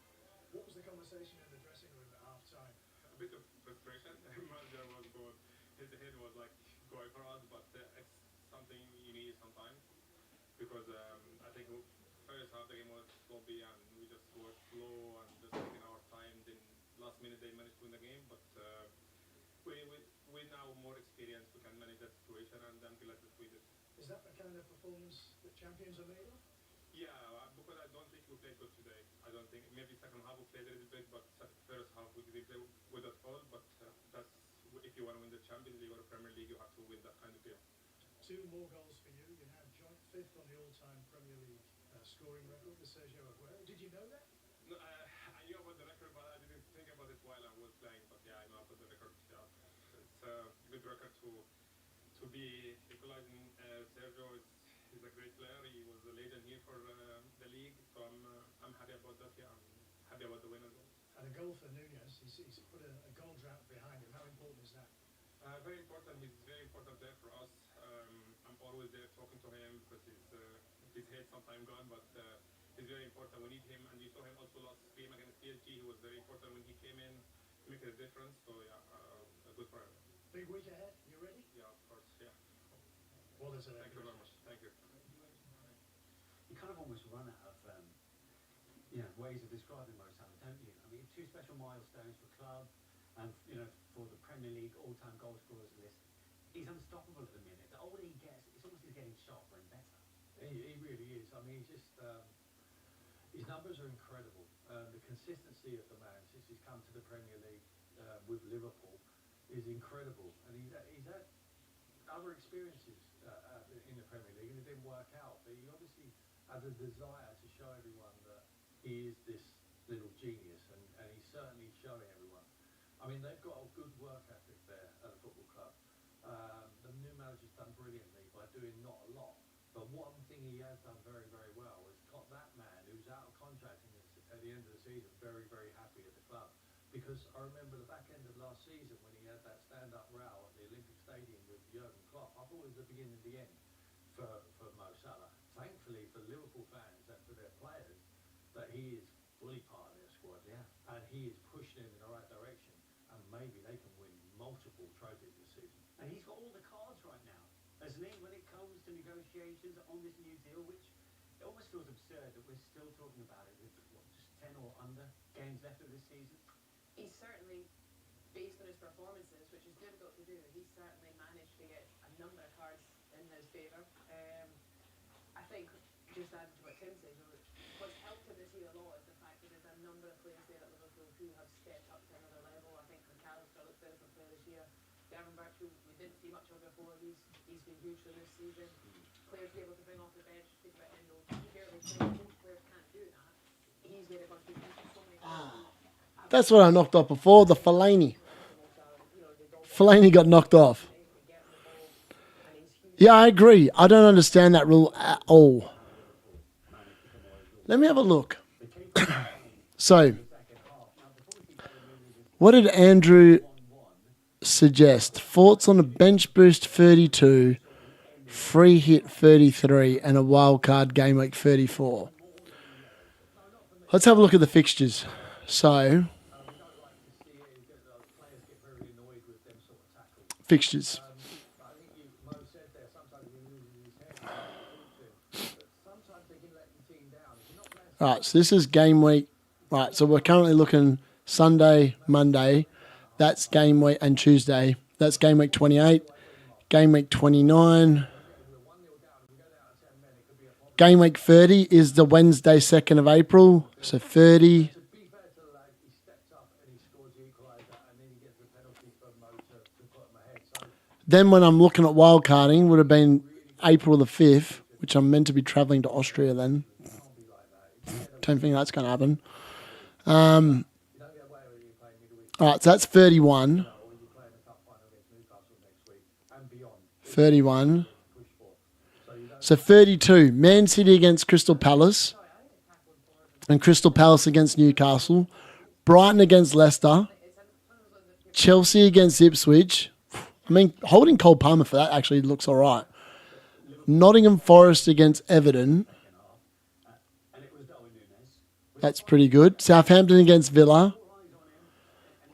What was the conversation in the dressing room at half time? A bit of frustration. Manager was good. His head was like going for us, but it's something you need sometimes because I think first half the game was sloppy and we just were slow and just taking our time. Then last minute they managed to win the game, but we now more experienced. We can manage that situation, and I'm glad that we did. Is that the kind of performance that champions are made of? Yeah, because I don't think we played good today. I don't think maybe second half we played a little bit, but first half we didn't play good at all. But that's if you want to win the Champions League or the Premier League, you have to win that kind of game. 2 more goals for you. You're now joint 5th on the all-time Premier League scoring record with Sergio Aguero. Did you know that? No, I knew about the record, but I didn't think about it while I was playing. But yeah, I know about the record. Yeah, it's a good record to be equalizing. Sergio is he's a great player. He was a legend here for the league, so I'm happy about that. Yeah, I'm happy about the win as well. And a goal for Nunes. He's put a goal drought behind him. How important is that? Very important. He's very important there for us. I'm always there talking to him because his head sometimes gone, but he's very important. We need him, and you saw him also last game against PSG. He was very important when he came in to make a difference. So yeah, good for him. Big week ahead. You ready? Yeah, of course. Yeah. Well, there's Thank you very much. Thank you. You kind of almost run out of ways of describing Mo Salah, don't you? I mean, two special milestones for club and for the Premier League all-time goal scorers list. He's unstoppable at the minute. The older he gets, it's almost he's getting sharper and better. He really is. I mean, he's just his numbers are incredible. The consistency of the man since he's come to the Premier League with Liverpool is incredible, and he's had other experiences in the Premier League, and it didn't work out. But he obviously has a desire to show everyone that he is this little genius, and he's certainly showing everyone. I mean, they've got a good work ethic there at the football club. The new manager's done brilliantly by doing not a lot, but one thing he has done very, very well is got that man who's out of contract at the end of the season very, very happy at the club. Because I remember the back end of last season when he had that stand-up row at the Olympic Stadium with Jurgen Klopp. I thought it was the beginning of the end for Mo Salah. Thankfully for Liverpool fans and for their players, that he is fully part of their squad, and he is pushing them in the right direction, and maybe they can win multiple trophies this season. And he's got all the cards right now, hasn't he, when it comes to negotiations on this new deal, which it almost feels absurd that we're still talking about it with just 10 or under games left of this season. He's certainly, based on his performances, which is difficult to do, he's certainly managed to get a number of cards in his favour. I think, just adding to what Tim said, what's helped him this year a lot is the fact that there's a number of players there at Liverpool who have stepped up to another level. I think McAllister looks a different player this year. Gavin Birchwood, we didn't see much of before. He's been huge for this season. Players be able to bring off the bench, think about Endo. Most players can't do that. He's made a contribution to so many players. That's what I knocked off before, the Fellaini. Fellaini got knocked off. Yeah, I agree. I don't understand that rule at all. Let me have a look. So, what did Andrew suggest? Thoughts on a bench boost 32, free hit 33, and a wild card game week 34. Let's have a look at the fixtures. So, fixtures. Right, so this is game week. Right, so we're currently looking Sunday, Monday. That's game week, and Tuesday. That's game week 28. Game week 29. Game week 30 is the Wednesday, 2nd of April. So 30. Then when I'm looking at wildcarding, would have been April the 5th, which I'm meant to be travelling to Austria then. Don't think that's going to happen. All right, so that's 31. 31. So 32, Man City against Crystal Palace and Crystal Palace against Newcastle. Brighton against Leicester. Chelsea against Ipswich. I mean, holding Cole Palmer for that actually looks all right. Nottingham Forest against Everton. That's pretty good. Southampton against Villa.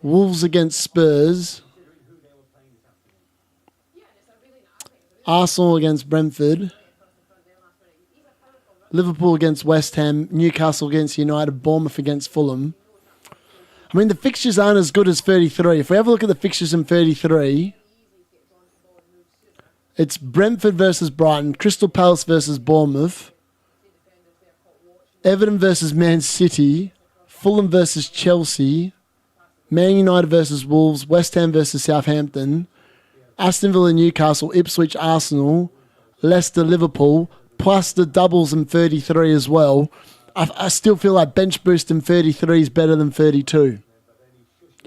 Wolves against Spurs. Arsenal against Brentford. Liverpool against West Ham. Newcastle against United. Bournemouth against Fulham. I mean, the fixtures aren't as good as 33. If we have a look at the fixtures in 33, it's Brentford versus Brighton, Crystal Palace versus Bournemouth, Everton versus Man City, Fulham versus Chelsea, Man United versus Wolves, West Ham versus Southampton, Aston Villa, Newcastle, Ipswich, Arsenal, Leicester, Liverpool, plus the doubles in 33 as well. I still feel like bench boost in 33 is better than 32,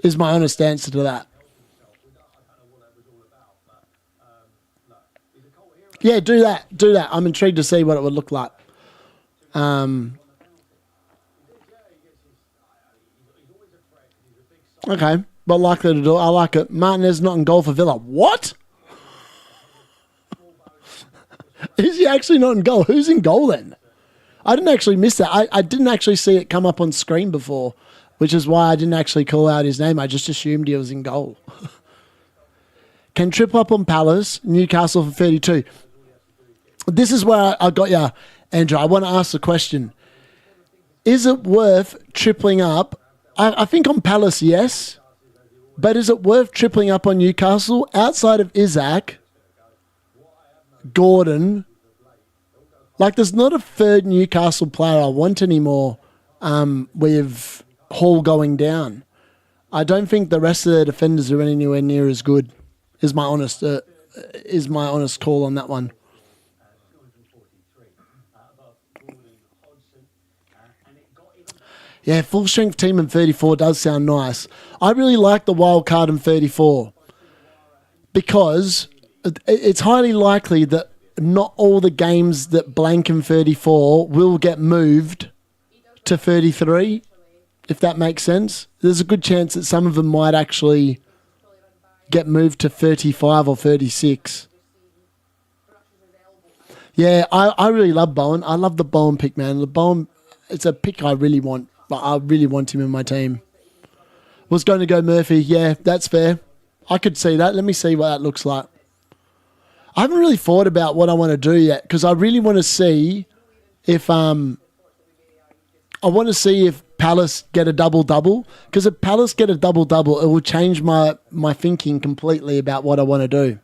is my honest answer to that. Yeah, do that. Do that. I'm intrigued to see what it would look like. Okay, but likely to do it. I like it. Martinez not in goal for Villa. What? Is he actually not in goal? Who's in goal then? I didn't actually miss that. I didn't actually see it come up on screen before, which is why I didn't actually call out his name. I just assumed he was in goal. Can trip up on Palace, Newcastle for 32. This is where I got you, Andrew. I want to ask the question. Is it worth tripling up? I think on Palace, yes. But is it worth tripling up on Newcastle outside of Isaac, Gordon? Like, there's not a third Newcastle player I want anymore with Hall going down. I don't think the rest of the defenders are anywhere near as good, is my honest call on that one. Yeah, full strength team in 34 does sound nice. I really like the wild card in 34 because it's highly likely that not all the games that blank in 34 will get moved to 33, if that makes sense. There's a good chance that some of them might actually get moved to 35 or 36. Yeah, I really love Bowen. I love the Bowen pick, man. The Bowen, it's a pick I really want. I really want him in my team. Was going to go Murphy. Yeah, that's fair. I could see that. Let me see what that looks like. I haven't really thought about what I want to do yet because I really want to see if Palace get a double-double. Because if Palace get a double-double, it will change my thinking completely about what I want to do.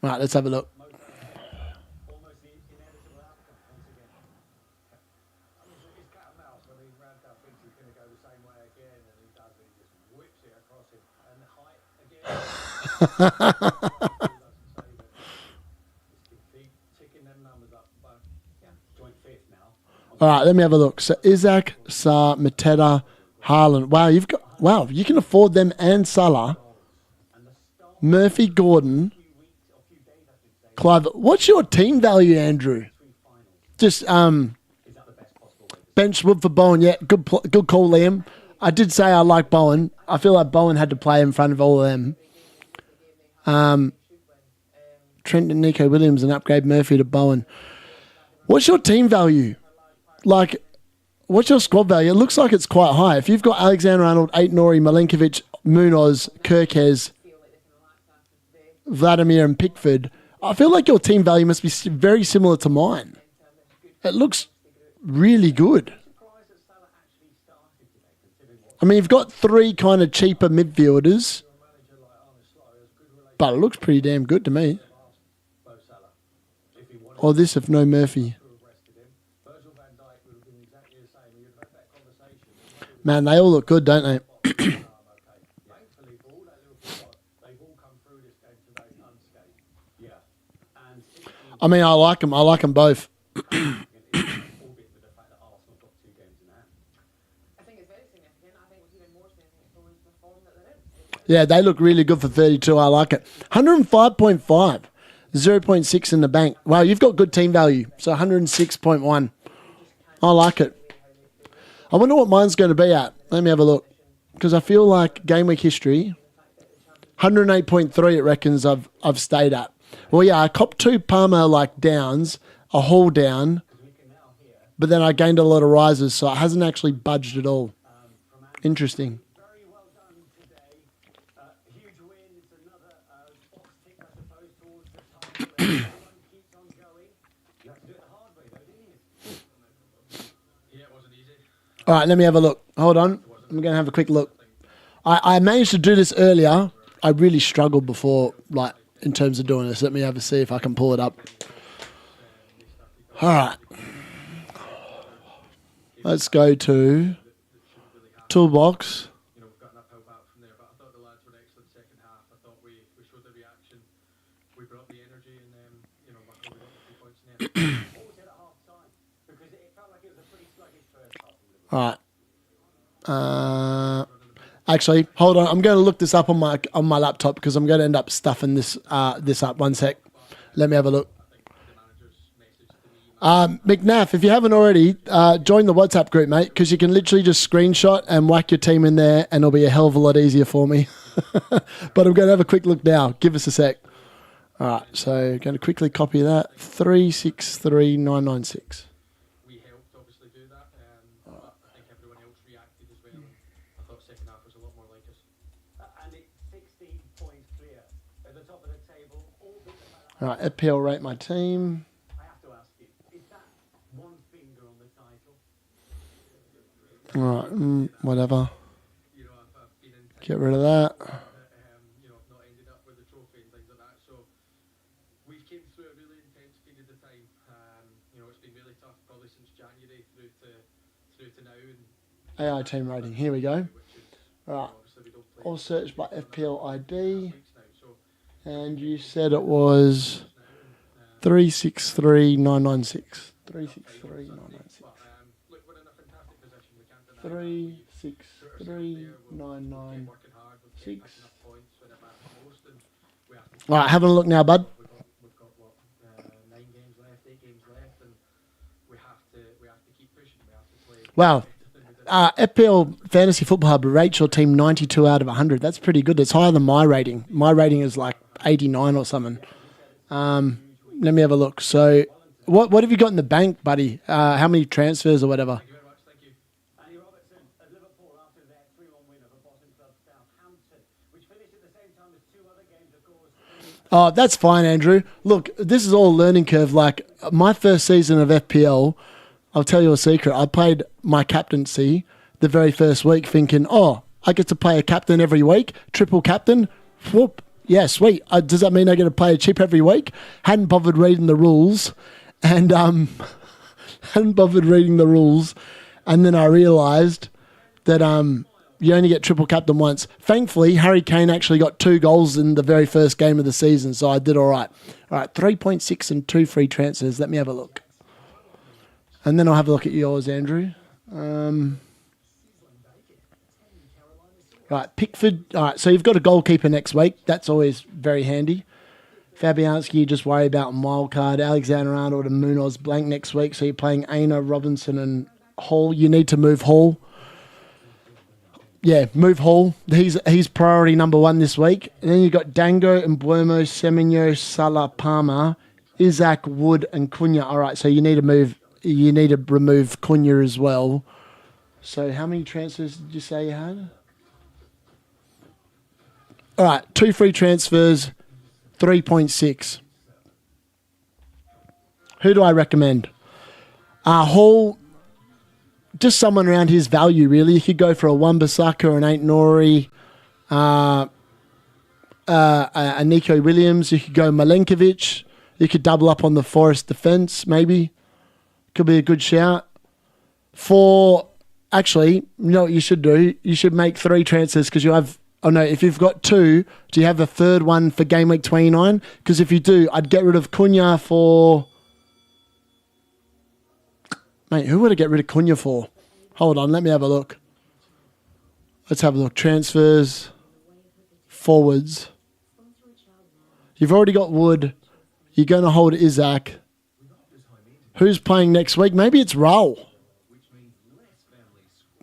All right, let's have a look. All right, let me have a look. So Isaac, Sarr, Mateta, Haaland. Wow, you can afford them and Salah. Murphy, Gordon, Clive. What's your team value, Andrew? Just bench Wood for Bowen. Yeah, good call, Liam. I did say I like Bowen. I feel like Bowen had to play in front of all of them. Trent and Nico Williams and upgrade Murphy to Bowen. What's your team value? Like, what's your squad value? It looks like it's quite high. If you've got Alexander-Arnold, Aït-Nouri, Milinkovic, Munoz, Kirkez, Vladimir and Pickford, I feel like your team value must be very similar to mine. It looks really good. I mean, you've got three kind of cheaper midfielders, but it looks pretty damn good to me. Or this if no Murphy. Man, they all look good, don't they? I mean, I like them. I like them both. I think it's very significant. I think it's even more significant for the form that they're in. Yeah, they look really good for 32. I like it. 105.5. 0.6 in the bank. Wow, you've got good team value. So 106.1. I like it. I wonder what mine's going to be at. Let me have a look. Because I feel like game week history, 108.3 it reckons I've stayed at. Well, yeah, I copped 2 Palmer like downs, a haul down, but then I gained a lot of rises, so it hasn't actually budged at all. Interesting. Very well done today. Huge win. It's another box tick, I suppose, towards the title. Everyone keeps on going. You have to do it the hard way, though, didn't you? Yeah, it wasn't easy. All right, let me have a look. Hold on. I'm going to have a quick look. I managed to do this earlier. I really struggled before, like, in terms of doing this. Let me have a see if I can pull it up. All right. Let's go to Toolbox. You know, we've got an uphill battle from there, but I thought the lads were excellent second half. I thought we showed the reaction. We brought the energy and, you know, we got the 3 points in the end. What was it at half time? Because it felt like it was a pretty sluggish first half. All right. Actually, hold on. I'm going to look this up on my laptop because I'm going to end up stuffing this up. One sec. Let me have a look. McNaff, if you haven't already, join the WhatsApp group, mate, because you can literally just screenshot and whack your team in there, and it'll be a hell of a lot easier for me. But I'm going to have a quick look now. Give us a sec. All right, so going to quickly copy that. 363996. We helped obviously do that. But I think everyone else reacted as well. I thought second half was a lot more like us. And it's 16 points clear at the top of the table. All bit about All right, FPL rate my team. I have to ask you, is that one finger on the title? All right, whatever. You know, I've been in Get rid of that. you know, not ended up with the trophy and things like that. So we've came through a really intense period of time. You know, it's been really tough probably since January through to now. And AI team rating. Here we go. which is All right, obviously we don't play all search by FPL ID. weeks now. So And you said it was 363996. 363996. but look, we're in a fantastic position. We can't deny that. 363996. Working hard, we've getting enough points when it matters most, and we have to. All right, having a look now, bud. We've got what 9 games left, 8 games left, and we have to keep pushing. We have to play. Wow. better than we did. FPL Fantasy Football Hub rates your team 92 out of 100. That's pretty good. That's higher than my rating. My rating is like 89 or something. Let me have a look. So, what have you got in the bank, buddy? How many transfers or whatever? Thank you very much. Thank you. Andy Robertson at Liverpool after their 3-1 win over Boston club Southampton, which finished at the same time as 2 other games, of course. Oh, that's fine, Andrew. Look, this is all learning curve. Like my first season of FPL, I'll tell you a secret. I played my captaincy the very first week thinking, oh, I get to play a captain every week, triple captain. Whoop. Yeah, sweet. Does that mean I get to play a chip every week? Hadn't bothered reading the rules and and then I realised that you only get triple captain once. Thankfully, Harry Kane actually got 2 goals in the very first game of the season, so I did all right. All right, 3.6 and 2 free transfers. Let me have a look. And then I'll have a look at yours, Andrew. Right, Pickford. All right, so you've got a goalkeeper next week. That's always very handy. Fabianski, you just worry about wildcard. Alexander-Arnold and Munoz blank next week, so you're playing Aina, Robinson and Hall. You need to move Hall. Yeah, move Hall. He's priority number 1 this week. And then you've got Dango and Buemo, Semenyo, Salah, Palmer, Isaac, Wood and Cunha. All right, so you need to remove Cunha as well. So how many transfers did you say you had? All right, 2 free transfers, 3.6. Who do I recommend? Hall, just someone around his value, really. You could go for a Wan-Bissaka or an Ain't Nori, a Nico Williams. You could go Milenkovic. You could double up on the Forest defence, maybe. Could be a good shout. Actually, you know what you should do? You should make 3 transfers because you have... Oh, no, if you've got 2, do you have a third one for game week 29? Because if you do, I'd get rid of Cunha for... Mate, who would I get rid of Cunha for? Hold on, let me have a look. Let's have a look. Transfers, forwards. You've already got Wood. You're going to hold Isaac. Who's playing next week? Maybe it's Raul.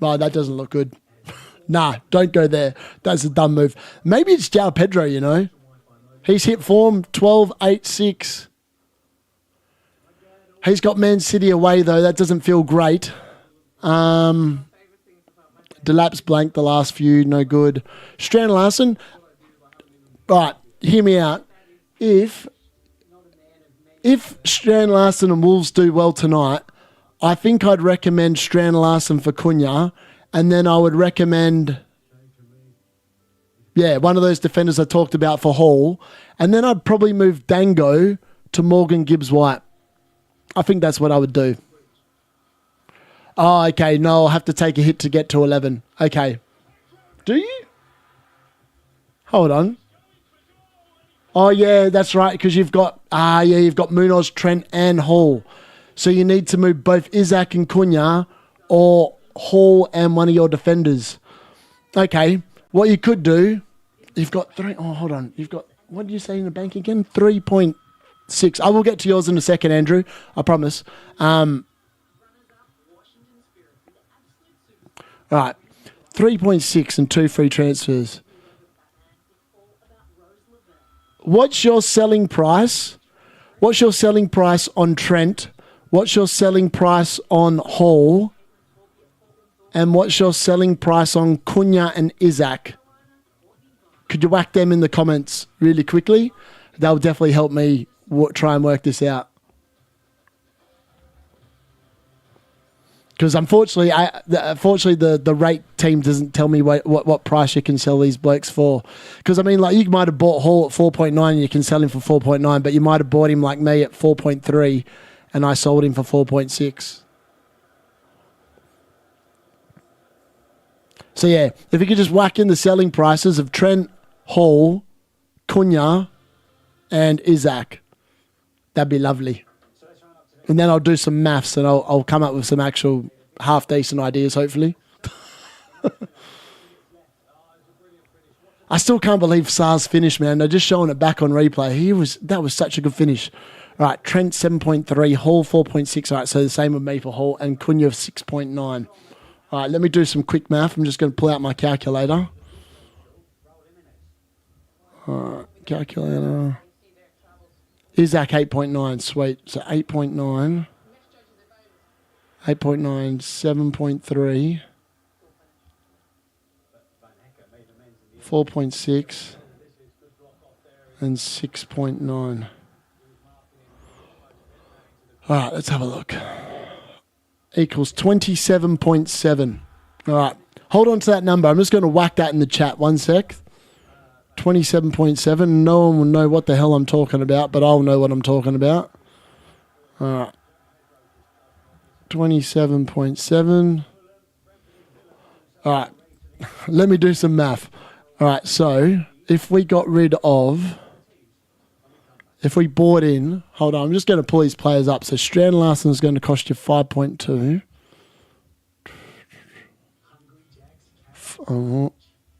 Oh, that doesn't look good. Nah, don't go there. That's a dumb move. Maybe it's João Pedro, you know. He's hit form 12, 8, 6. He's got Man City away, though. That doesn't feel great. Delap's blank the last few. No good. Strand Larson. Right, hear me out. If Strand Larson and Wolves do well tonight, I think I'd recommend Strand Larson for Cunha. And then I would recommend, one of those defenders I talked about for Hall. And then I'd probably move Dango to Morgan Gibbs-White. I think that's what I would do. Oh, okay. No, I'll have to take a hit to get to 11. Okay. Do you? Hold on. Oh, yeah, that's right, because you've got Munoz, Trent, and Hall. So you need to move both Isaac and Cunha or Hall and one of your defenders. Okay, what you could do, you've got 3. Oh, hold on. You've got, what did you say in the bank again? 3.6 6. I will get to yours in a second, Andrew. I promise. All right. 3.6 and 2 free transfers. What's your selling price? What's your selling price on Trent? What's your selling price on Hall? And what's your selling price on Cunha and Isaac? Could you whack them in the comments really quickly? That'll definitely help me try and work this out. Because unfortunately, the rate team doesn't tell me what price you can sell these blokes for. Because, I mean, like, you might have bought Hall at 4.9 and you can sell him for 4.9, but you might have bought him like me at 4.3 and I sold him for 4.6. So, yeah, if you could just whack in the selling prices of Trent, Hall, Cunha, and Isaac, that'd be lovely. And then I'll do some maths and I'll come up with some actual half-decent ideas, hopefully. I still can't believe Sar's finish, man. They're just showing it back on replay. That was such a good finish. All right, Trent 7.3, Hall 4.6. All right, so the same with me for Hall, and Cunha 6.9. All right, let me do some quick math. I'm just going to pull out my calculator. All right, calculator. Isaac 8.9, sweet. So 8.9, 7.3, 4.6, and 6.9. All right, let's have a look. Equals 27.7. All right, hold on to that number. I'm just going to whack that in the chat. 1 sec. 27.7. No one will know what the hell I'm talking about, but I'll know what I'm talking about. All right. 27.7. All right. Let me do some math. All right. So if we bought in, hold on, I'm just going to pull these players up. So Strand Larson is going to cost you 5.2.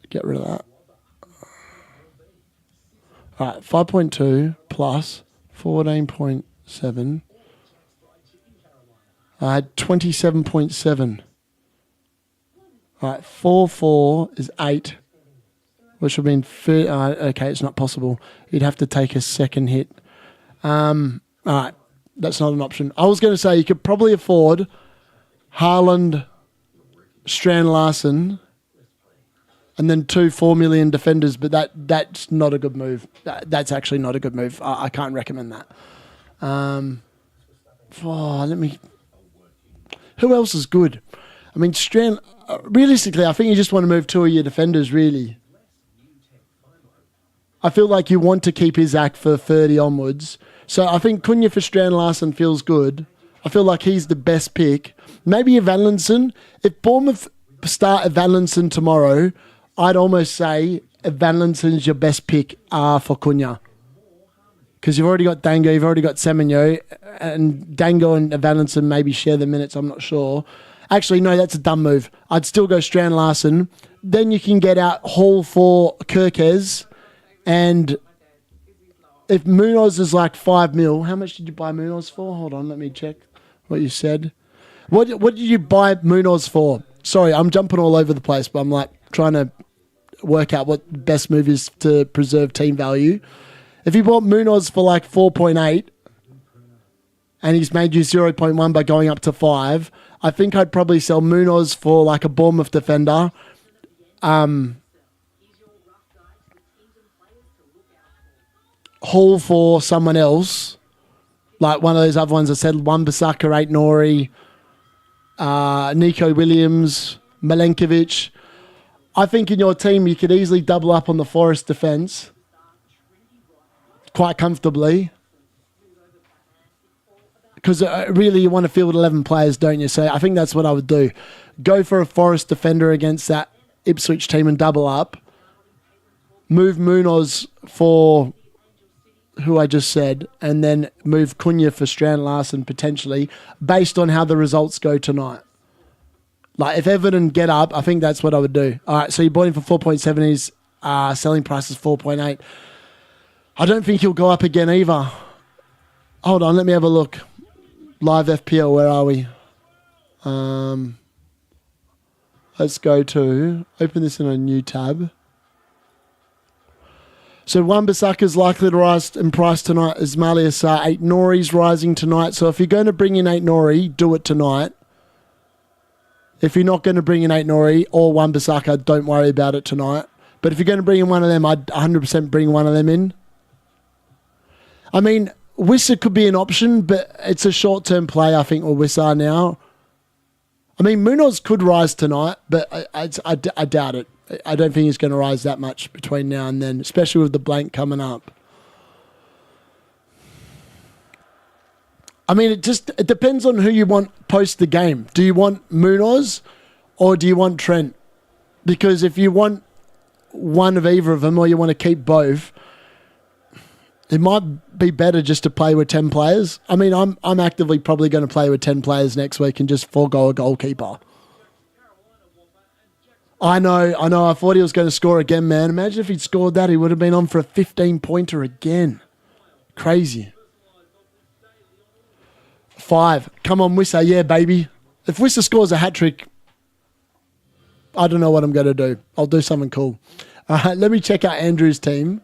Get rid of that. All right, 5.2 plus 14.7. I had 27.7. All right, 4 is 8, which would mean... okay, it's not possible. You'd have to take a second hit. All right, that's not an option. I was going to say you could probably afford Haaland, Strand Larson, and then 2 4 million defenders, but that's not a good move. That's actually not a good move. I can't recommend that. Who else is good? I mean, Strand. Realistically, I think you just want to move 2 of your defenders. Really, I feel like you want to keep Isaac for 30 onwards. So I think Cunha for Strand Larson feels good. I feel like he's the best pick. Maybe Evanlinson. If Bournemouth start Evanlinson tomorrow, I'd almost say Evanlinson's your best pick for Cunha. Because you've already got Dango, you've already got Semenyo, and Dango and Evanlinson maybe share the minutes, I'm not sure. Actually, no, that's a dumb move. I'd still go Strand Larson. Then you can get out Hall for Kirkes, and if Munoz is like 5 mil, how much did you buy Munoz for? Hold on, let me check what you said. What did you buy Munoz for? Sorry, I'm jumping all over the place, but I'm like trying to work out what the best move is to preserve team value. If you bought Munoz for like 4.8 and he's made you 0.1 by going up to 5, I think I'd probably sell Munoz for like a Bournemouth defender. Hall for someone else, like one of those other ones I said, Wan-Bissaka, 8 Nori, Nico Williams, Milenkovic. I think in your team you could easily double up on the Forest defence quite comfortably. Because really you want to field 11 players, don't you? So I think that's what I would do. Go for a Forest defender against that Ipswich team and double up. Move Munoz for who I just said, and then move Cunha for Strand Larson potentially, based on how the results go tonight. Like, if Everton get up, I think that's what I would do. All right, so you bought him for 4.7, his selling price is 4.8. I don't think he'll go up again either. Hold on, let me have a look. Live FPL, where are we? Let's go to, open this in a new tab. So Wan-Bissaka's likely to rise in price tonight as Malia Sarr. 8 Nori's rising tonight. So if you're going to bring in 8 Nori, do it tonight. If you're not going to bring in 8 Nori or Wan-Bissaka, don't worry about it tonight. But if you're going to bring in one of them, I'd 100% bring one of them in. I mean, Wissa could be an option, but it's a short-term play, I think, with Wissa now. I mean, Munoz could rise tonight, but I doubt it. I don't think he's going to rise that much between now and then, especially with the blank coming up. I mean, it depends on who you want post the game. Do you want Munoz or do you want Trent? Because if you want one of either of them or you want to keep both, it might be better just to play with 10 players. I mean, I'm actively probably going to play with 10 players next week and just forego a goalkeeper. I know. I thought he was going to score again, man. Imagine if he'd scored that, he would have been on for a 15-pointer again. Crazy. 5. Come on, Wissa. Yeah, baby. If Wissa scores a hat-trick, I don't know what I'm going to do. I'll do something cool. All right, let me check out Andrew's team.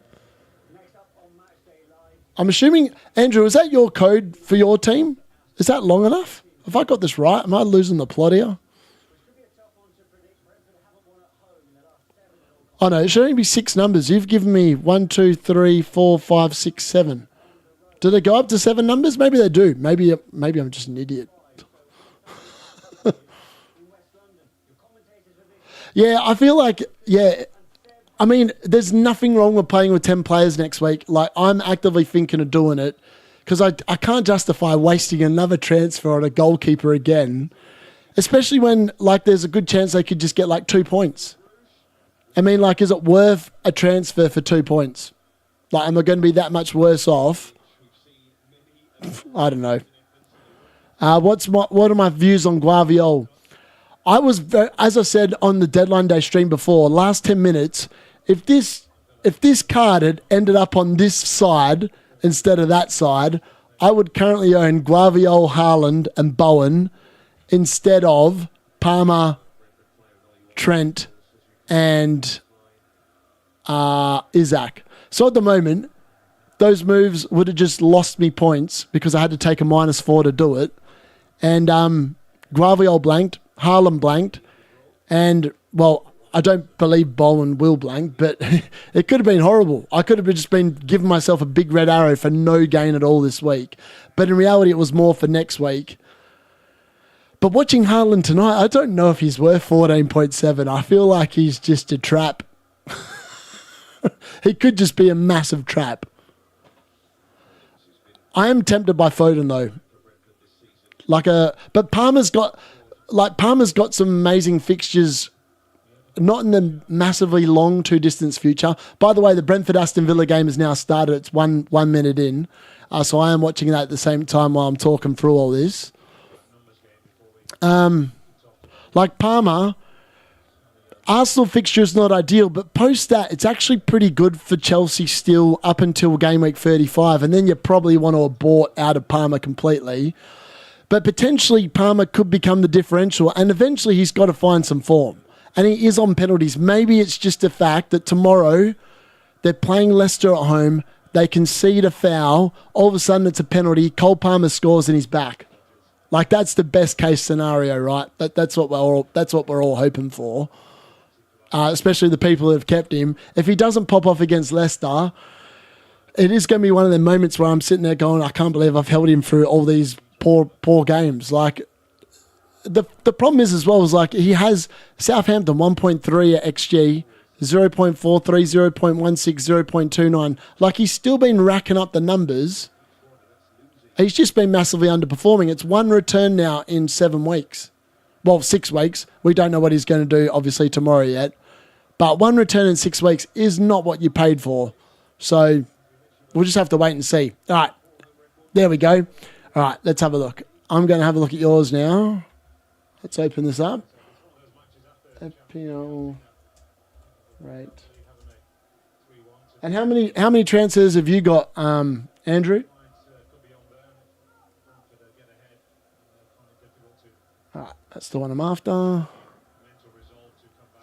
I'm assuming, Andrew, is that your code for your team? Is that long enough? Have I got this right? Am I losing the plot here? Oh no, it should only be 6 numbers. You've given me 1, 2, 3, 4, 5, 6, 7. Do they go up to 7 numbers? Maybe they do. Maybe I'm just an idiot. Yeah, I feel like, yeah. I mean, there's nothing wrong with playing with 10 players next week. Like, I'm actively thinking of doing it because I can't justify wasting another transfer on a goalkeeper again, especially when, like, there's a good chance they could just get, like, 2 points. I mean, like, is it worth a transfer for 2 points? Like, am I going to be that much worse off? I don't know. What are my views on Guardiol? I was, as I said on the deadline day stream before, last 10 minutes, if this card had ended up on this side instead of that side, I would currently own Guardiol, Haaland and Bowen instead of Palmer, Trent and Isaac. So at the moment, those moves would have just lost me points because I had to take a -4 to do it. And Guardiol blanked, Haaland blanked, and, well, I don't believe Bowen will blank, but it could have been horrible. I could have just been giving myself a big red arrow for no gain at all this week. But in reality, it was more for next week. But watching Haaland tonight, I don't know if he's worth 14.7. I feel like he's just a trap. He could just be a massive trap. I am tempted by Foden though. But Palmer's got some amazing fixtures, not in the massively long 2-distance future. By the way, the Brentford Aston Villa game has now started. It's one minute in, so I am watching that at the same time while I'm talking through all this. Like Palmer, Arsenal fixture is not ideal, but post that, it's actually pretty good for Chelsea still up until game week 35, and then you probably want to abort out of Palmer completely. But potentially Palmer could become the differential, and eventually he's got to find some form. And he is on penalties. Maybe it's just a fact that tomorrow they're playing Leicester at home, they concede a foul, all of a sudden it's a penalty, Cole Palmer scores and he's back. Like, that's the best case scenario, right? That's what we're all hoping for. Especially the people that have kept him. If he doesn't pop off against Leicester, it is going to be one of the moments where I'm sitting there going, I can't believe I've held him through all these poor games. Like, the problem is as well is, like, he has Southampton 1.3 at XG, 0.43, 0.16, 0.29. Like, he's still been racking up the numbers. He's just been massively underperforming. It's 1 return now in 7 weeks. Well, 6 weeks. We don't know what he's going to do, obviously, tomorrow yet. But 1 return in 6 weeks is not what you paid for. So we'll just have to wait and see. All right. There we go. All right, let's have a look. I'm going to have a look at yours now. Let's open this up. FPL rate. And how many transfers have you got, Andrew? That's the one I'm after.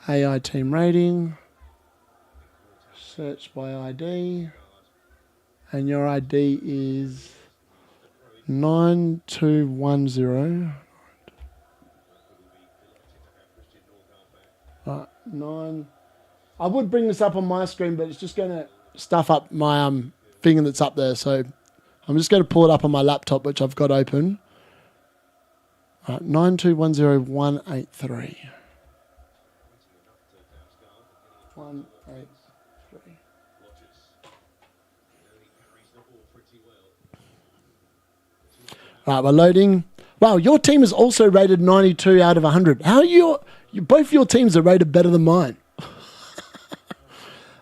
AI team rating. Search by ID. And your ID is 9210. Right, 9. I would bring this up on my screen, but it's just going to stuff up my thing that's up there. So I'm just going to pull it up on my laptop, which I've got open. Right, 9210-183. 183. Right, we're loading. Wow, your team is also rated 92 out of 100. How are you both your teams are rated better than mine.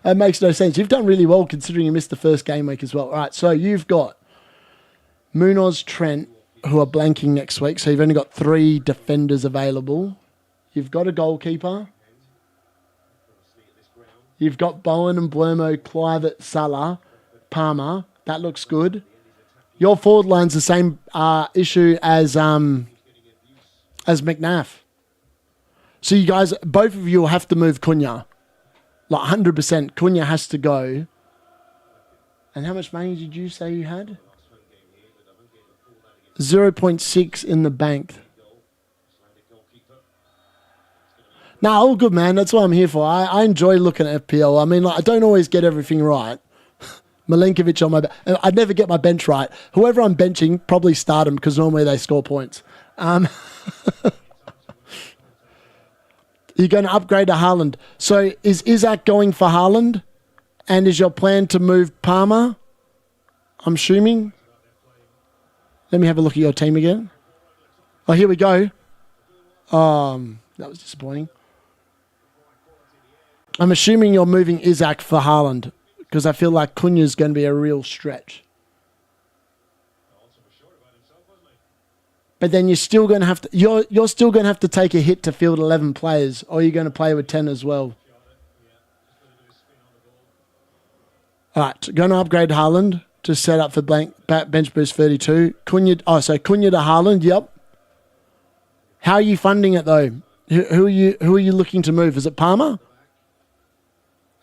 That makes no sense. You've done really well considering you missed the first game week as well. All right, so you've got Munoz, Trent, who are blanking next week. So you've only got 3 defenders available. You've got a goalkeeper. You've got Bowen and Blermo, Clive, Salah, Palmer. That looks good. Your forward line's the same issue as McNaff. So you guys, both of you will have to move Cunha. Like 100%. Cunha has to go. And how much money did you say you had? 0.6 in the bank. Nah, all good, man. That's what I'm here for. I enjoy looking at FPL. I mean, like, I don't always get everything right. Milinkovic on my bench. I'd never get my bench right. Whoever I'm benching, probably start them because normally they score points. You're going to upgrade to Haaland. So is Isaac going for Haaland? And is your plan to move Palmer? I'm assuming. Let me have a look at your team again. Oh, here we go. That was disappointing. I'm assuming you're moving Isaac for Haaland because I feel like Cunha's going to be a real stretch. But then you're still going to have to you're still going to have to take a hit to field 11 players, or you're going to play with 10 as well. All right, going to upgrade Haaland to set up for bench boost 32. Cunha to Haaland. Yep. How are you funding it though? Who are you looking to move? Is it Palmer?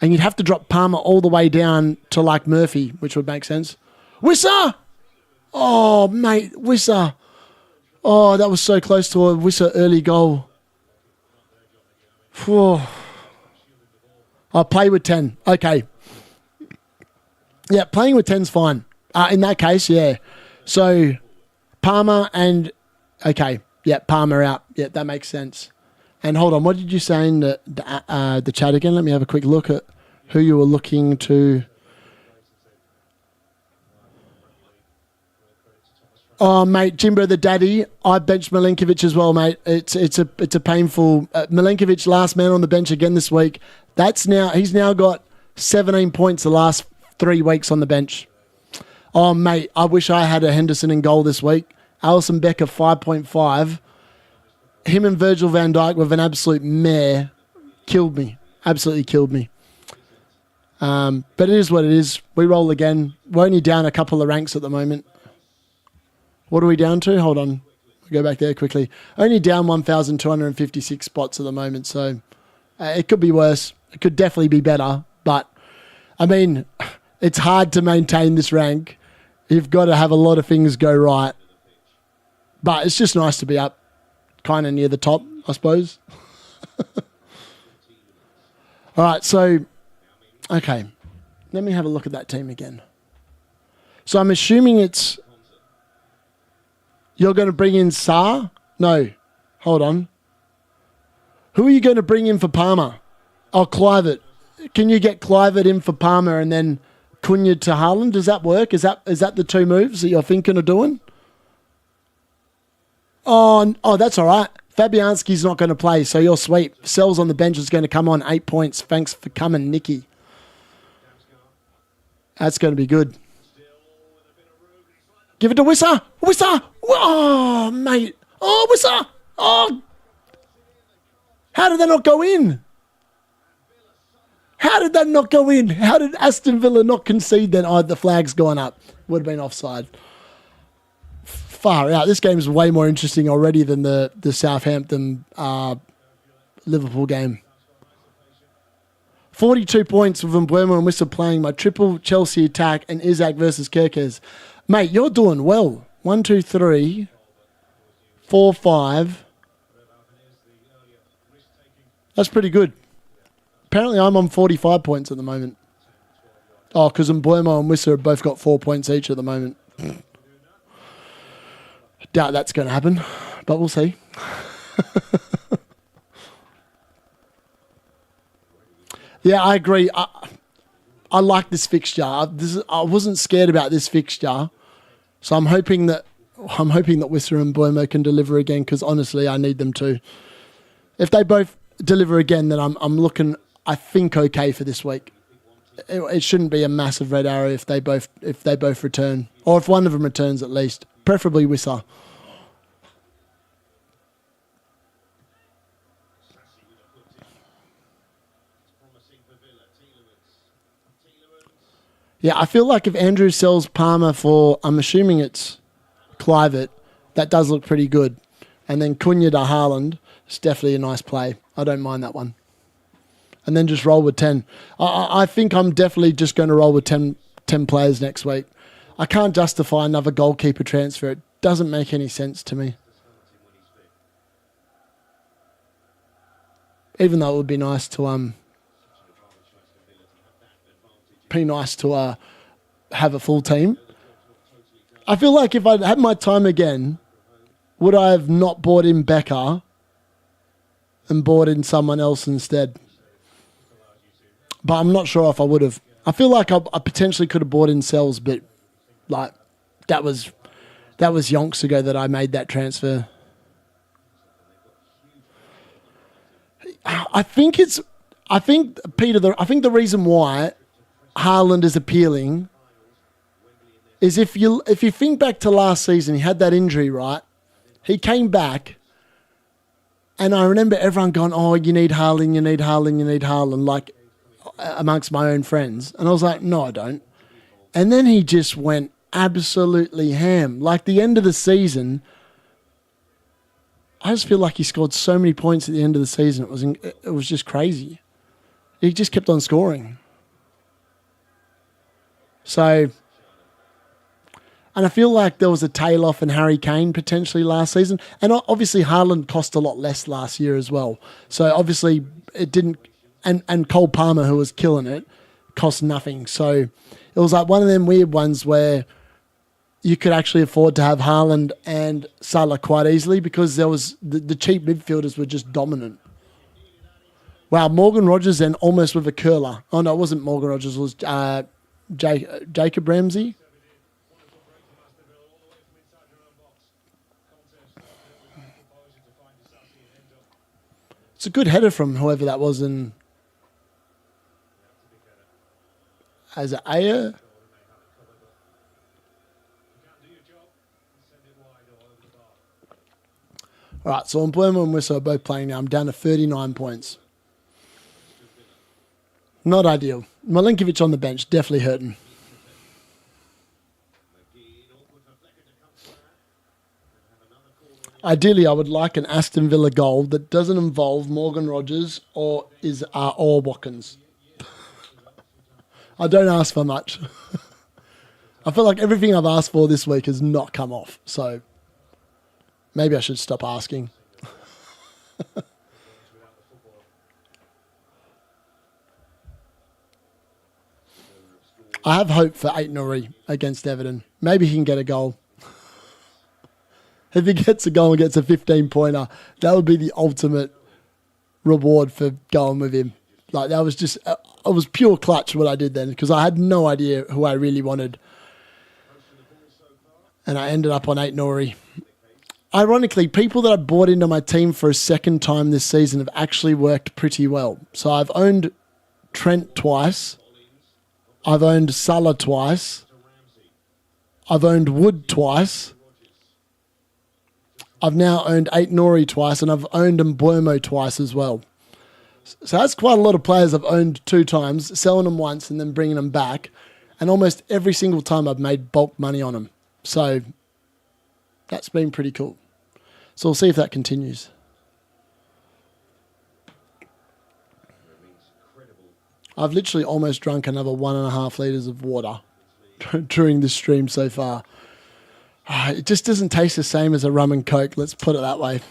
And you'd have to drop Palmer all the way down to like Murphy, which would make sense. Wissa! Oh, mate, Wissa. Oh, that was so close to a Wissa early goal. Whew. I'll play with 10. Okay. Yeah, playing with 10's fine. In that case, yeah. So, Palmer and... Okay. Yeah, Palmer out. Yeah, that makes sense. And hold on, what did you say in the chat again? Let me have a quick look at who you were looking to... Oh, mate, Jimbo the daddy. I benched Milinkovic as well, mate. It's a painful... Milinkovic, last man on the bench again this week. He's now got 17 points the last 3 weeks on the bench. Oh, mate, I wish I had a Henderson in goal this week. Alisson Becker, 5.5. Him and Virgil van Dijk with an absolute mare. Killed me. Absolutely killed me. But it is what it is. We roll again. We're only down a couple of ranks at the moment. What are we down to? Hold on. Go back there quickly. Only down 1,256 spots at the moment, so it could be worse. It could definitely be better. But, I mean, it's hard to maintain this rank. You've got to have a lot of things go right. But it's just nice to be up kind of near the top, I suppose. All right, so, okay. Let me have a look at that team again. So I'm assuming it's... You're going to bring in Sarr? No. Hold on. Who are you going to bring in for Palmer? Oh, Clivert. Can you get Clivert in for Palmer and then Cunha to Haaland? Does that work? Is that the 2 moves that you're thinking of doing? Oh, that's all right. Fabianski's not going to play, so you're sweet. Sells on the bench is going to come on 8 points. Thanks for coming, Nicky. That's going to be good. Give it to Wissa. Wissa. Oh, mate. Oh, Wissa. Oh. How did that not go in? How did that not go in? How did Aston Villa not concede then? Oh, the flag's gone up. Would have been offside. far out. This game's way more interesting already than the Southampton Liverpool game. 42 points with Mbeumo and Wissa playing my triple Chelsea attack and Isaac versus Kirkes. Mate, you're doing well. 1, 2, 3, 4, 5. That's pretty good. Apparently I'm on 45 points at the moment. Oh, because Mbeumo and Wissa have both got 4 points each at the moment. Doubt that's going to happen, but we'll see. Yeah, I agree. I like this fixture. I wasn't scared about this fixture, so I'm hoping that Wissa and Mbeumo can deliver again. Because honestly, I need them to. If they both deliver again, then I'm looking, I think, okay for this week. It shouldn't be a massive red arrow if they both return, or if one of them returns at least, preferably Wissa. Yeah, I feel like if Andrew sells Palmer for, I'm assuming it's Clivert, that does look pretty good. And then Cunha to Haaland, it's definitely a nice play. I don't mind that one. And then just roll with 10. I think I'm definitely just going to roll with 10 players next week. I can't justify another goalkeeper transfer. It doesn't make any sense to me. Even though it would be nice to have a full team. I feel like if I'd had my time again, would I have not bought in Becker and bought in someone else instead? But I'm not sure if I would have. I feel like I potentially could have bought in Sells, but like that was yonks ago that I made that transfer. I think Peter, the reason why Haaland is appealing is if you think back to last season, he had that injury, right? He came back, and I remember everyone going, "Oh, you need Haaland, you need Haaland, you need Haaland," like amongst my own friends. And I was like, no, I don't. And then he just went absolutely ham. Like the end of the season, I just feel like he scored so many points at the end of the season. It was just crazy. He just kept on scoring. So, and I feel like there was a tail off in Harry Kane potentially last season. And obviously Haaland cost a lot less last year as well. So obviously it didn't, and Cole Palmer, who was killing it, cost nothing. So it was like one of them weird ones where you could actually afford to have Haaland and Salah quite easily because there was the cheap midfielders were just dominant. Wow, Morgan Rogers then almost with a curler. Oh no, it wasn't Morgan Rogers, it was Jacob Ramsey. It's a good header from whoever that was in. As an Aya. All right, so Mbeumo and Wissa are both playing now. I'm down to 39 points. Not ideal. Milinkovic on the bench, definitely hurting. Ideally, I would like an Aston Villa goal that doesn't involve Morgan Rogers or Watkins. I don't ask for much. I feel like everything I've asked for this week has not come off. So maybe I should stop asking. I have hope for Ait-Nouri against Everton. Maybe he can get a goal. If he gets a goal and gets a 15-pointer, that would be the ultimate reward for going with him. Like, that was just, it was pure clutch what I did then, because I had no idea who I really wanted. And I ended up on Ait-Nouri. Ironically, people that I bought into my team for a second time this season have actually worked pretty well. So I've owned Trent twice. I've owned Salah twice. I've owned Wood twice. I've now owned Ait-Nouri twice, and I've owned Mbeumo twice as well. So that's quite a lot of players I've owned 2 times, selling them once and then bringing them back. And almost every single time I've made bulk money on them. So That's been pretty cool. So we'll see if that continues. I've literally almost drunk another 1.5 litres of water during this stream so far. It just doesn't taste the same as a rum and coke, let's put it that way.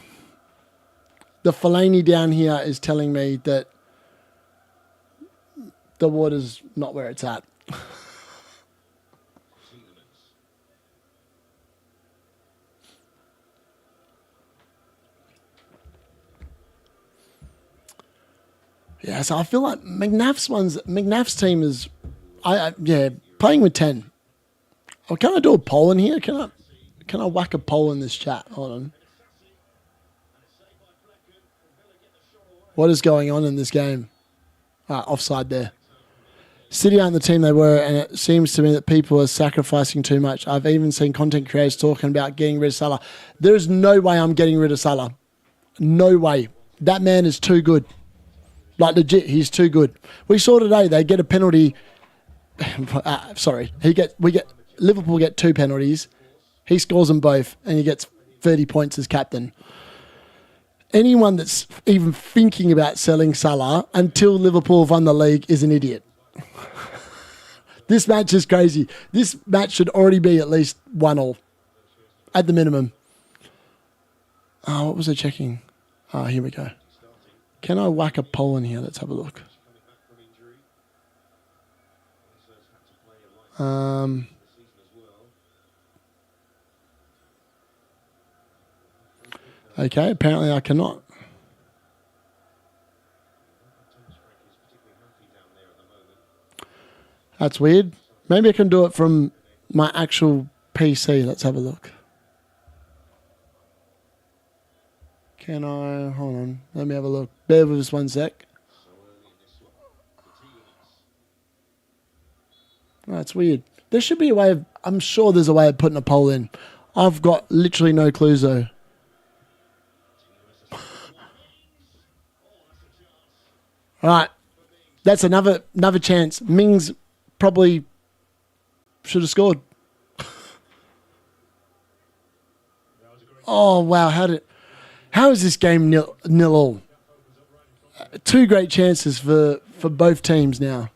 The Fellaini down here is telling me that the water's not where it's at. Yeah, so I feel like McNaff's team is, playing with 10. Oh, can I do a poll in here? Can I whack a poll in this chat? Hold on. What is going on in this game? Offside there. City aren't the team they were, and it seems to me that people are sacrificing too much. I've even seen content creators talking about getting rid of Salah. There is no way I'm getting rid of Salah. No way. That man is too good. Like, legit, he's too good. We saw today they get a penalty. Liverpool get 2 penalties. He scores them both, and he gets 30 points as captain. Anyone that's even thinking about selling Salah until Liverpool have won the league is an idiot. This match is crazy. This match should already be at least 1-1 at the minimum. Oh, what was I checking? Oh, here we go. Can I whack a poll in here? Let's have a look. Okay, apparently I cannot. That's weird. Maybe I can do it from my actual PC. Let's have a look. Can I? Hold on. Let me have a look. Bear with us 1 sec. That's weird. There should be a way of... I'm sure there's a way of putting a poll in. I've got literally no clues though. Alright. That's another chance. Mings probably should have scored. Oh, wow. How is this game 0-0? 2 great chances for both teams now.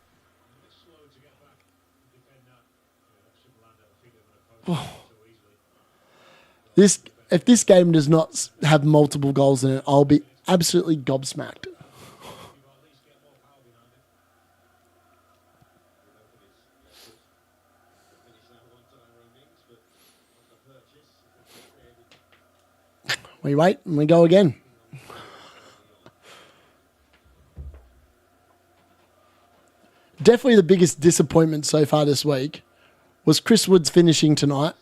Oh. If this game does not have multiple goals in it, I'll be absolutely gobsmacked. We wait and we go again. Definitely the biggest disappointment so far this week was Chris Wood's finishing tonight.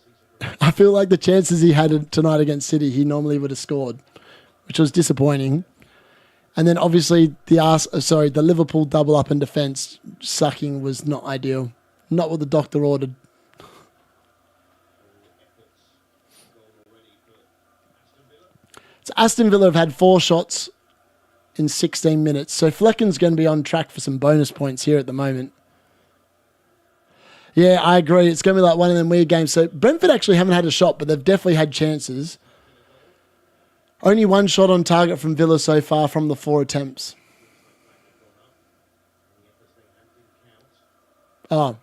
I feel like the chances he had tonight against City, he normally would have scored, which was disappointing. And then obviously the Liverpool double up in defence sucking was not ideal. Not what the doctor ordered. So Aston Villa have had 4 shots in 16 minutes. So Flecken's going to be on track for some bonus points here at the moment. Yeah, I agree. It's going to be like one of them weird games. So Brentford actually haven't had a shot, but they've definitely had chances. Only 1 shot on target from Villa so far from the 4 attempts. Oh.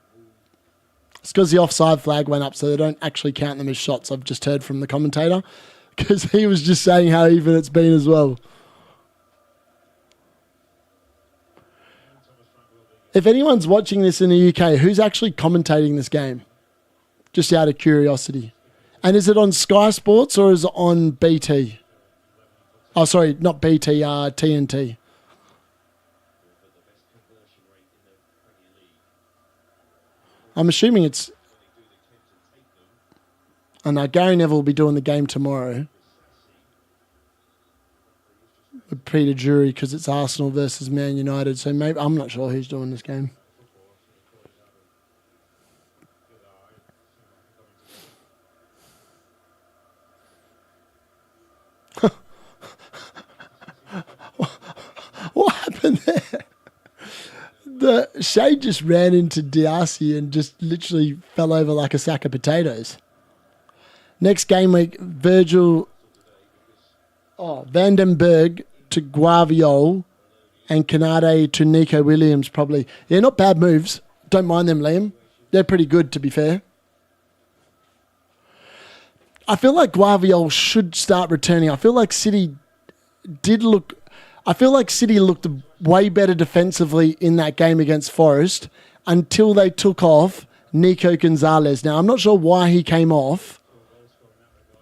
It's because the offside flag went up, so they don't actually count them as shots. I've just heard from the commentator. Because he was just saying how even it's been as well. If anyone's watching this in the UK, who's actually commentating this game? Just out of curiosity. And is it on Sky Sports or is it on BT? Oh, sorry, not BT, TNT. I'm assuming it's... And Gary Neville will be doing the game tomorrow with Peter Drury because it's Arsenal versus Man United. So maybe I'm not sure who's doing this game. What happened there? The Shade just ran into Diassi and just literally fell over like a sack of potatoes. Next game week, Vandenberg to Guaviol and Canade to Nico Williams probably. Yeah, not bad moves. Don't mind them, Liam. They're pretty good, to be fair. I feel like Guaviol should start returning. I feel like City looked way better defensively in that game against Forest until they took off Nico Gonzalez. Now, I'm not sure why he came off,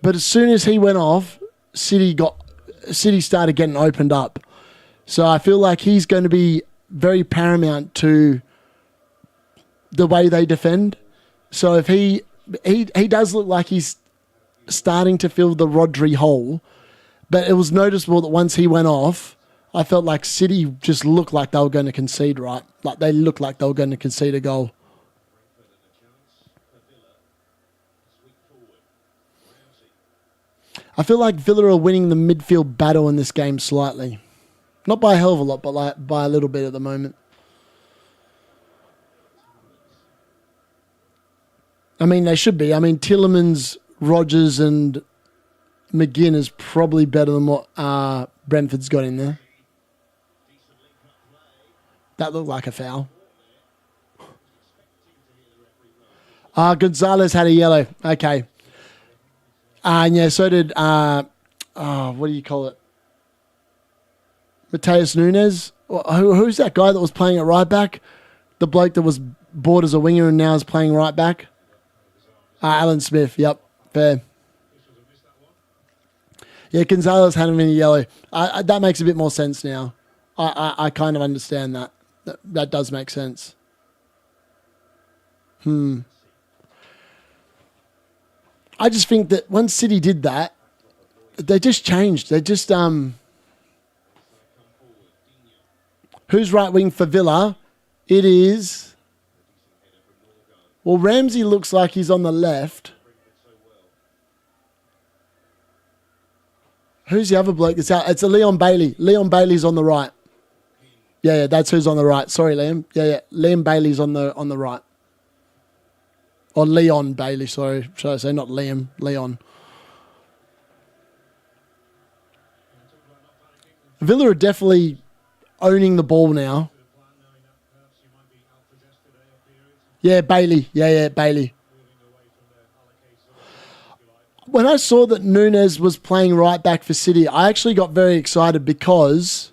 but as soon as he went off, City started getting opened up. So I feel like he's going to be very paramount to the way they defend. So if he does look like he's starting to fill the Rodri hole, but it was noticeable that once he went off, I felt like City just looked like they were going to concede, right? Like they looked like they were going to concede a goal. I feel like Villa are winning the midfield battle in this game slightly. Not by a hell of a lot, but like by a little bit at the moment. I mean, they should be. I mean, Tielemans, Rodgers and McGinn is probably better than what Brentford's got in there. That looked like a foul. Gonzalez had a yellow. Okay. And yeah, so did, what do you call it? Mateus Nunes. Who's that guy that was playing at right back? The bloke that was bought as a winger and now is playing right back? Alan Smith. Yep. Fair. Yeah, Gonzalez had him in a yellow. That makes a bit more sense now. I kind of understand that. That does make sense. I just think that once City did that, they just changed. They just who's right wing for Villa? It is. Well, Ramsey looks like he's on the left. Who's the other bloke that's out? It's a Leon Bailey. Leon Bailey's on the right. Yeah, that's who's on the right. Sorry, Liam. Yeah. Liam Bailey's on the right. Or Leon Bailey, sorry. Should I say not Liam? Leon. Villa are definitely owning the ball now. Yeah, Bailey. Yeah, Bailey. When I saw that Nunes was playing right back for City, I actually got very excited because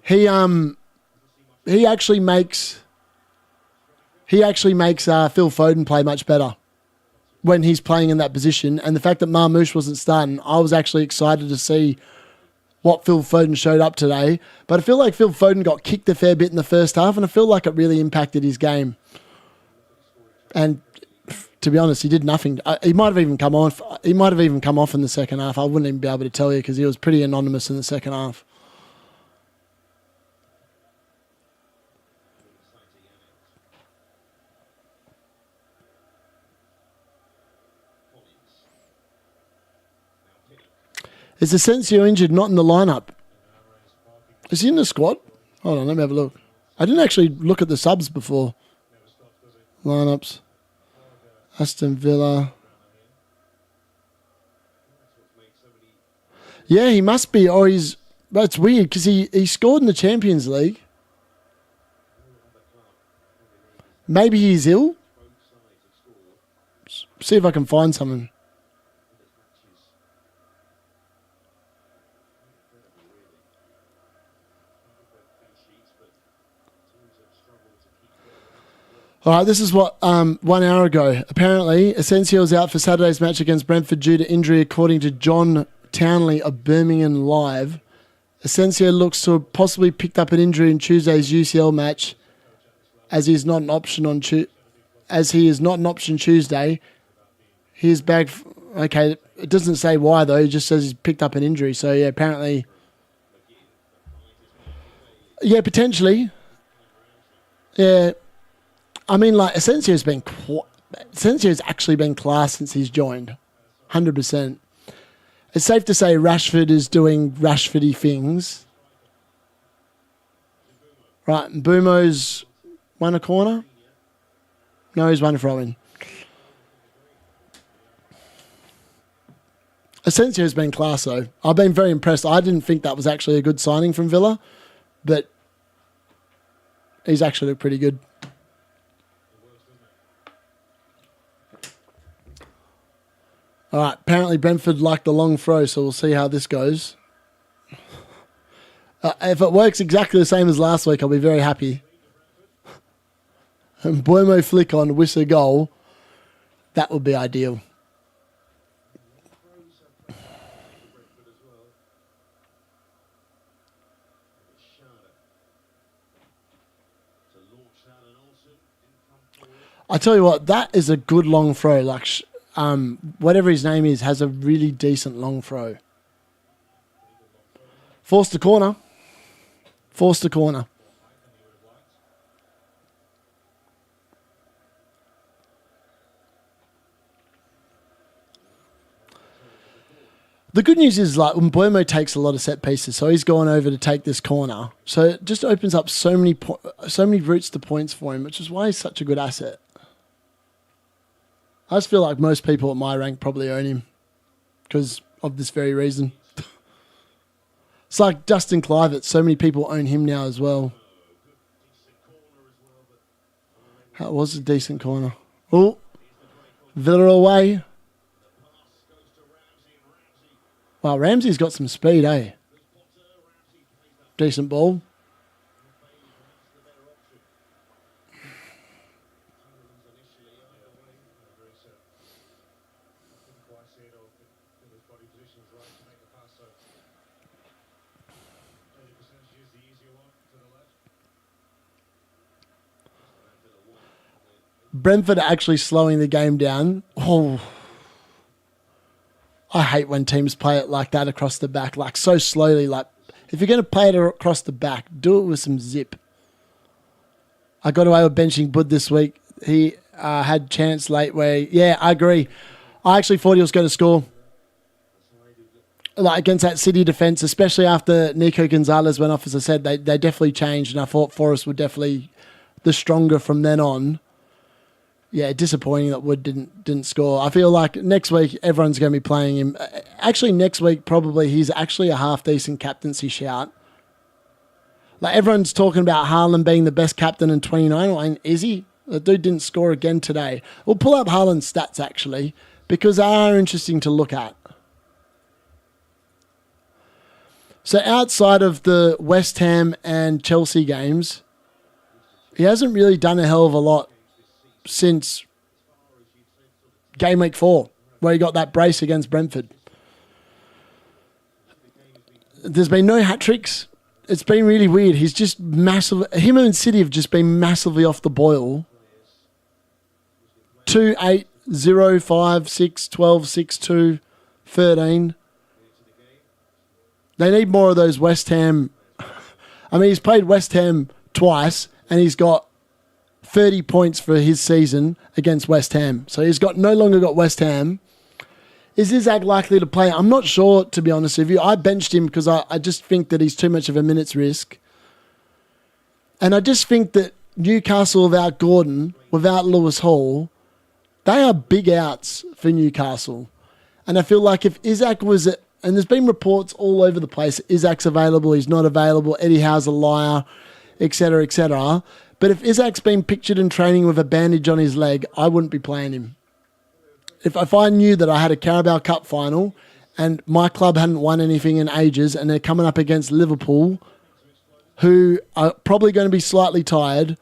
he actually makes Phil Foden play much better when he's playing in that position. And the fact that Marmoush wasn't starting, I was actually excited to see what Phil Foden showed up today. But I feel like Phil Foden got kicked a fair bit in the first half, and I feel like it really impacted his game. And to be honest, he did nothing. He might have even come off. He might have even come off in the second half. I wouldn't even be able to tell you because he was pretty anonymous in the second half. Is Asensio injured? Not in the lineup. Is he in the squad? Hold on, let me have a look. I didn't actually look at the subs before. Lineups. Aston Villa. Yeah, he must be, or he's... That's weird, because he scored in the Champions League. Maybe he's ill? See if I can find something. All right, this is what 1 hour ago. Apparently, Asensio is out for Saturday's match against Brentford due to injury, according to John Townley of Birmingham Live. Asensio looks to have possibly picked up an injury in Tuesday's UCL match, as he is not an option on Tuesday. He is back. Okay, it doesn't say why though. It just says he's picked up an injury. So yeah, apparently, yeah, potentially, yeah. I mean, like, Asensio's actually been class since he's joined. 100%. It's safe to say Rashford is doing Rashfordy things. Right, and Bumo's won a corner? No, he's won a throw-in. Asensio's been class, though. I've been very impressed. I didn't think that was actually a good signing from Villa, but he's actually looked pretty good. All right, apparently Brentford like the long throw, so we'll see how this goes. If it works exactly the same as last week, I'll be very happy. And Buemo flick on, Wissa goal. That would be ideal. I tell you what, that is a good long throw. Like, whatever his name is, has a really decent long throw. Forced a corner. Forced a corner. The good news is, like, Mbuemo takes a lot of set pieces, so he's gone over to take this corner. So it just opens up so many routes to points for him, which is why he's such a good asset. I just feel like most people at my rank probably own him because of this very reason. It's like Justin Clivett. So many people own him now as well. That was a decent corner. Oh, Villa away. Wow, Ramsey's got some speed, eh? Decent ball. Brentford are actually slowing the game down. Oh, I hate when teams play it like that across the back, like so slowly. Like, if you're going to play it across the back, do it with some zip. I got away with benching Bud this week. He had chance late where, yeah, I agree. I actually thought he was going to score. Like against that City defence, especially after Nico Gonzalez went off, as I said, they definitely changed, and I thought Forest were definitely the stronger from then on. Yeah, disappointing that Wood didn't score. I feel like next week everyone's going to be playing him. Actually, next week probably he's actually a half-decent captaincy shout. Like everyone's talking about Haaland being the best captain in 29. Well, is he? The dude didn't score again today. We'll pull up Haaland's stats actually because they are interesting to look at. So outside of the West Ham and Chelsea games, he hasn't really done a hell of a lot since game week 4, where he got that brace against Brentford. There's been no hat-tricks. It's been really weird. He's just massive. Him and City have just been massively off the boil. 2, 8, 0, 5, 6, 12, 6, 2, 13. They need more of those West Ham. I mean, he's played West Ham twice, and he's got 30 points for his season against West Ham. So he's no longer got West Ham. Is Isaac likely to play? I'm not sure, to be honest with you. I benched him because I just think that he's too much of a minutes risk. And I just think that Newcastle without Gordon, without Lewis Hall, they are big outs for Newcastle. And I feel like if Isaac was... And there's been reports all over the place. Isaac's available, he's not available, Eddie Howe's a liar, etc., etc. But if Isaac's been pictured in training with a bandage on his leg, I wouldn't be playing him. If I knew that I had a Carabao Cup final and my club hadn't won anything in ages and they're coming up against Liverpool, who are probably going to be slightly tired,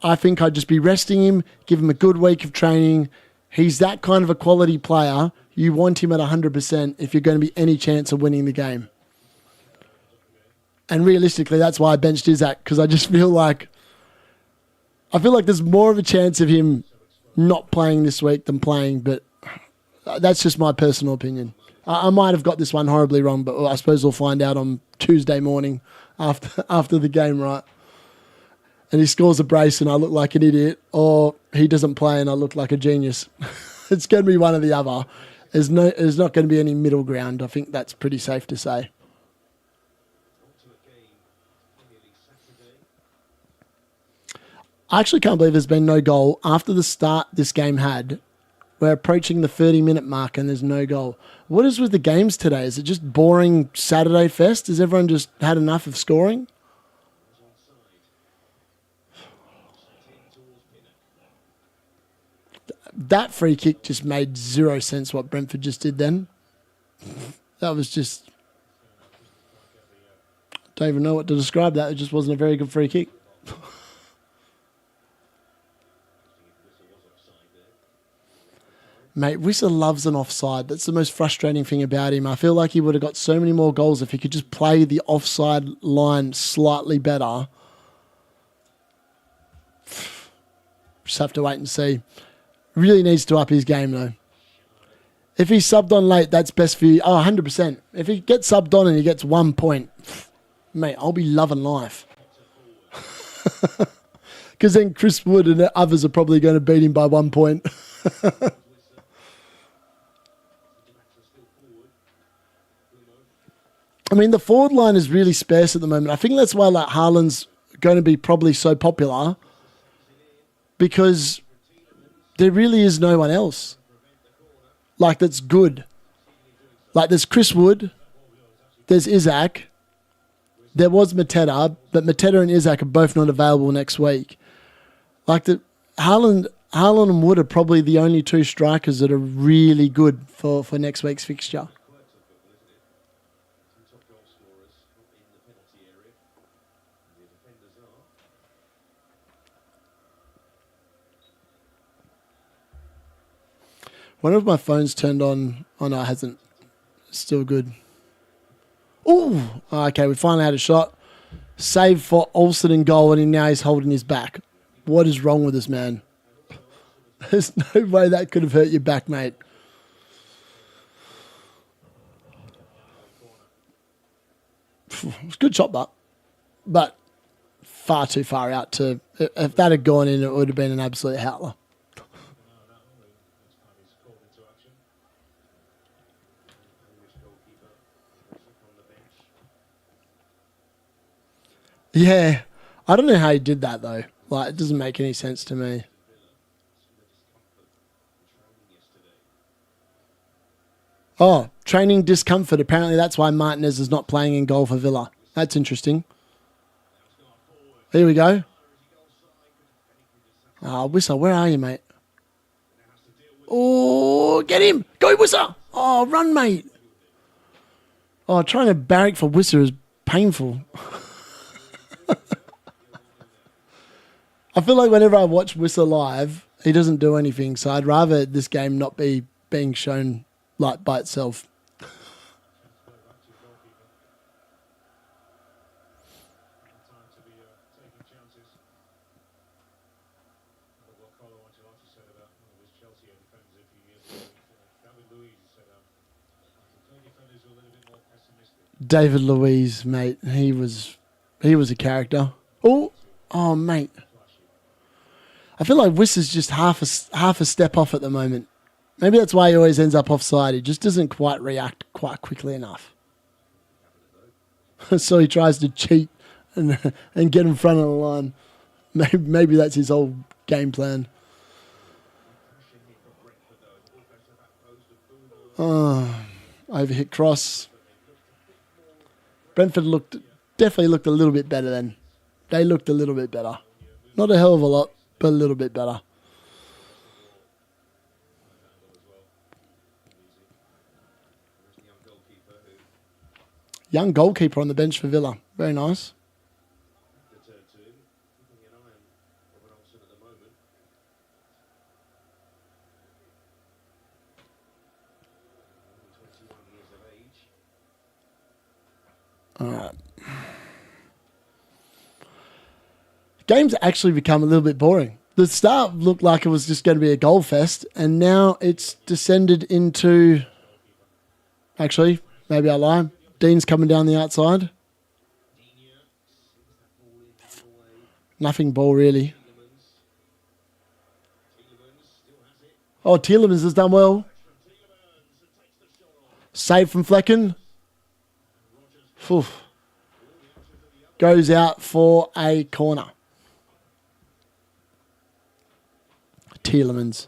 I think I'd just be resting him, give him a good week of training. He's that kind of a quality player. You want him at 100% if you're going to be any chance of winning the game. And realistically, that's why I benched Isaac, because I just feel like there's more of a chance of him not playing this week than playing, but that's just my personal opinion. I might have got this one horribly wrong, but I suppose we'll find out on Tuesday morning after the game, right? And he scores a brace and I look like an idiot, or he doesn't play and I look like a genius. It's going to be one or the other. There's not going to be any middle ground. I think that's pretty safe to say. I actually can't believe there's been no goal after the start this game had. We're approaching the 30-minute mark and there's no goal. What is with the games today? Is it just boring Saturday fest? Has everyone just had enough of scoring? That free kick just made 0 sense what Brentford just did then. That was just... Don't even know what to describe that. It just wasn't a very good free kick. Mate, Wissa loves an offside. That's the most frustrating thing about him. I feel like he would have got so many more goals if he could just play the offside line slightly better. Just have to wait and see. Really needs to up his game, though. If he's subbed on late, that's best for you. Oh, 100%. If he gets subbed on and he gets 1 point, mate, I'll be loving life. Because then Chris Wood and the others are probably going to beat him by 1 point. I mean, the forward line is really sparse at the moment. I think that's why like Haaland's going to be probably so popular, because there really is no one else like that's good. Like there's Chris Wood, there's Isaac, there was Mateta, but Mateta and Isaac are both not available next week. Like the Haaland and Wood are probably the only two strikers that are really good for next week's fixture. Wonder if my phone's turned on. Oh no, it hasn't. Still good. Ooh! Okay, we finally had a shot. Save for Olsen in goal, and now he's holding his back. What is wrong with this man? There's no way that could have hurt your back, mate. It's a good shot, but far too far out to... If that had gone in, it would have been an absolute howler. Yeah, I don't know how he did that though. Like, it doesn't make any sense to me. Oh, training discomfort. Apparently that's why Martinez is not playing in goal for Villa. That's interesting. Here we go. Oh, Wissa, where are you, mate? Oh, get him! Go, Wissa! Oh, run, mate! Oh, trying to barrack for Wissa is painful. I feel like whenever I watch Wissa live, he doesn't do anything. So I'd rather this game not be being shown like by itself. David Luiz, mate, he was a character. Oh, mate. I feel like Wiss is just half a step off at the moment. Maybe that's why he always ends up offside. He just doesn't quite react quite quickly enough. So he tries to cheat and get in front of the line. Maybe that's his whole game plan. Oh, overhit cross. Brentford definitely looked a little bit better then. They looked a little bit better. Not a hell of a lot, but a little bit better. Young goalkeeper on the bench for Villa. Very nice. All right. Game's actually become a little bit boring. The start looked like it was just going to be a goal fest, and now it's descended into... Actually, maybe I lie. Dean's coming down the outside. Nothing ball, really. Oh, Tielemans has done well. Save from Flecken. Oof. Goes out for a corner. Tielemans.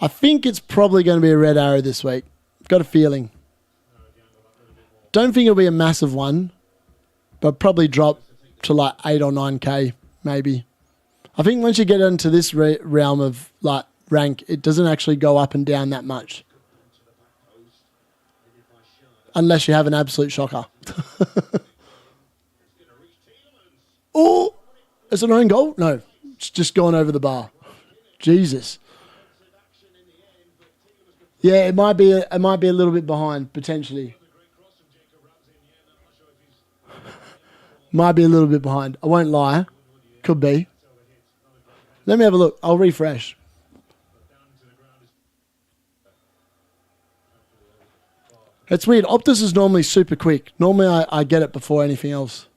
I think it's probably going to be a red arrow this week. I've got a feeling. Don't think it'll be a massive one, but probably drop to like 8 or 9k maybe. I think once you get into this realm of like rank, it doesn't actually go up and down that much. Unless you have an absolute shocker. Oh, is it an own goal? No, it's just gone over the bar. Jesus. Yeah, it might be a little bit behind potentially. Might be a little bit behind. I won't lie. Could be. Let me have a look. I'll refresh. It's weird. Optus is normally super quick. Normally I get it before anything else.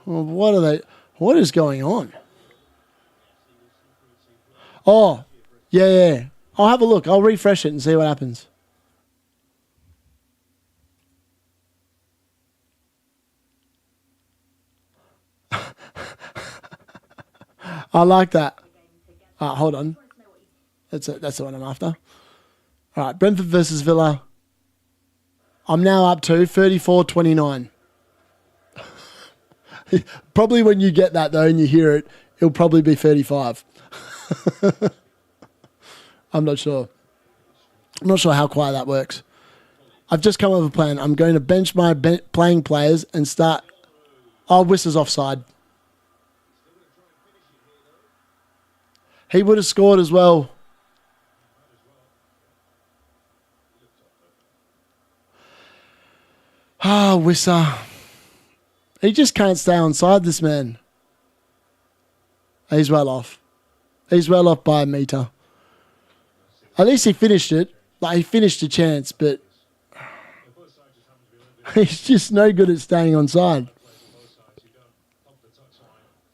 Well, what is going on? Oh, yeah. I'll have a look. I'll refresh it and see what happens. I like that. Hold on. That's the one I'm after. All right, Brentford versus Villa. I'm now up to 34-29. Probably when you get that, though, and you hear it, it'll probably be 35. I'm not sure. I'm not sure how quiet that works. I've just come up with a plan. I'm going to bench my playing players and start... Oh, Wiss is offside. He would have scored as well. Wissa. He just can't stay on side, this man. He's well off. He's well off by a metre. At least he finished it. Like, he finished a chance, but he's just no good at staying on side.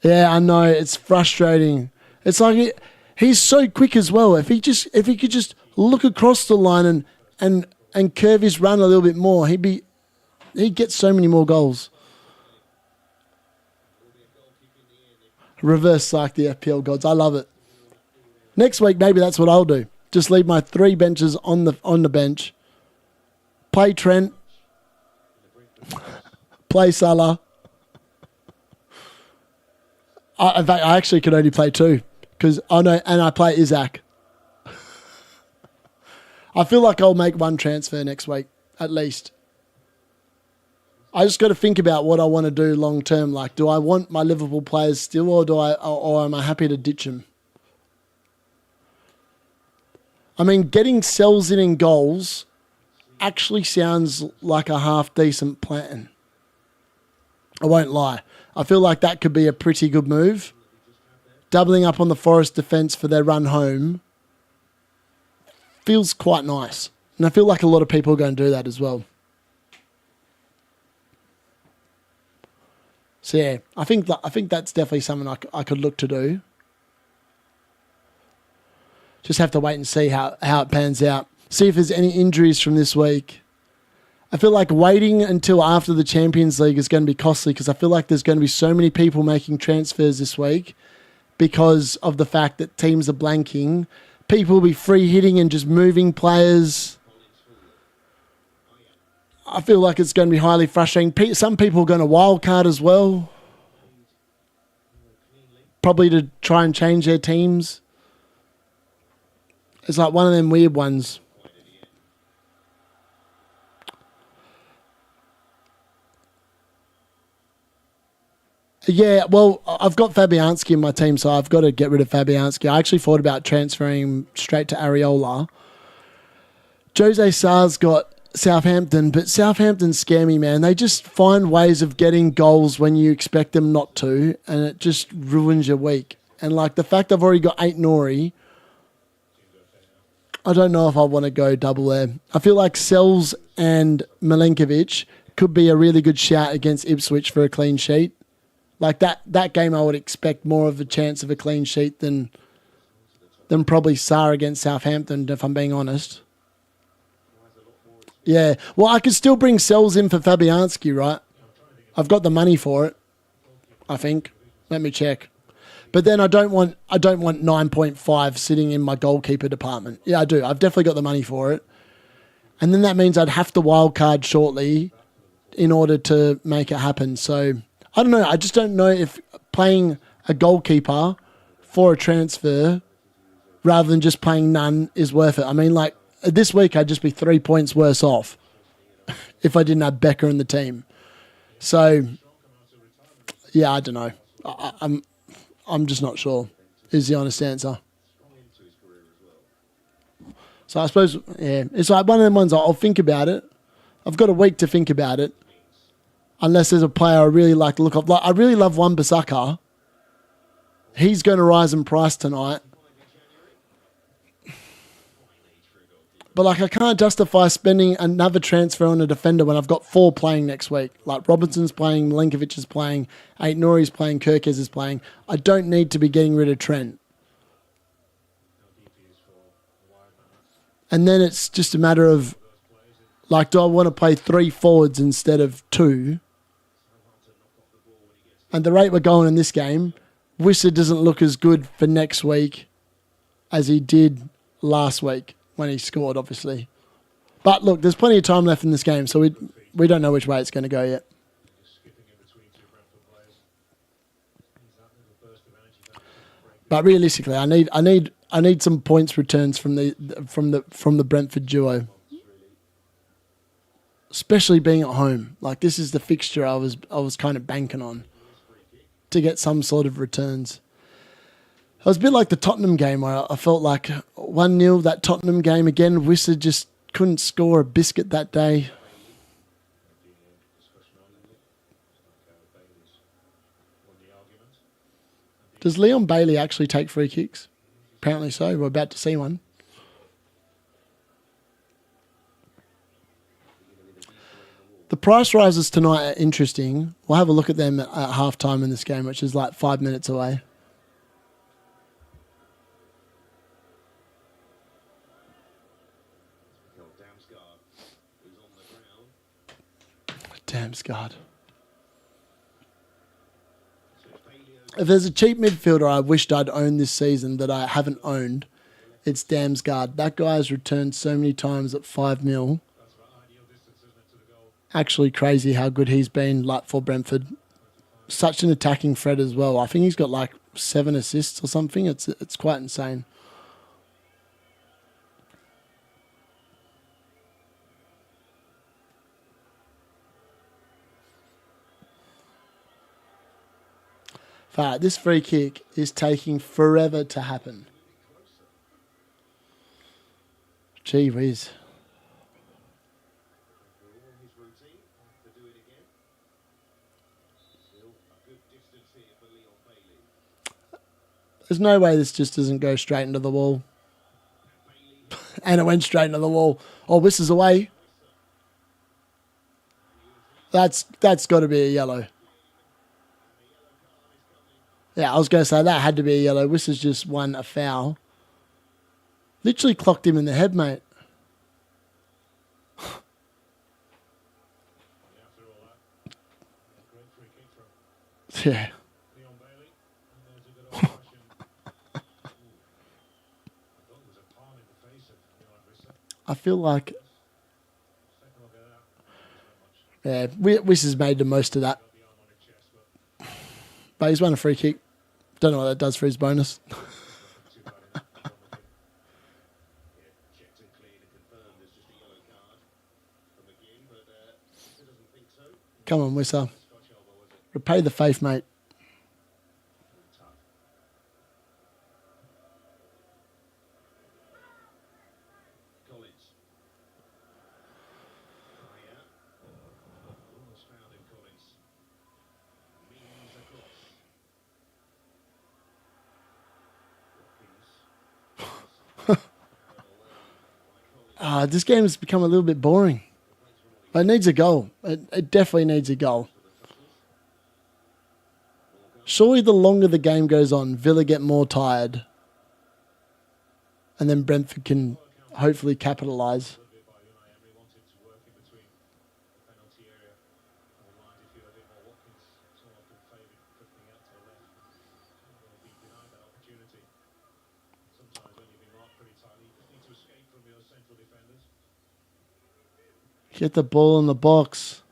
Yeah, I know. It's frustrating. It's like he's so quick as well. If he could just look across the line and curve his run a little bit more, he'd get so many more goals. Reverse like the FPL gods. I love it. Next week, maybe that's what I'll do. Just leave my 3 benches on the bench. Play Trent. Play Salah. In fact, I actually can only play 2 because and I play Isaac. I feel like I'll make 1 transfer next week at least. I just got to think about what I want to do long term. Like, do I want my Liverpool players still, or am I happy to ditch them? I mean, getting Sells in goals actually sounds like a half decent plan. I won't lie. I feel like that could be a pretty good move. Doubling up on the Forest defence for their run home feels quite nice. And I feel like a lot of people are going to do that as well. So yeah, I think that's definitely something I could look to do. Just have to wait and see how it pans out. See if there's any injuries from this week. I feel like waiting until after the Champions League is going to be costly because I feel like there's going to be so many people making transfers this week because of the fact that teams are blanking. People will be free hitting and just moving players. I feel like it's going to be highly frustrating. Some people are going to wildcard as well. Probably to try and change their teams. It's like one of them weird ones. Yeah, well, I've got Fabianski in my team, so I've got to get rid of Fabianski. I actually thought about transferring him straight to Areola. Jose Sarr's got Southampton, but Southampton scare me, man. They just find ways of getting goals when you expect them not to, and it just ruins your week. And like the fact I've already got 8 Nori, I don't know if I want to go double there. I feel like Sells and Milenkovic could be a really good shout against Ipswich for a clean sheet. Like that game, I would expect more of a chance of a clean sheet than probably Sarr against Southampton, if I'm being honest. Yeah, well, I could still bring Sells in for Fabianski, right? I've got the money for it. I think. Let me check. But then I don't want 9.5 sitting in my goalkeeper department. Yeah, I do. I've definitely got the money for it. And then that means I'd have to wildcard shortly in order to make it happen. So I don't know. I just don't know if playing a goalkeeper for a transfer rather than just playing none is worth it. I mean, like this week I'd just be 3 points worse off if I didn't have Becker in the team. So yeah, I don't know. I'm just not sure is the honest answer. So I suppose, yeah, it's like one of them ones I'll think about it. I've got a week to think about it. Unless there's a player I really like to look up. Like, I really love Wan-Bissaka. He's going to rise in price tonight. But like I can't justify spending another transfer on a defender when I've got 4 playing next week. Like Robertson's playing, Milinkovic is playing, Ait-Nouri's playing, Kirkes is playing. I don't need to be getting rid of Trent. And then it's just a matter of, like, do I want to play 3 forwards instead of 2? And the rate we're going in this game, Wissa doesn't look as good for next week as he did last week when he scored, obviously. But look, there's plenty of time left in this game, so we don't know which way it's going to go yet. But realistically, I need some points returns from the Brentford duo, especially being at home. Like this is the fixture I was kind of banking on to get some sort of returns. It was a bit like the Tottenham game where I felt like 1-0 that Tottenham game again. Wissa just couldn't score a biscuit that day. Does Leon Bailey actually take free kicks? Apparently so. We're about to see one. The price rises tonight are interesting. We'll have a look at them at halftime in this game, which is like 5 minutes away. Damsgaard. If there's a cheap midfielder I wished I'd owned this season that I haven't owned, it's Damsgaard. That guy has returned so many times at 5 mil. Actually crazy how good he's been, like for Brentford. Such an attacking threat as well. I think he's got like 7 assists or something. It's quite insane. This free kick is taking forever to happen. Gee whiz. There's no way this just doesn't go straight into the wall. And it went straight into the wall. Oh, this is away. That's got to be a yellow. Yeah, I was going to say that had to be a yellow. This has just won a foul. Literally clocked him in the head, mate. Yeah. I feel like, yeah, Wiss has made the most of that. But he's won a free kick. Don't know what that does for his bonus. Come on, Wissa. Repay the faith, mate. This game has become a little bit boring. But it needs a goal. It definitely needs a goal. Surely the longer the game goes on, Villa get more tired. And then Brentford can hopefully capitalise. Get the ball in the box.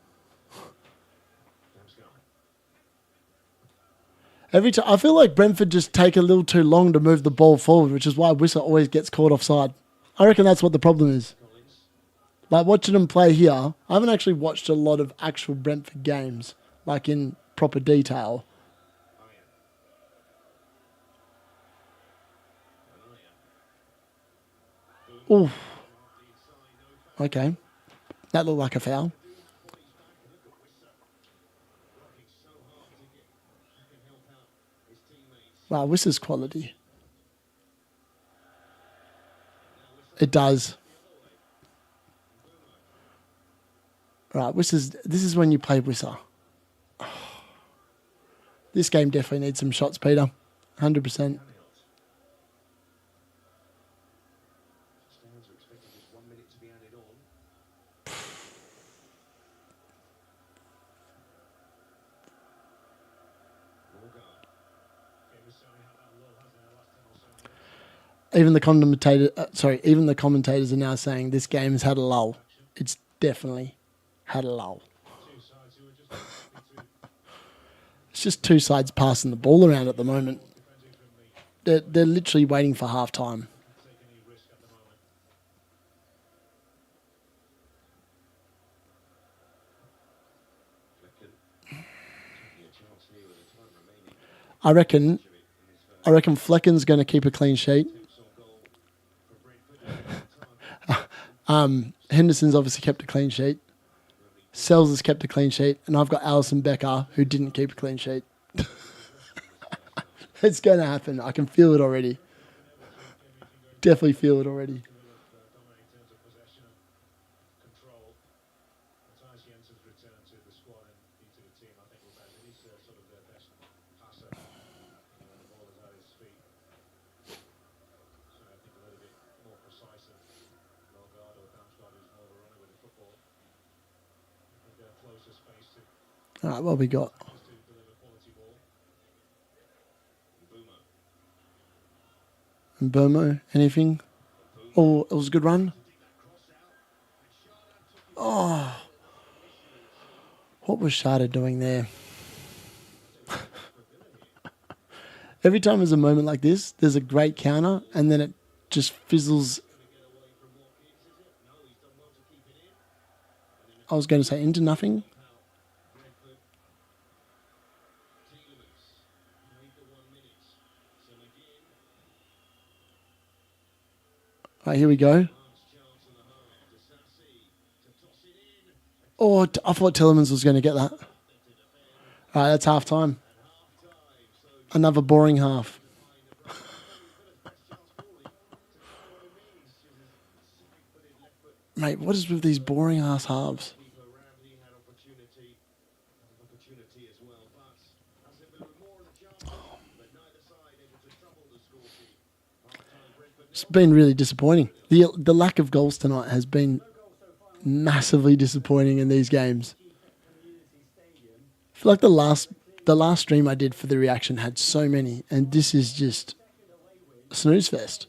Every time I feel like Brentford just take a little too long to move the ball forward, which is why Wissa always gets caught offside. I reckon that's what the problem is. Like watching them play here, I haven't actually watched a lot of actual Brentford games, like in proper detail. Oof. Okay. That looked like a foul. Wow, Wissa's quality. It does. Right, this is when you play Wissa. This game definitely needs some shots, Peter. 100%. Even the commentators are now saying this game has had a lull. It's definitely had a lull. It's just two sides passing the ball around at the moment. They're literally waiting for half time. I reckon Flecken's going to keep a clean sheet. Henderson's obviously kept a clean sheet. Sells has kept a clean sheet, and I've got Alison Becker who didn't keep a clean sheet. It's going to happen. I can feel it already. Definitely feel it already. All right, what have we got? And Burmo, anything? Oh, it was a good run. Oh, what was Shada doing there? Every time there's a moment like this, there's a great counter, and then it just fizzles. I was going to say into nothing. All right, here we go. Oh, I thought Tillemans was going to get that. All right, that's half time. Another boring half. Mate, what is with these boring ass halves? It's been really disappointing. The lack of goals tonight has been massively disappointing in these games. I feel like the last stream I did for the reaction had so many, and this is just a snooze fest.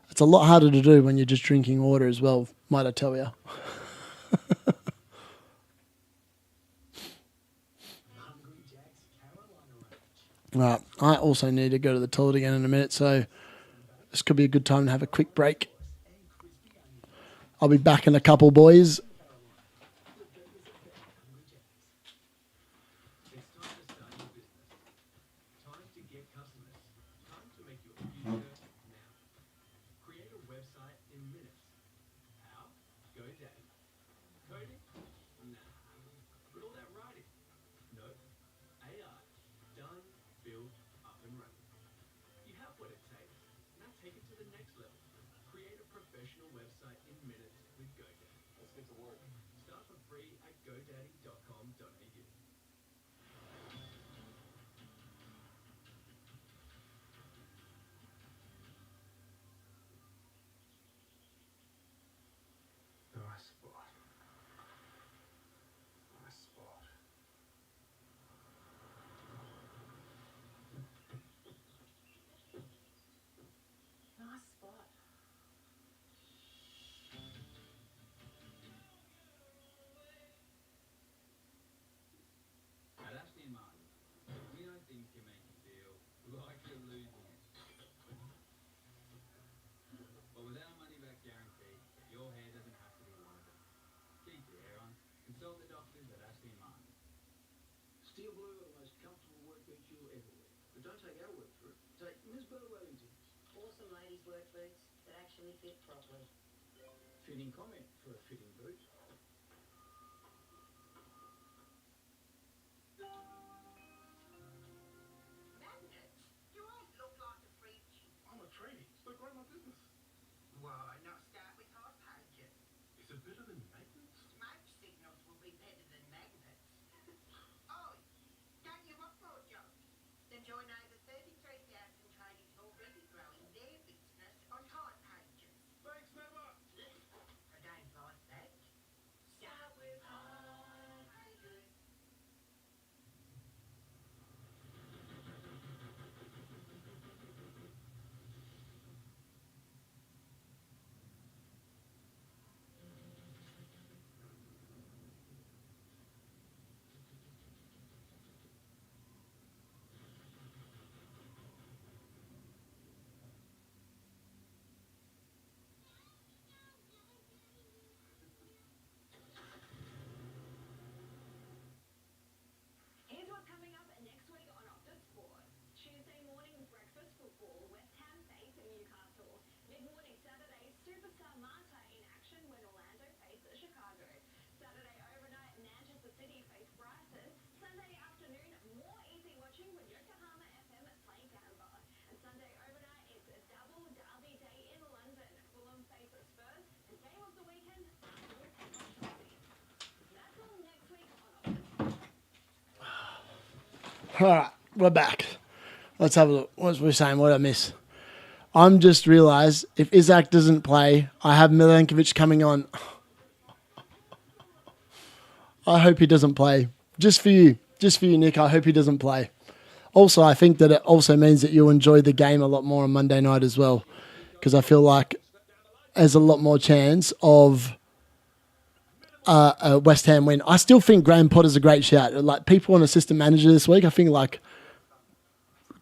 It's a lot harder to do when you're just drinking water as well, might I tell you. Right, I also need to go to the toilet again in a minute, so this could be a good time to have a quick break. I'll be back in a couple, boys. Nice spot. Steel Blue are the most comfortable work boots you'll ever wear. But don't take our word for it. Take Ms. Bell Wellington. Awesome ladies' work boots that actually fit properly. Fitting comment for a fitting boot. Magnets? You always look like a fridge. I'm a tradie, so grow my business. Why not start with hot pages? Is it better than magnets? Smoke signals will be better than magnets. Oh, don't you want more jobs? Then join over 33,000 tradies already growing their business on hot pages. Thanks, Never. I don't like that. Start with hot pages. Here's what's coming up next week on Optus Sport. Tuesday morning breakfast football. West Ham face Newcastle. Mid-morning Saturday, superstar Marta in action when Orlando face Chicago. Saturday overnight, Manchester City face Brighton. Sunday afternoon, more easy watching when Yokohama FM play Denver. And Sunday overnight, it's a double derby day in London. Fulham face Spurs. And game of the weekend, Arsenal take on Chelsea. That's all next week on Optus. All right, we're back. Let's have a look. What was we saying? What did I miss? I'm just realised if Isaac doesn't play, I have Milenkovic coming on. I hope he doesn't play. Just for you, Nick. I hope he doesn't play. Also, I think that it also means that you'll enjoy the game a lot more on Monday night as well, because I feel like there's a lot more chance of a West Ham win. I still think Graham Potter's a great shout. Like people on assistant manager this week, I think like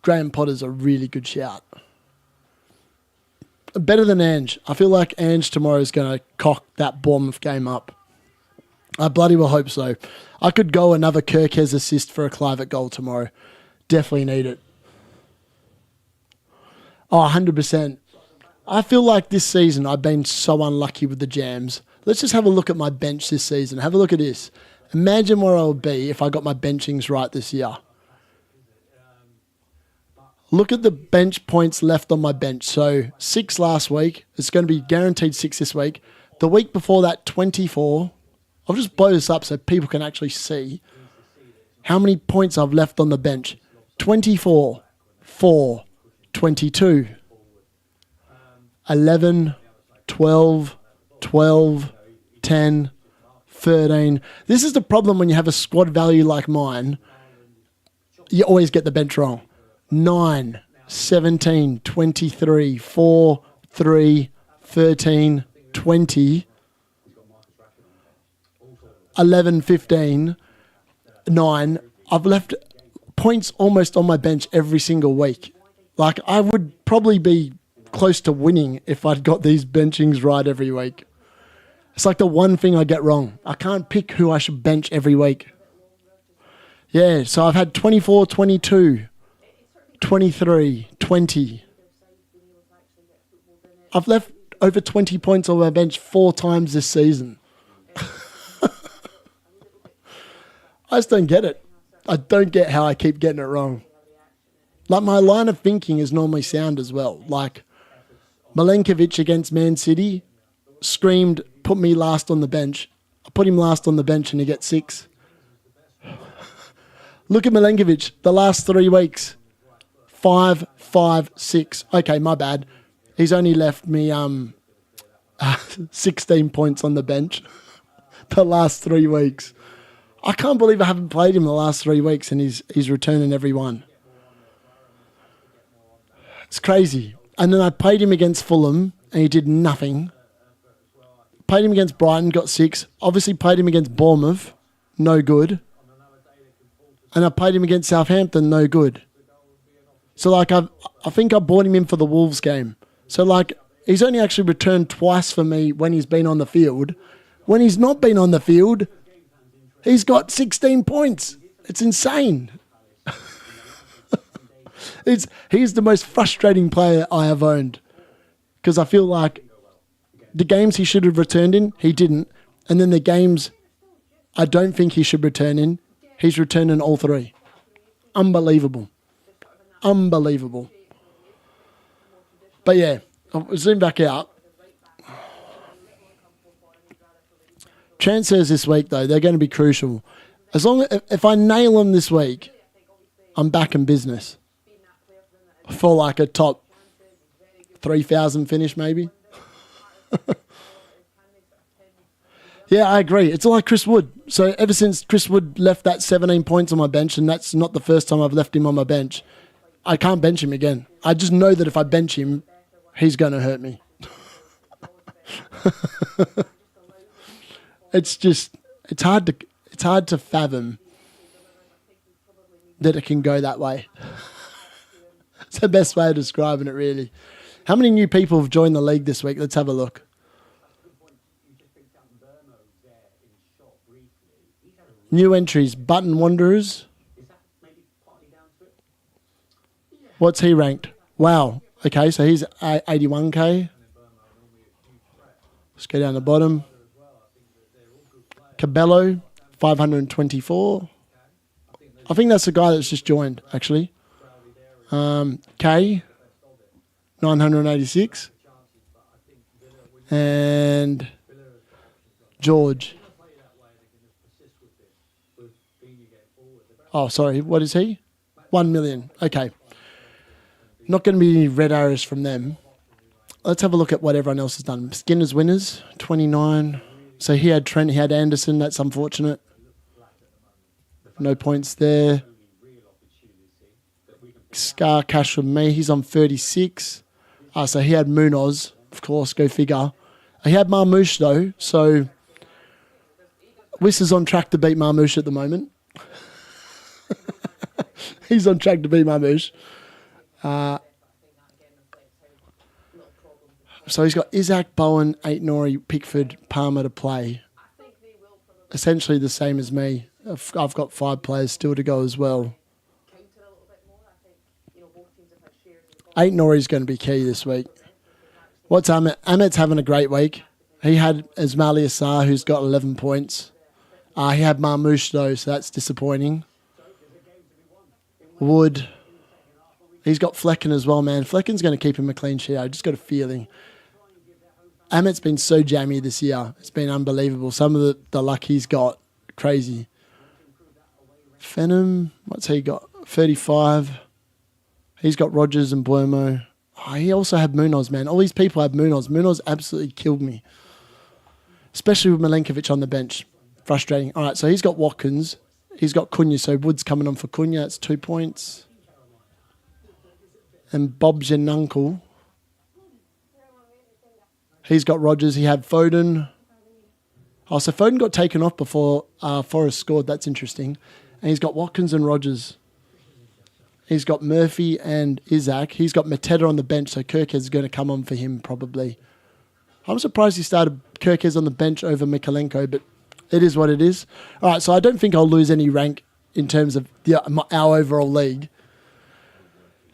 Graham Potter's a really good shout. Better than Ange. I feel like Ange tomorrow is going to cock that Bournemouth game up. I bloody well hope so. I could go another Kirkes assist for a Clivert goal tomorrow. Definitely need it. Oh, 100%. I feel like this season I've been so unlucky with the jams. Let's just have a look at my bench this season. Have a look at this. Imagine where I would be if I got my benchings right this year. Look at the bench points left on my bench. So 6 last week. It's going to be guaranteed 6 this week. The week before that, 24. I'll just blow this up so people can actually see how many points I've left on the bench. 24, 4, 22, 11, 12, 12, 10, 13. This is the problem when you have a squad value like mine. You always get the bench wrong. 9, 17, 23, 4, 3, 13, 20, 11, 15, 9. I've left points almost on my bench every single week. Like, I would probably be close to winning if I'd got these benchings right every week. It's like the one thing I get wrong. I can't pick who I should bench every week. Yeah, so I've had 24, 22, 23, 20. I've left over 20 points on my bench 4 times this season. I just don't get it. I don't get how I keep getting it wrong. Like, my line of thinking is normally sound as well. Like, Milenkovic against Man City screamed, put me last on the bench. I put him last on the bench and he gets 6. Look at Milenkovic, the last 3 weeks. 5, 5, 6. Okay, my bad. He's only left me 16 points on the bench the last 3 weeks. I can't believe I haven't played him the last 3 weeks and he's returning every one. It's crazy. And then I played him against Fulham and he did nothing. Played him against Brighton, got 6. Obviously played him against Bournemouth, no good. And I played him against Southampton, no good. So, like, I think I bought him in for the Wolves game. So, like, he's only actually returned twice for me when he's been on the field. When he's not been on the field, he's got 16 points. It's insane. He's the most frustrating player I have owned because I feel like the games he should have returned in, he didn't. And then the games I don't think he should return in, he's returned in all three. Unbelievable. Unbelievable. But yeah, I'll zoom back out. Transfers this week, though, they're going to be crucial. As long as if I nail them this week, I'm back in business for like a top 3,000 finish, maybe. Yeah, I agree. It's like Chris Wood. So ever since Chris Wood left that 17 points on my bench, and that's not the first time I've left him on my bench, I can't bench him again. I just know that if I bench him, he's going to hurt me. It's hard to fathom that it can go that way. It's the best way of describing it, really. How many new people have joined the league this week? Let's have a look. New entries, Button Wanderers. What's he ranked? Wow. Okay, so he's 81k. Let's go down the bottom. Cabello, 524. I think that's the guy that's just joined, actually. K, 986. And George. Oh, sorry. What is he? 1 million. Okay. Not going to be any red arrows from them. Let's have a look at what everyone else has done. Skinner's winners, 29. So he had Trent, he had Anderson. That's unfortunate. No points there. Scar Cash from me. He's on 36. So he had Munoz, of course. Go figure. He had Marmouche, though. So Wiss is on track to beat Marmouche at the moment. He's on track to beat Marmouche. So he's got Isaac, Bowen, Aitnori, Pickford, Palmer to play. Essentially the same as me. I've got 5 players still to go as well. Aitnori's going to be key this week. What's Ahmet? Ahmet's having a great week. He had Ismail Assar, who's got 11 points. He had Marmouche, though, so that's disappointing. Wood. He's got Flecken as well, man. Flecken's going to keep him a clean sheet. I just got a feeling. Ahmet's been so jammy this year. It's been unbelievable. Some of the luck he's got, crazy. Fenham, what's he got? 35. He's got Rogers and Buemo. Oh, he also had Munoz, man. All these people had Munoz. Munoz absolutely killed me. Especially with Milenkovic on the bench. Frustrating. All right, so he's got Watkins. He's got Cunha, so Wood's coming on for Cunha. That's 2 points. And Bob Janunkel. He's got Rogers. He had Foden. Oh, so Foden got taken off before Forrest scored. That's interesting. And he's got Watkins and Rogers. He's got Murphy and Isaac. He's got Mateta on the bench, so Kirkes is going to come on for him probably. I'm surprised he started Kirkes on the bench over Mikalenko, but it is what it is. All right, so I don't think I'll lose any rank in terms of our overall league,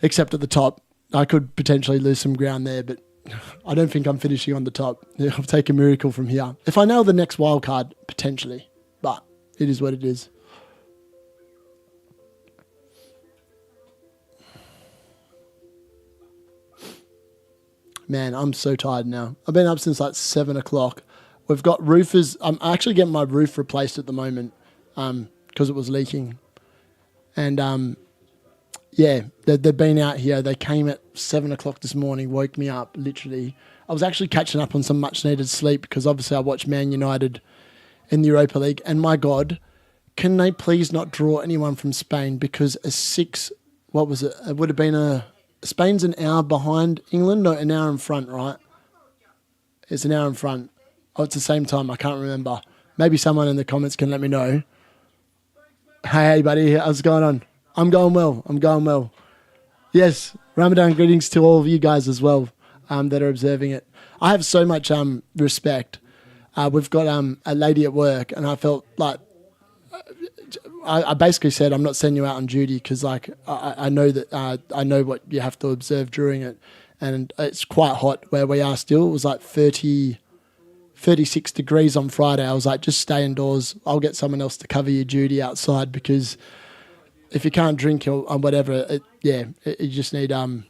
except at the top. I could potentially lose some ground there, but I don't think I'm finishing on the top. I'll take a miracle from here. If I nail the next wild card, potentially, but it is what it is. Man, I'm so tired now. I've been up since like 7 o'clock. We've got roofers. I'm actually getting my roof replaced at the moment because it was leaking. And yeah, they've been out here. They came at 7 o'clock this morning, woke me up, literally. I was actually catching up on some much-needed sleep because obviously I watched Man United in the Europa League. And my God, can they please not draw anyone from Spain? Because what was it? It would have been Spain's an hour behind England. No, an hour in front, right? It's an hour in front. Oh, it's the same time. I can't remember. Maybe someone in the comments can let me know. Hey, buddy. How's it going on? I'm going well. Yes, Ramadan greetings to all of you guys as well that are observing it. I have so much respect. We've got a lady at work, and I felt like I basically said I'm not sending you out on duty because like I know that I know what you have to observe during it, and it's quite hot where we are still. It was like 36 degrees on Friday. I was like, just stay indoors. I'll get someone else to cover your duty outside because if you can't drink or whatever, you just need a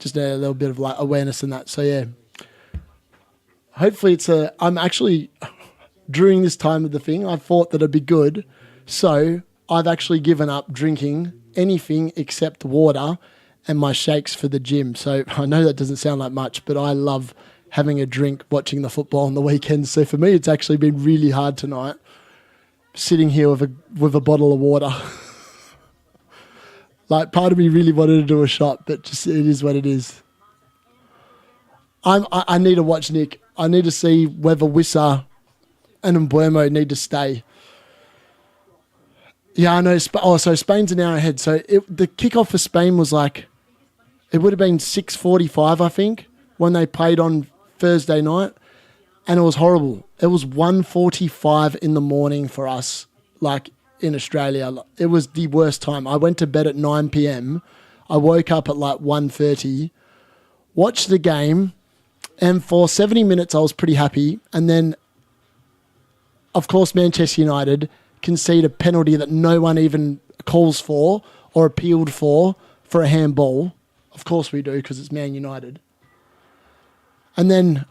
little bit of like awareness in that. So yeah, hopefully I'm actually during this time of the thing, I thought that it'd be good. So I've actually given up drinking anything except water and my shakes for the gym. So I know that doesn't sound like much, but I love having a drink watching the football on the weekends. So for me, it's actually been really hard tonight, sitting here with a bottle of water. Like part of me really wanted to do a shot, but just it is what it is. I need to watch Nick. I need to see whether Wissa and Mbuemo need to stay. Yeah, I know. So Spain's an hour ahead. So the kickoff for Spain was like, it would have been 6:45, I think, when they played on Thursday night, and it was horrible. It was 1:45 in the morning for us, like in Australia. It was the worst time. I went to bed at 9 p.m. I woke up at like 1:30, watched the game, and for 70 minutes I was pretty happy. And then, of course, Manchester United concede a penalty that no one even calls for or appealed for a handball. Of course we do, because it's Man United. And then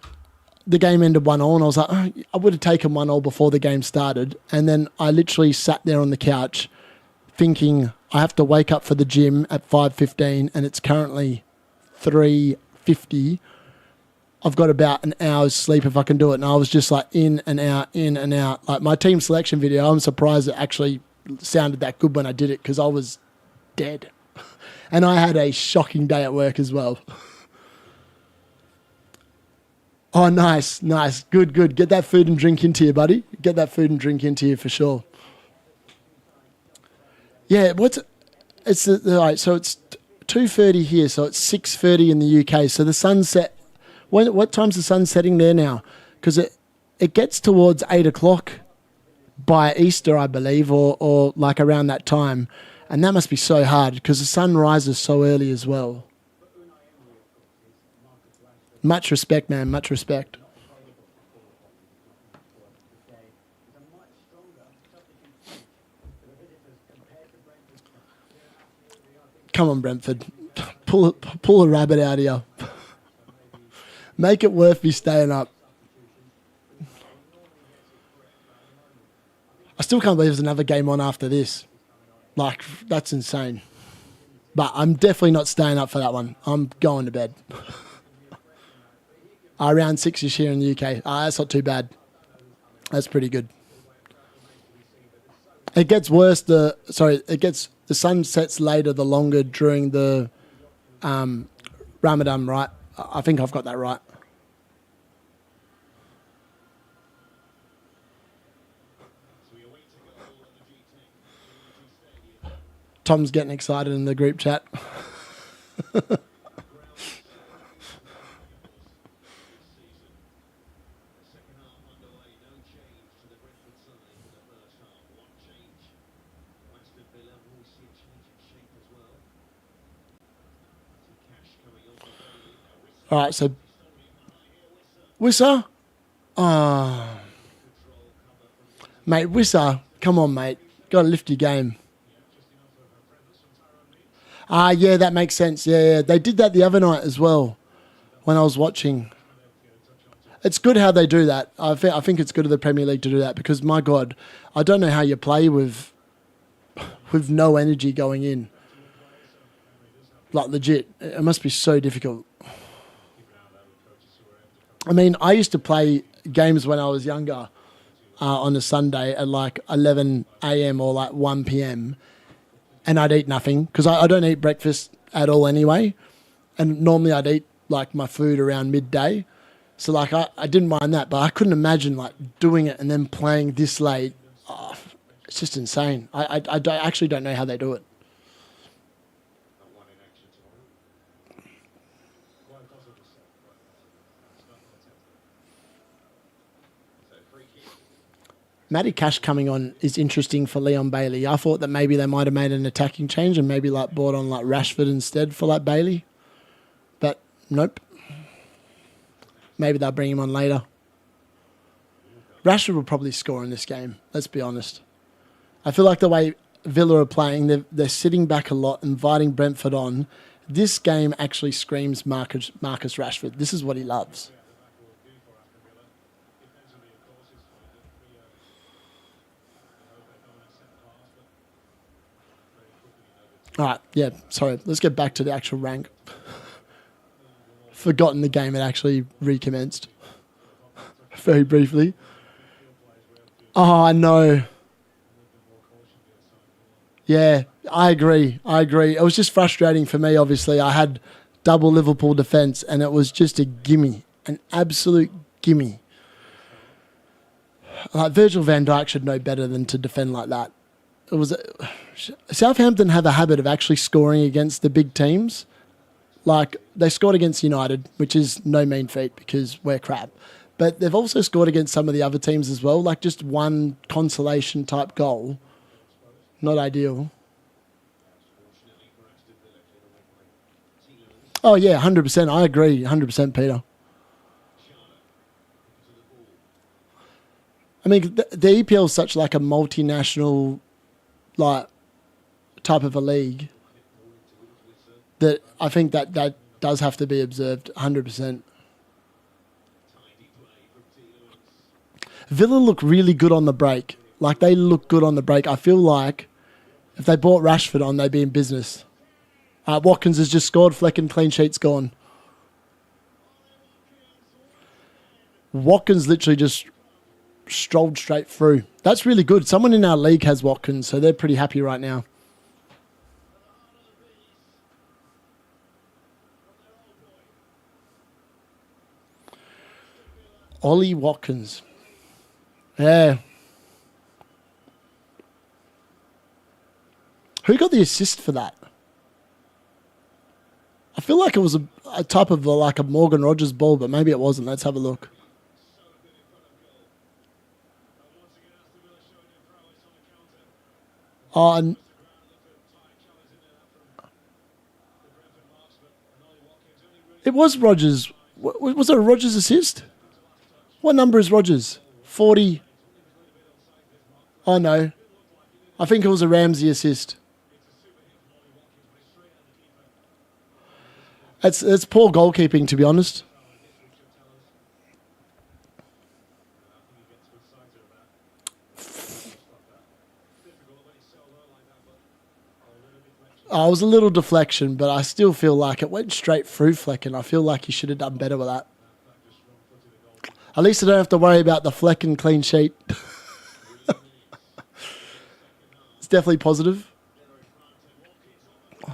the game ended 1-1, and I was like, oh, I would have taken 1-0 before the game started. And then I literally sat there on the couch thinking I have to wake up for the gym at 5:15, and it's currently 3:50. I've got about an hour's sleep if I can do it. And I was just like in and out. Like my team selection video, I'm surprised it actually sounded that good when I did it because I was dead. And I had a shocking day at work as well. Oh, nice. Good. Get that food and drink into you, buddy. Get that food and drink into you for sure. Yeah, all right, so it's 2:30 here, so it's 6:30 in the UK. So the sunset, what time's the sun setting there now? Because it gets towards 8 o'clock by Easter, I believe, or like around that time. And that must be so hard because the sun rises so early as well. Much respect, man. Much respect. Come on, Brentford. Pull a rabbit out of you. Make it worth me staying up. I still can't believe there's another game on after this. Like, that's insane. But I'm definitely not staying up for that one. I'm going to bed. Around 6-ish here in the UK. That's not too bad. That's pretty good. It gets worse. The sun sets later the longer during the Ramadan, right? I think I've got that right. Tom's getting excited in the group chat. All right, so Wissa? Oh. Mate, Wissa, come on, mate. Got to lift your game. Yeah, that makes sense. Yeah. They did that the other night as well when I was watching. It's good how they do that. I think it's good of the Premier League to do that because, my God, I don't know how you play with no energy going in. Like, legit. It must be so difficult. I mean, I used to play games when I was younger on a Sunday at like 11 a.m. or like 1 p.m. and I'd eat nothing because I don't eat breakfast at all anyway. And normally I'd eat like my food around midday. So like I didn't mind that, but I couldn't imagine like doing it and then playing this late. Oh, it's just insane. I actually don't know how they do it. Matty Cash coming on is interesting for Leon Bailey. I thought that maybe they might have made an attacking change and maybe like brought on like Rashford instead for like Bailey. But nope. Maybe they'll bring him on later. Rashford will probably score in this game, let's be honest. I feel like the way Villa are playing, they're sitting back a lot, inviting Brentford on. This game actually screams Marcus Rashford. This is what he loves. All right, yeah, sorry. Let's get back to the actual rank. Forgotten the game had actually recommenced. Very briefly. Oh, I know. Yeah, I agree. It was just frustrating for me, obviously. I had double Liverpool defence and it was just a gimme. An absolute gimme. Like Virgil van Dijk should know better than to defend like that. It was Southampton have a habit of actually scoring against the big teams. Like they scored against United, which is no mean feat because we're crap. But they've also scored against some of the other teams as well, like just one consolation type goal. Not ideal. Oh yeah, 100%. I agree, 100%, Peter. I mean, the EPL is such like a multinational, like type of a league that I think that does have to be observed 100%. Villa look really good on the break. Like they look good on the break. I feel like if they brought Rashford on, they'd be in business. Watkins has just scored. Flecken clean sheet's gone. Watkins literally just strolled straight through. That's really good. Someone in our league has Watkins, so they're pretty happy right now. Ollie Watkins. Yeah. Who got the assist for that? I feel like it was a type of like a Morgan Rogers ball, but maybe it wasn't. Let's have a look. Oh, and it was Rogers. Was it a Rogers assist? What number is Rogers? 40. Oh, no. I think it was a Ramsey assist. It's poor goalkeeping, to be honest. Oh, it was a little deflection, but I still feel like it went straight through Flecken. I feel like he should have done better with that. At least I don't have to worry about the Flecken clean sheet. It's definitely positive.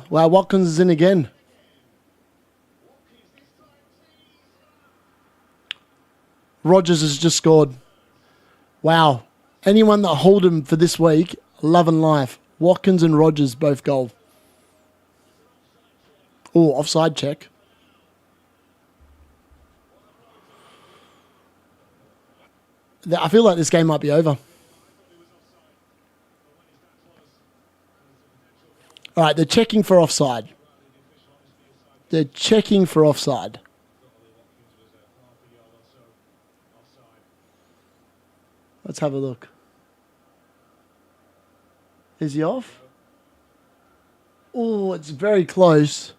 Wow, Watkins is in again. Rogers has just scored. Wow. Anyone that hold him for this week, love and life. Watkins and Rogers both goal. Oh, offside check. I feel like this game might be over. All right, they're checking for offside. They're checking for offside. Let's have a look. Is he off? Oh, it's very close.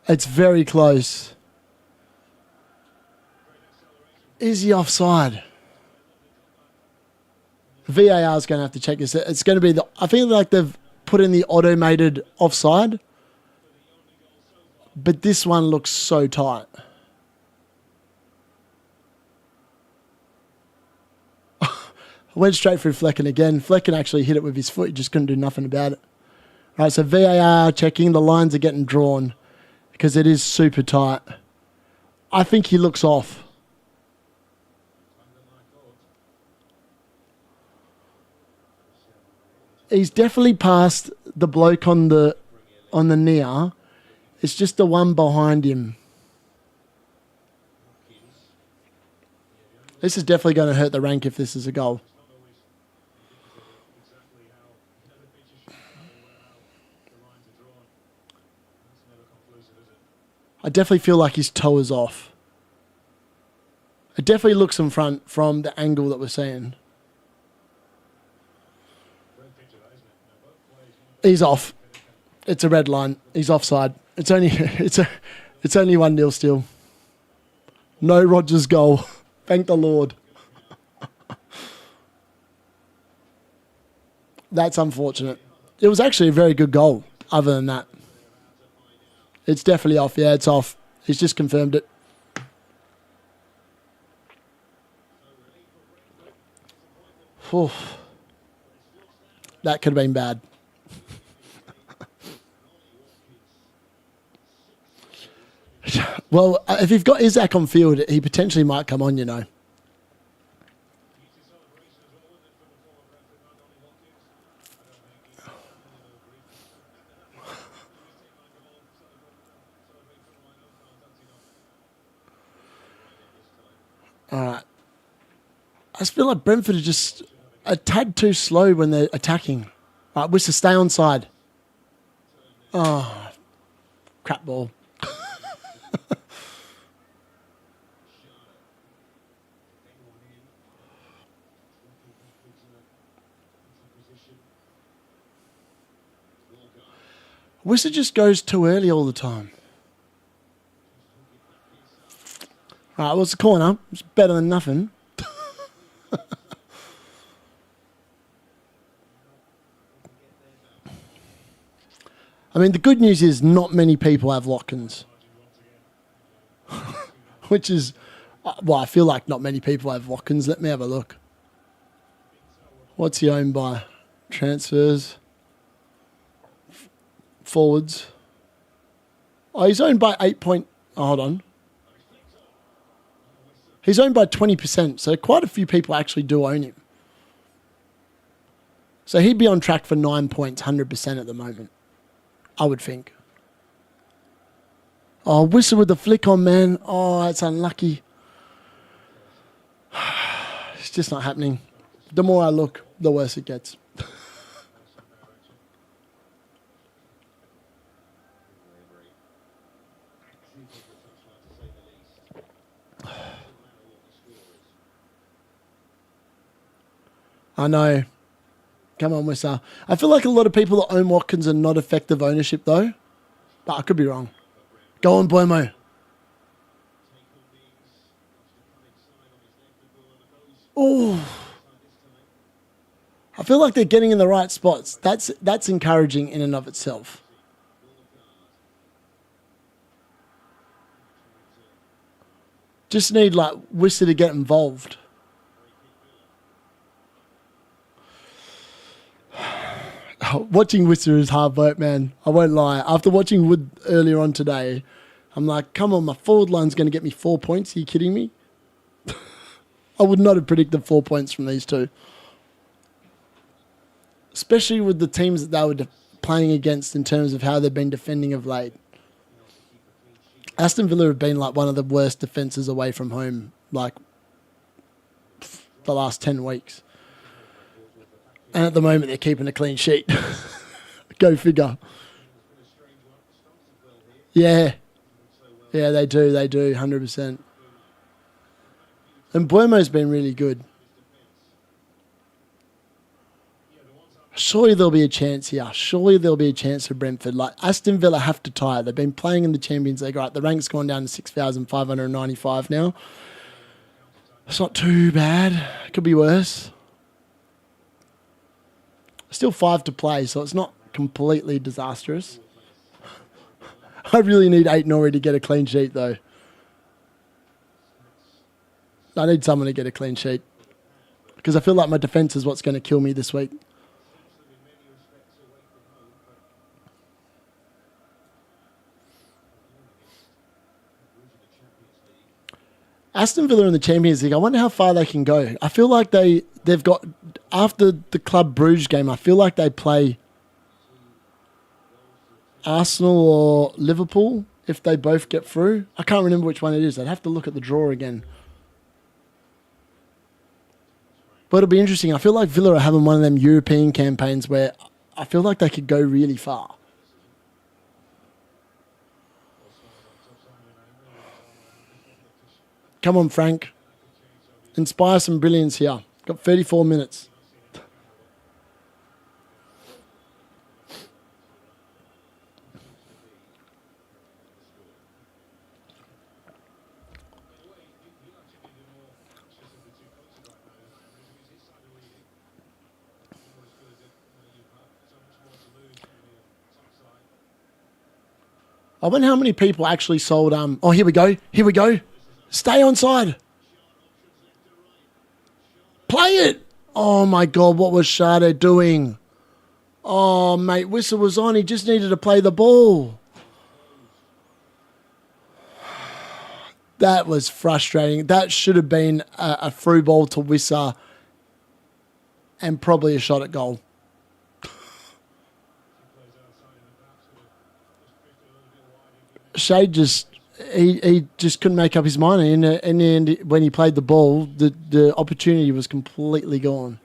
It's very close. Is he offside? VAR is going to have to check this. It's going to be I feel like they've put in the automated offside, but this one looks so tight. Went straight through Flecken again. Flecken actually hit it with his foot. He just couldn't do nothing about it. All right, so VAR checking. The lines are getting drawn because it is super tight. I think he looks off. He's definitely past the bloke on the near. It's just the one behind him. This is definitely going to hurt the rank if this is a goal. I definitely feel like his toe is off. It definitely looks in front from the angle that we're seeing. He's off. It's a red line. He's offside. It's only it's only 1-0 still. No Rodgers goal. Thank the Lord. That's unfortunate. It was actually a very good goal, other than that. It's definitely off. Yeah, it's off. He's just confirmed it. Whew. That could have been bad. Well, if you've got Isaac on field, he potentially might come on, you know. All right. I just feel like Brentford are just a tad too slow when they're attacking. All right, Wissa, stay on side. Oh, crap ball. Wissa just goes too early all the time. All right, what's the corner? It's better than nothing. I mean, the good news is not many people have Watkins. Which is, well, I feel like not many people have Watkins. Let me have a look. What's he owned by? Transfers. Forwards. Oh, he's owned by 8 point... Oh, hold on. He's owned by 20%, so quite a few people actually do own him. So he'd be on track for 9 points, 100% at the moment, I would think. Oh, Whistle with the flick on, man. Oh, that's unlucky. It's just not happening. The more I look, the worse it gets. I know. Come on, Wissa. I feel like a lot of people that own Watkins are not effective ownership, though. But I could be wrong. Go on, Boemo. Oh. I feel like they're getting in the right spots. That's encouraging in and of itself. Just need, like, Wissa to get involved. Watching Wissa is hard work, man. I won't lie. After watching Wood earlier on today, I'm like, come on, my forward line's going to get me 4 points. Are you kidding me? I would not have predicted 4 points from these two. Especially with the teams that they were playing against in terms of how they've been defending of late. Aston Villa have been like one of the worst defences away from home, like the last 10 weeks. And at the moment, they're keeping a clean sheet. Go figure. Yeah. Yeah, they do. They do, 100%. And Buemo's been really good. Surely there'll be a chance here. Surely there'll be a chance for Brentford. Like, Aston Villa have to tire. They've been playing in the Champions League. Right, the rank's gone down to 6,595 now. It's not too bad. It could be worse. Still 5 to play, so it's not completely disastrous. I really need 8-Nori to get a clean sheet, though. I need someone to get a clean sheet. Because I feel like my defence is what's going to kill me this week. Aston Villa in the Champions League, I wonder how far they can go. I feel like they've got, after the Club Bruges game, I feel like they play Arsenal or Liverpool if they both get through. I can't remember which one it is. I'd have to look at the draw again. But it'll be interesting. I feel like Villa are having one of them European campaigns where I feel like they could go really far. Come on, Frank. Inspire some brilliance here. Got 34 minutes. I wonder how many people actually sold. Oh, here we go. Here we go. Stay on side. Play it. Oh, my God. What was Sade doing? Oh, mate. Whistle was on. He just needed to play the ball. That was frustrating. That should have been a through ball to Wissa and probably a shot at goal. Shade he just couldn't make up his mind. In the end, when he played the ball, the opportunity was completely gone.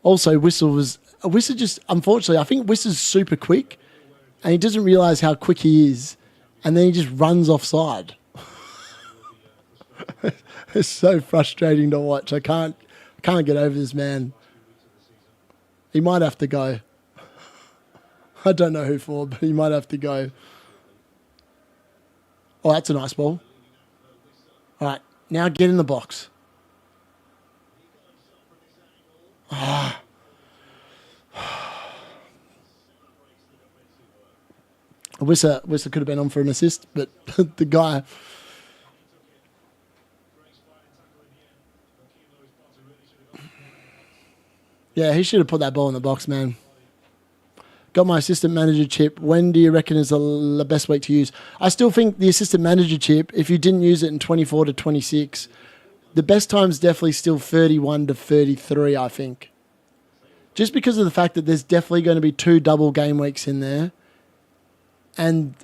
Also, Wissa just, unfortunately, I think Wissa's super quick and he doesn't realise how quick he is, and then he just runs offside. It's so frustrating to watch. I can't get over this man. He might have to go. I don't know who for, but he might have to go. Oh, that's a nice ball. All right, now get in the box. Wissa could have been on for an assist, but the guy... Yeah, he should have put that ball in the box, man. Got my assistant manager chip. When do you reckon is the best week to use? I still think the assistant manager chip, if you didn't use it in 24 to 26, the best time's definitely still 31 to 33, I think. Just because of the fact that there's definitely going to be 2 double game weeks in there. And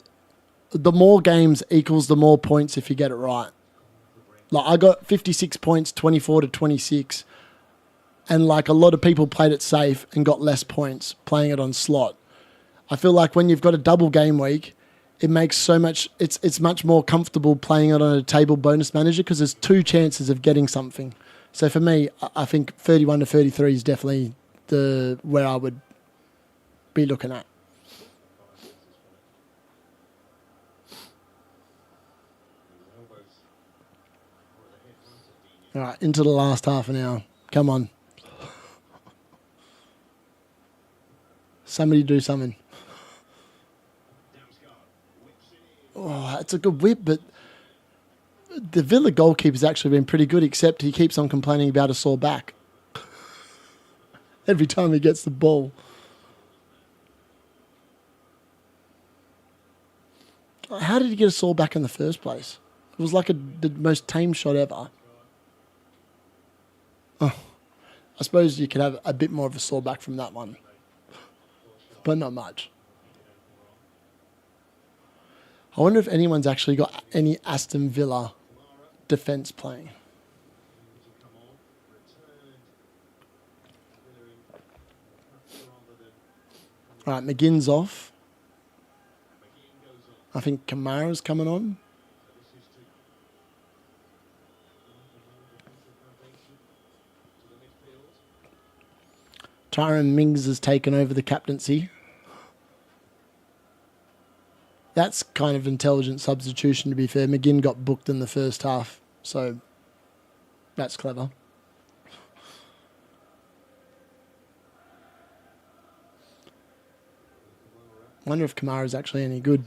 the more games equals the more points if you get it right. Like, I got 56 points, 24 to 26. And like a lot of people played it safe and got less points playing it on slot. I feel like when you've got a double game week, it makes so much, it's much more comfortable playing it on a table bonus manager because there's 2 chances of getting something. So for me, I think 31 to 33 is definitely where I would be looking at. All right, into the last half an hour. Come on. Somebody do something. Oh, it's a good whip, but the Villa goalkeeper's actually been pretty good, except he keeps on complaining about a sore back. Every time he gets the ball. How did he get a sore back in the first place? It was like the most tame shot ever. Oh, I suppose you could have a bit more of a sore back from that one. But not much. I wonder if anyone's actually got any Aston Villa defence playing. All right, McGinn's off. I think Kamara's coming on. Tyrone Mings has taken over the captaincy. That's kind of intelligent substitution, to be fair. McGinn got booked in the first half, so that's clever. I wonder if Kamara's actually any good.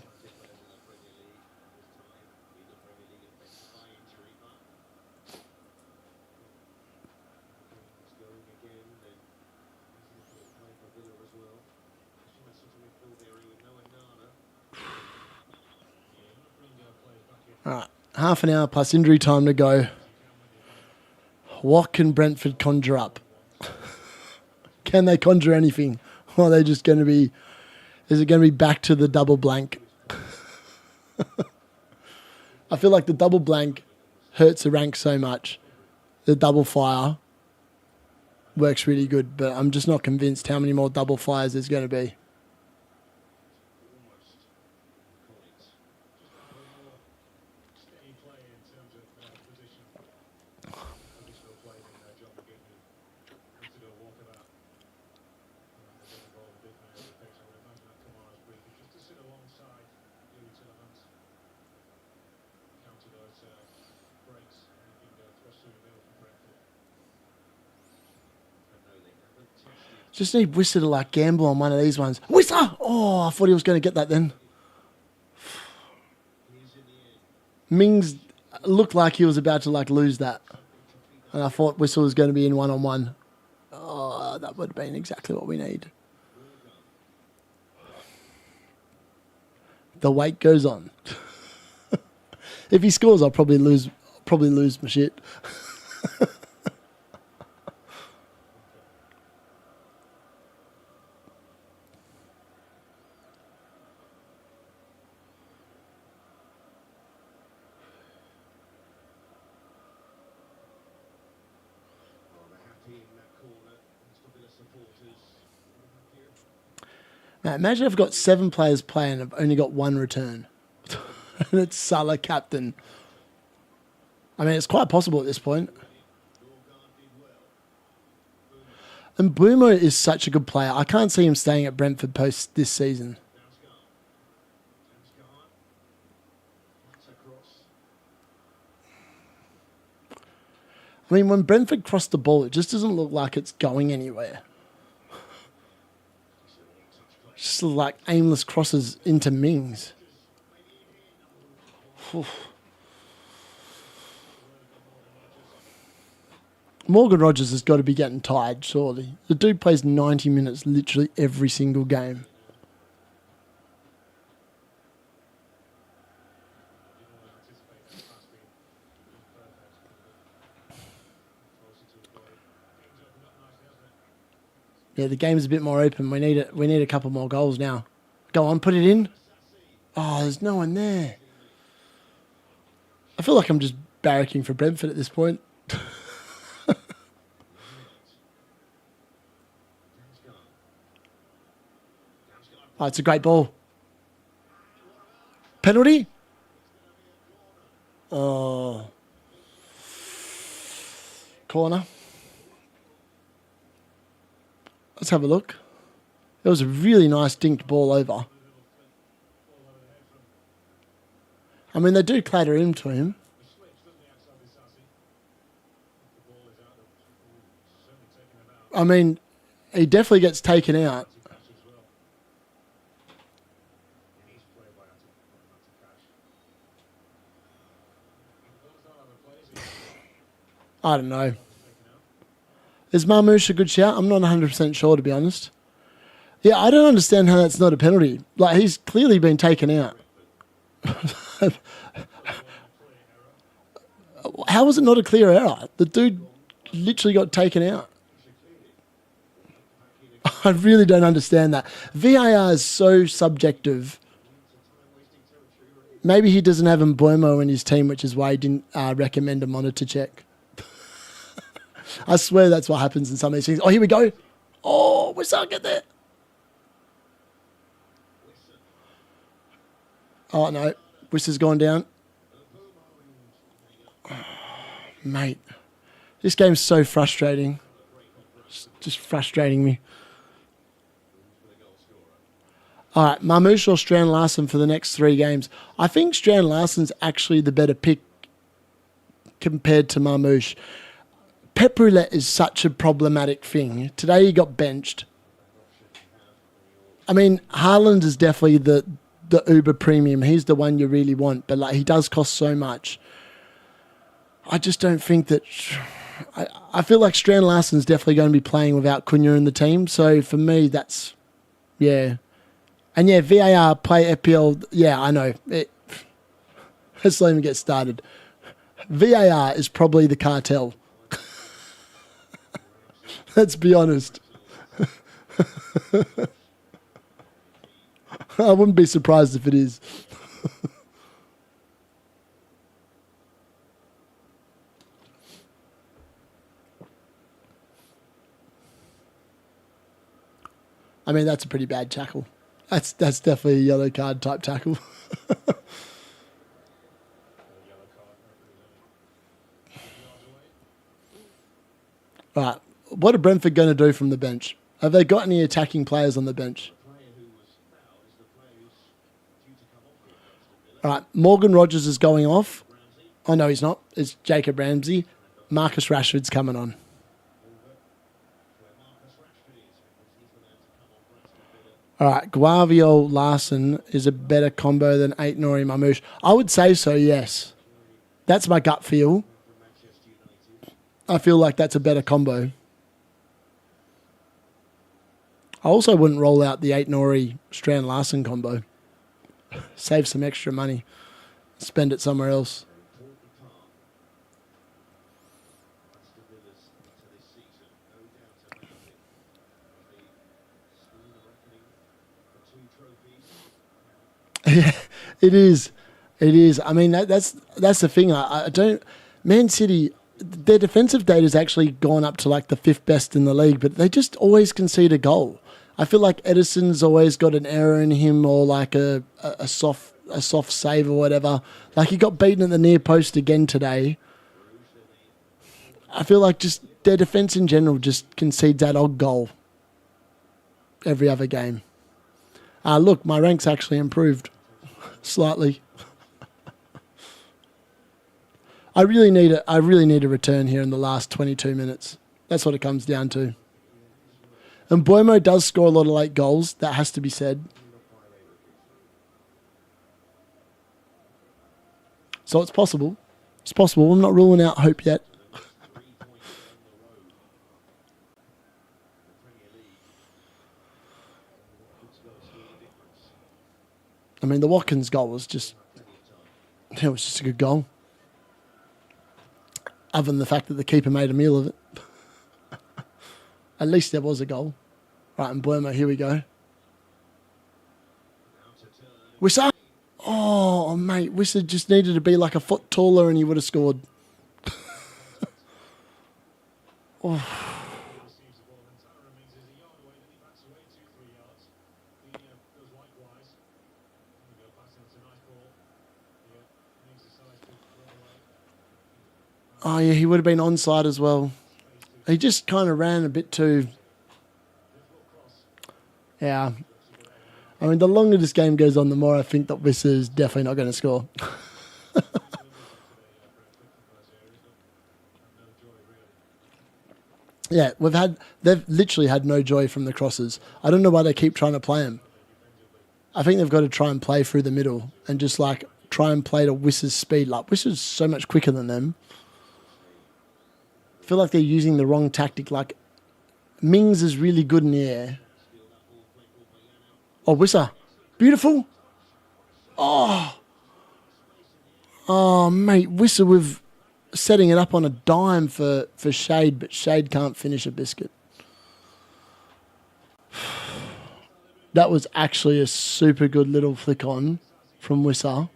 All right, half an hour plus injury time to go. What can Brentford conjure up? Can they conjure anything? Or are they just going to be... Is it going to be back to the double blank? I feel like the double blank hurts the rank so much. The double fire works really good, but I'm just not convinced how many more double fires there's going to be. Just need Wissa to like gamble on one of these ones. Wissa! Oh, I thought he was going to get that then. Mings looked like he was about to like lose that. And I thought Whistle was going to be in one-on-one. Oh, that would have been exactly what we need. The wait goes on. If he scores, I'll probably lose my shit. Now, imagine if I've got 7 players playing and I've only got 1 return. And it's Salah captain. I mean, it's quite possible at this point. And Boomer is such a good player. I can't see him staying at Brentford post this season. I mean, when Brentford crossed the ball, it just doesn't look like it's going anywhere. Just like aimless crosses into Mings. Oof. Morgan Rogers has got to be getting tired, surely. The dude plays 90 minutes literally every single game. Yeah, the game's a bit more open. We need a couple more goals now. Go on, put it in. Oh, there's no one there. I feel like I'm just barracking for Brentford at this point. Oh, it's a great ball. Penalty? Oh. Corner. Let's have a look. It was a really nice dinked ball over. I mean, they do clatter into him. I mean, he definitely gets taken out. I don't know. Is Marmoush a good shout? I'm not 100% sure, to be honest. Yeah, I don't understand how that's not a penalty. Like, he's clearly been taken out. How was it not a clear error? The dude literally got taken out. I really don't understand that. VAR is so subjective. Maybe he doesn't have Mboimo in his team, which is why he didn't recommend a monitor check. I swear that's what happens in some of these things. Oh, here we go. Oh, we're starting to get there. Oh, no. Wissa's gone down. Oh, mate. This game's so frustrating. It's just frustrating me. All right, Marmoush or Strand Larsen for the next 3 games. I think Strand Larsen's actually the better pick compared to Marmoush. Pep roulette is such a problematic thing. Today he got benched. I mean, Haaland is definitely the uber premium. He's the one you really want, but like he does cost so much. I just don't think that... I feel like Strand Larsen's definitely going to be playing without Cunha in the team. So for me, that's... Yeah. And yeah, VAR, play FPL... Yeah, I know. Let's not even get started. VAR is probably the cartel. Let's be honest. I wouldn't be surprised if it is. I mean, that's a pretty bad tackle. That's definitely a yellow card type tackle. Right. What are Brentford going to do from the bench? Have they got any attacking players on the bench? All right. Morgan Rogers is going off. Oh, no, he's not. It's Jacob Ramsey. Marcus Rashford's coming on. All right, Guavio Larson is a better combo than 8 Nori Mamouche. I would say so, yes. That's my gut feel. I feel like that's a better combo. I also wouldn't roll out the 8 Nori Strand Larson combo. Save some extra money. Spend it somewhere else. Yeah, it is. It is. I mean, that's the thing. I don't. Man City, their defensive data has actually gone up to like the 5th best in the league, but they just always concede a goal. I feel like Edison's always got an error in him, or like a soft save or whatever. Like he got beaten at the near post again today. I feel like just their defense in general just concedes that odd goal every other game. Look, my rank's actually improved slightly. I really need a return here in the last 22 minutes. That's what it comes down to. And Boimo does score a lot of late goals. That has to be said. So it's possible. It's possible. I'm not ruling out hope yet. I mean, the Watkins goal was just... It was just a good goal. Other than the fact that the keeper made a meal of it. At least there was a goal. Right, and Boimo, here we go. Wissa! Oh, mate, Wissa just needed to be like a foot taller and he would have scored. Oh. Oh, yeah, he would have been onside as well. He just kind of ran a bit too... Yeah. I mean, the longer this game goes on, the more I think that Wissa is definitely not going to score. Yeah, they've literally had no joy from the crosses. I don't know why they keep trying to play them. I think they've got to try and play through the middle and just like try and play to Wissa's speed. Like Wissa's so much quicker than them. I feel like they're using the wrong tactic. Like Mings is really good in the air. Oh, Wissa. Beautiful. Oh, mate. Wissa with setting it up on a dime for Shade, but Shade can't finish a biscuit. That was actually a super good little flick on from Wissa.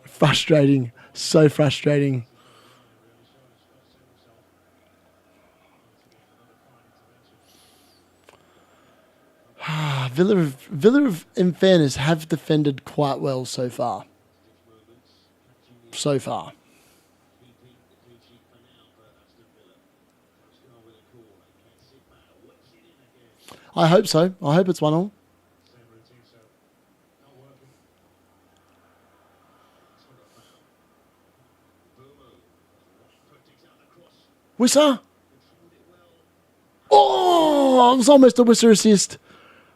Frustrating. So frustrating. Villa, in fairness, have defended quite well so far. So far. I hope so. I hope it's 1-1. Wissa! Oh, it was almost a Wissa assist.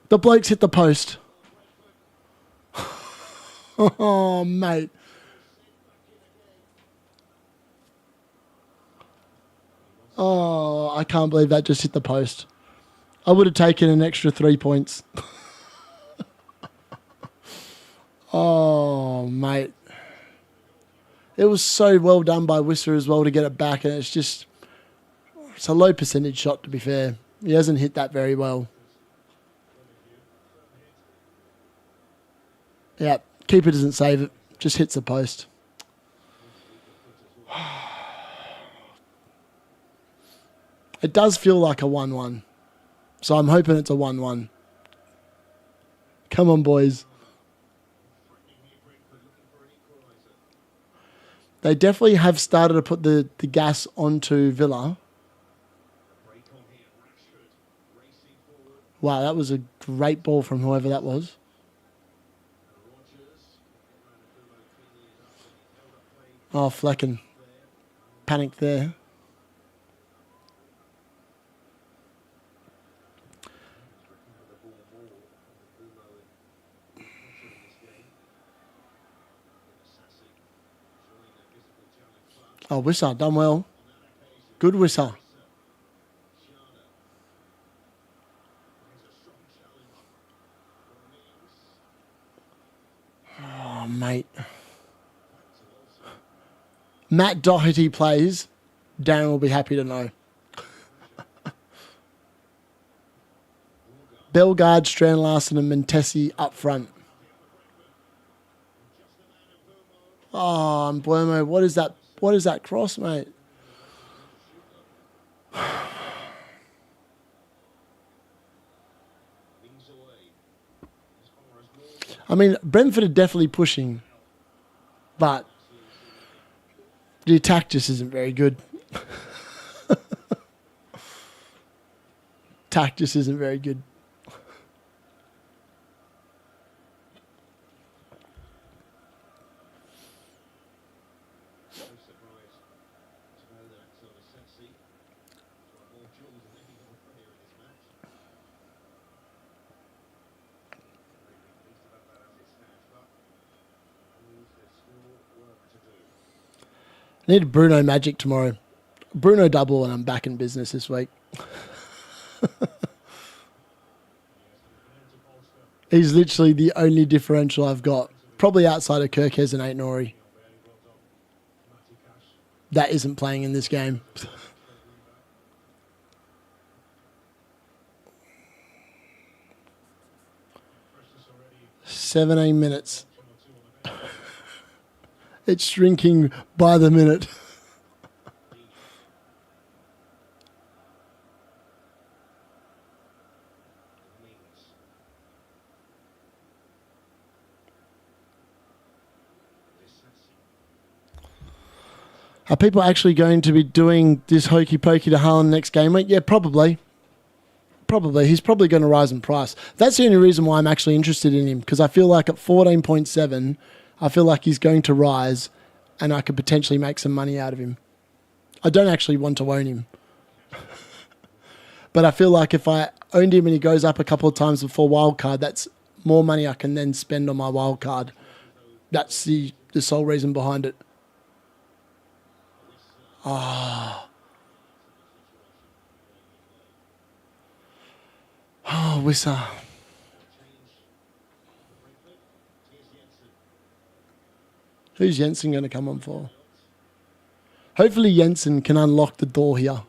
The blokes hit the post. Oh, mate. Oh, I can't believe that just hit the post. I would have taken an extra 3 points. Oh, mate. It was so well done by Wissa as well to get it back, and it's a low percentage shot, to be fair. He hasn't hit that very well. Yeah, keeper doesn't save it. Just hits the post. It does feel like a 1-1. So I'm hoping it's a 1-1. Come on, boys. They definitely have started to put the gas onto Villa. Wow, that was a great ball from whoever that was. Oh, Flecken. Panicked there. Oh, Wissa, done well. Good Wissa. Oh, mate. Matt Doherty plays. Darren will be happy to know. Bellegarde, Strand-Larsen and Montesi up front. Oh, and Blermo, what is that? What is that cross, mate? I mean, Brentford are definitely pushing, but the attack just isn't very good. Attack just isn't very good. I need a Bruno Magic tomorrow. Bruno double and I'm back in business this week. He's literally the only differential I've got. Probably outside of Kirkes and 8 Nori. That isn't playing in this game. 17 minutes. It's shrinking by the minute. Are people actually going to be doing this hokey pokey to Haaland next game week? Yeah, probably. Probably. He's probably going to rise in price. That's the only reason why I'm actually interested in him, because I feel like at 14.7, I feel like he's going to rise and I could potentially make some money out of him. I don't actually want to own him. But I feel like if I owned him and he goes up a couple of times before wildcard, that's more money I can then spend on my wildcard. That's the sole reason behind it. Oh, Wissa. Who's Jensen going to come on for? Hopefully Jensen can unlock the door here.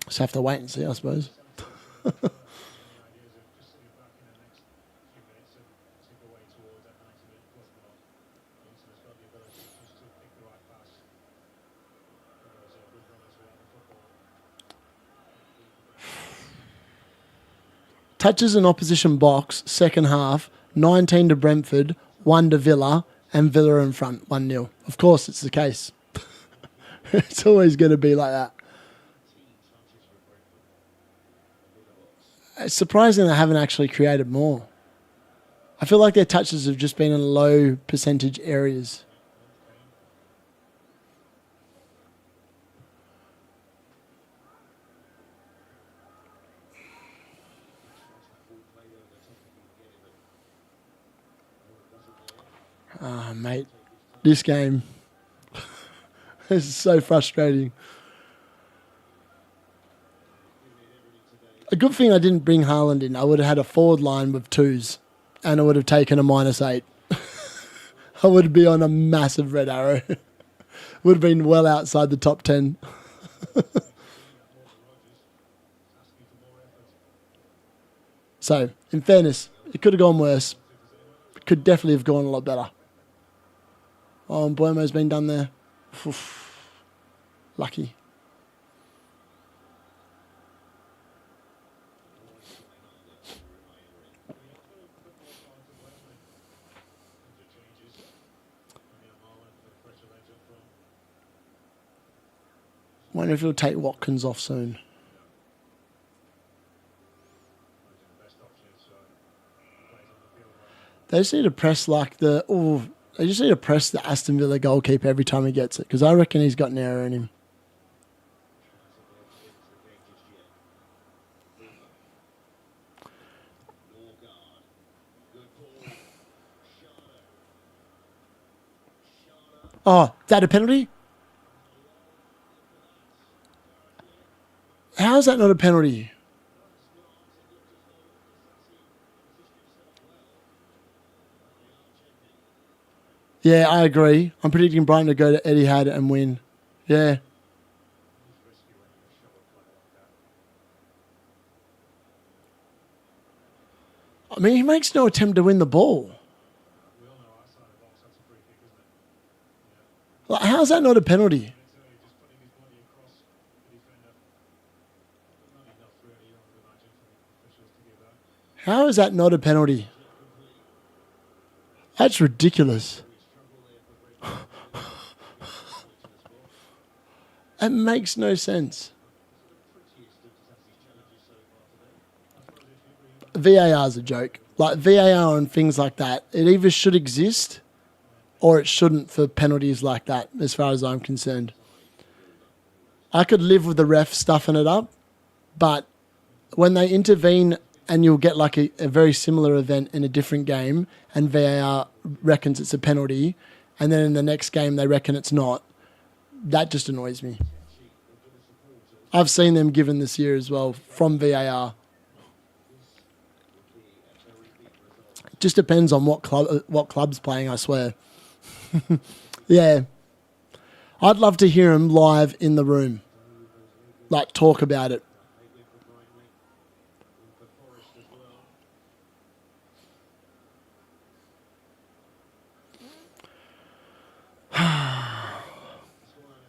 Just have to wait and see, I suppose. Touches an opposition box, second half, 19 to Brentford, 1 to Villa, and Villa in front, 1-0. Of course, it's the case. It's always going to be like that. It's surprising they haven't actually created more. I feel like their touches have just been in low percentage areas. Ah, mate, this game. This is so frustrating. A good thing I didn't bring Haaland in. I would have had a forward line with 2s and I would have taken a -8. I would be on a massive red arrow. Would have been well outside the top 10. So, in fairness, it could have gone worse. It could definitely have gone a lot better. Oh, and Buemo's been done there. Oof. Lucky. Wonder if he'll take Watkins off soon. They just need to press like the... Oh, they just need to press the Aston Villa goalkeeper every time he gets it, because I reckon he's got an error in him. Oh, is that a penalty? How is that not a penalty? Yeah, I agree. I'm predicting Brighton to go to Etihad and win. Yeah. I mean, he makes no attempt to win the ball. Like, how is that not a penalty? How is that not a penalty? That's ridiculous. It makes no sense. VAR is a joke. Like VAR and things like that, it either should exist or it shouldn't for penalties like that, as far as I'm concerned. I could live with the ref stuffing it up, but when they intervene and you'll get like a very similar event in a different game and VAR reckons it's a penalty and then in the next game they reckon it's not, that just annoys me. I've seen them given this year as well from VAR. Just depends on what club's playing, I swear. Yeah. I'd love to hear him live in the room. Like, talk about it.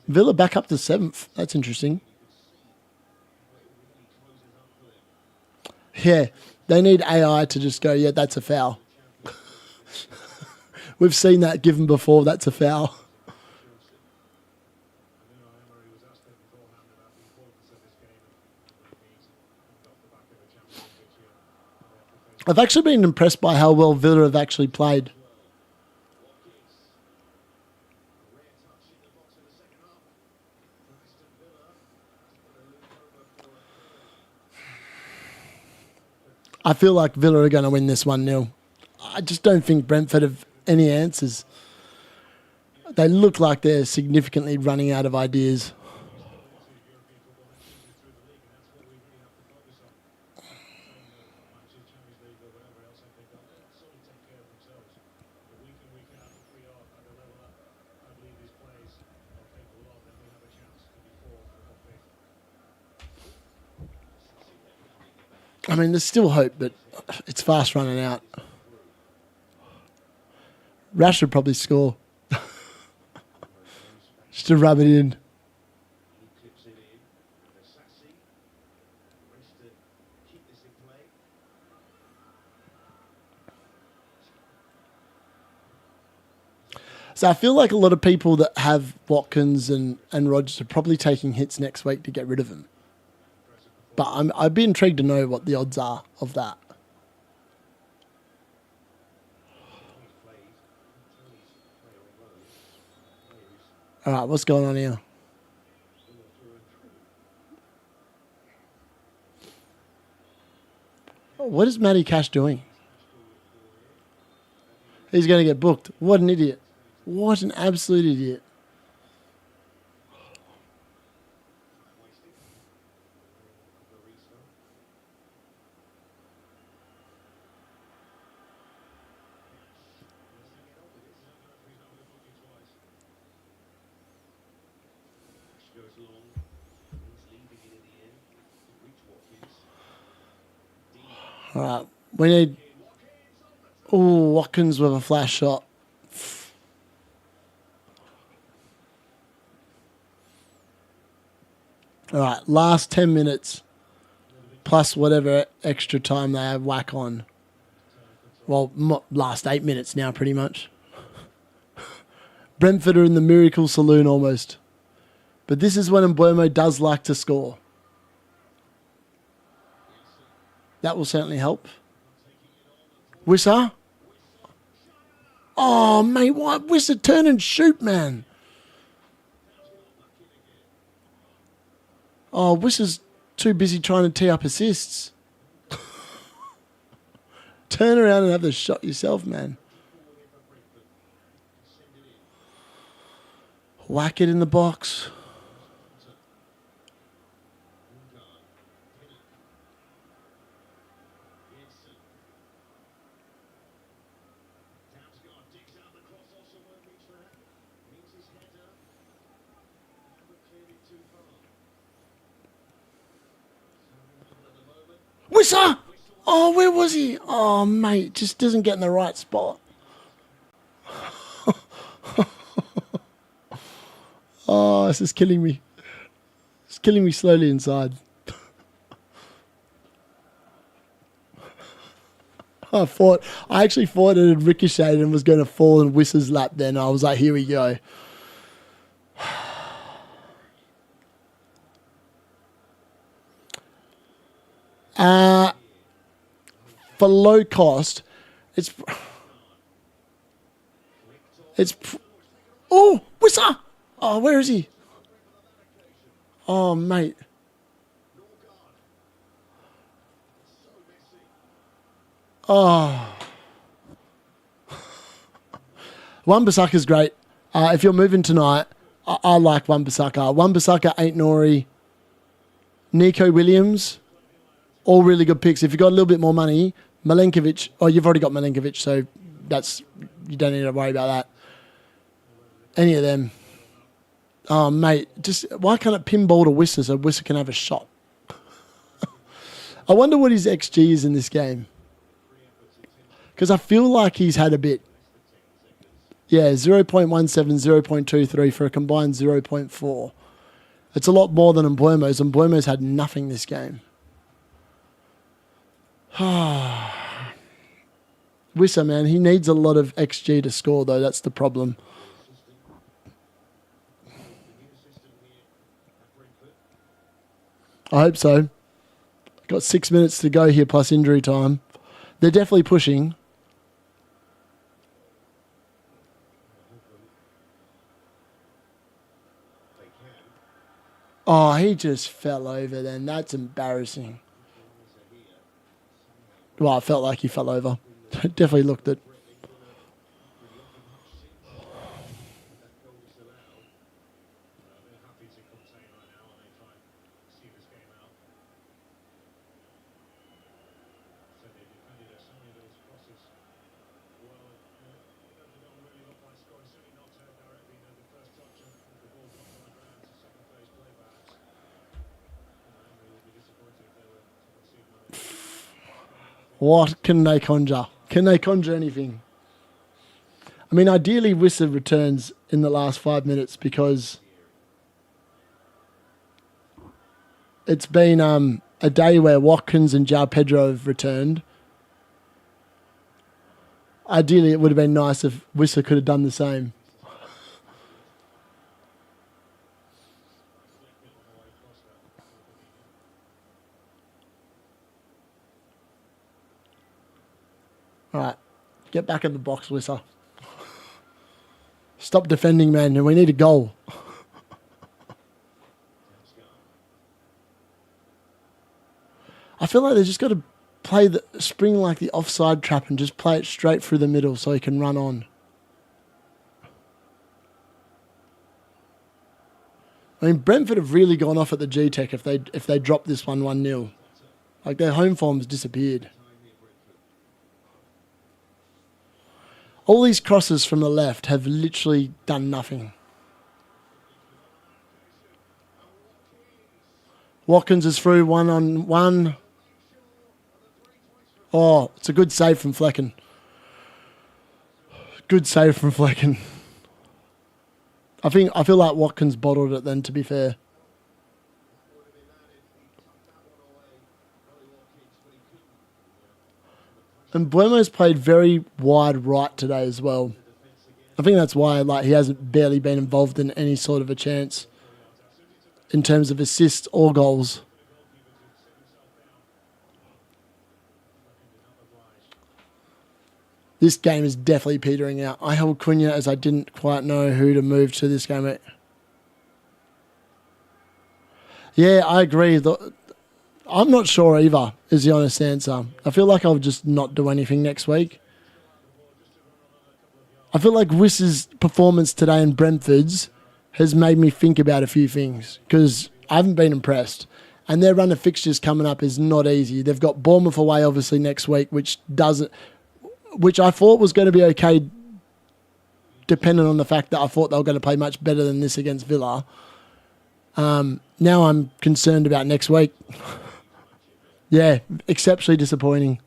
Villa back up to 7th. That's interesting. Yeah, they need AI to just go, yeah, that's a foul. We've seen that given before, that's a foul. I've actually been impressed by how well Villa have actually played. I feel like Villa are going to win this 1-0. I just don't think Brentford have any answers. They look like they're significantly running out of ideas. I mean, there's still hope, but it's fast running out. Rash would probably score. Just to rub it in. So I feel like a lot of people that have Watkins and Rodgers are probably taking hits next week to get rid of him. But I'd be intrigued to know what the odds are of that. All right, what's going on here? What is Matty Cash doing? He's going to get booked. What an idiot. What an absolute idiot. All right, we need... Oh, Watkins with a flash shot. All right, last 10 minutes plus whatever extra time they have whack on. Well, last 8 minutes now, pretty much. Brentford are in the miracle saloon almost. But this is when Mbeumo does like to score. That will certainly help. Wissa? Oh, mate, what? Wissa, turn and shoot, man. Oh, Wissa's too busy trying to tee up assists. Turn around and have the shot yourself, man. Whack it in the box. Wissa! Oh, where was he? Oh, mate, just doesn't get in the right spot. Oh, this is killing me. It's killing me slowly inside. I actually thought it had ricocheted and was going to fall in Wissa's lap then. I was like, here we go. For low cost, oh, Wissa! Oh, where is he? Oh, mate. Oh. Wan-Bissaka's great. If you're moving tonight, I like Wan-Bissaka. Wan-Bissaka, Ain't Nori, Nico Williams, all really good picks. If you've got a little bit more money, Milenkovic. Oh, you've already got Milenkovic, so you don't need to worry about that. Any of them. Oh, mate, just why can't it pinball to Wissa so Wissa can have a shot? I wonder what his XG is in this game. Because I feel like he's had a bit. Yeah, 0.17, 0.23 for a combined 0.4. It's a lot more than Mbeumo's. Mbeumo's had nothing this game. Wissa, man, he needs a lot of XG to score, though. That's the problem. I hope so. Got 6 minutes to go here plus injury time. They're definitely pushing. Oh, he just fell over then. That's embarrassing. Well, I felt like he fell over. Definitely looked it. What can they conjure? Can they conjure anything? I mean, ideally, Wissa returns in the last 5 minutes because it's been a day where Watkins and João Pedro have returned. Ideally, it would have been nice if Wissa could have done the same. All right, get back in the box, Wissa. Stop defending, man, and we need a goal. I feel like they just got to play the spring like the offside trap and just play it straight through the middle so he can run on. I mean, Brentford have really gone off at the G-Tech if they drop this 1-0. Like, their home form's disappeared. All these crosses from the left have literally done nothing. Watkins is through 1-on-1. Oh, it's a good save from Flecken. Good save from Flecken. I feel like Watkins bottled it then, to be fair. And Mbeumo's played very wide right today as well. I think that's why he hasn't barely been involved in any sort of a chance in terms of assists or goals. This game is definitely petering out. I held Cunha as I didn't quite know who to move to this game. Yeah, I agree. I'm not sure either, is the honest answer. I feel like I'll just not do anything next week. I feel like Wissa's performance today and Brentford's has made me think about a few things because I haven't been impressed. And their run of fixtures coming up is not easy. They've got Bournemouth away, obviously, next week, which I thought was going to be okay, depending on the fact that I thought they were going to play much better than this against Villa. Now I'm concerned about next week. Yeah, exceptionally disappointing.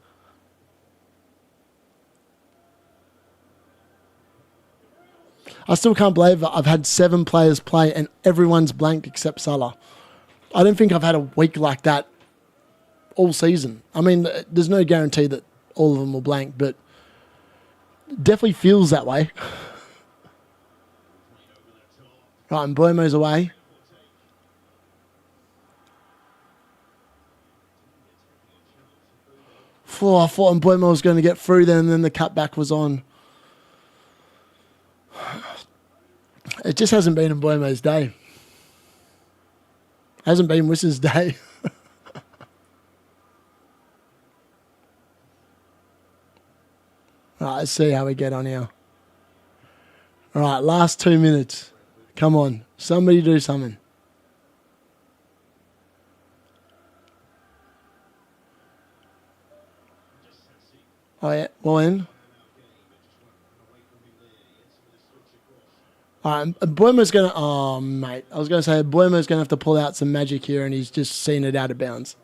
I still can't believe that I've had 7 players play and everyone's blanked except Salah. I don't think I've had a week like that all season. I mean, there's no guarantee that all of them will blank, but definitely feels that way. Right, and Buemo's away. I thought Buemo was going to get through then, and then the cutback was on. It just hasn't been Buemo's day. Hasn't been Wiss's day. Right, let's see how we get on here. All right, last 2 minutes. Come on, somebody do something. Oh, yeah, well in. All right, Buemo's going to... Oh, mate. I was going to say, Buemo's going to have to pull out some magic here, and he's just seen it out of bounds.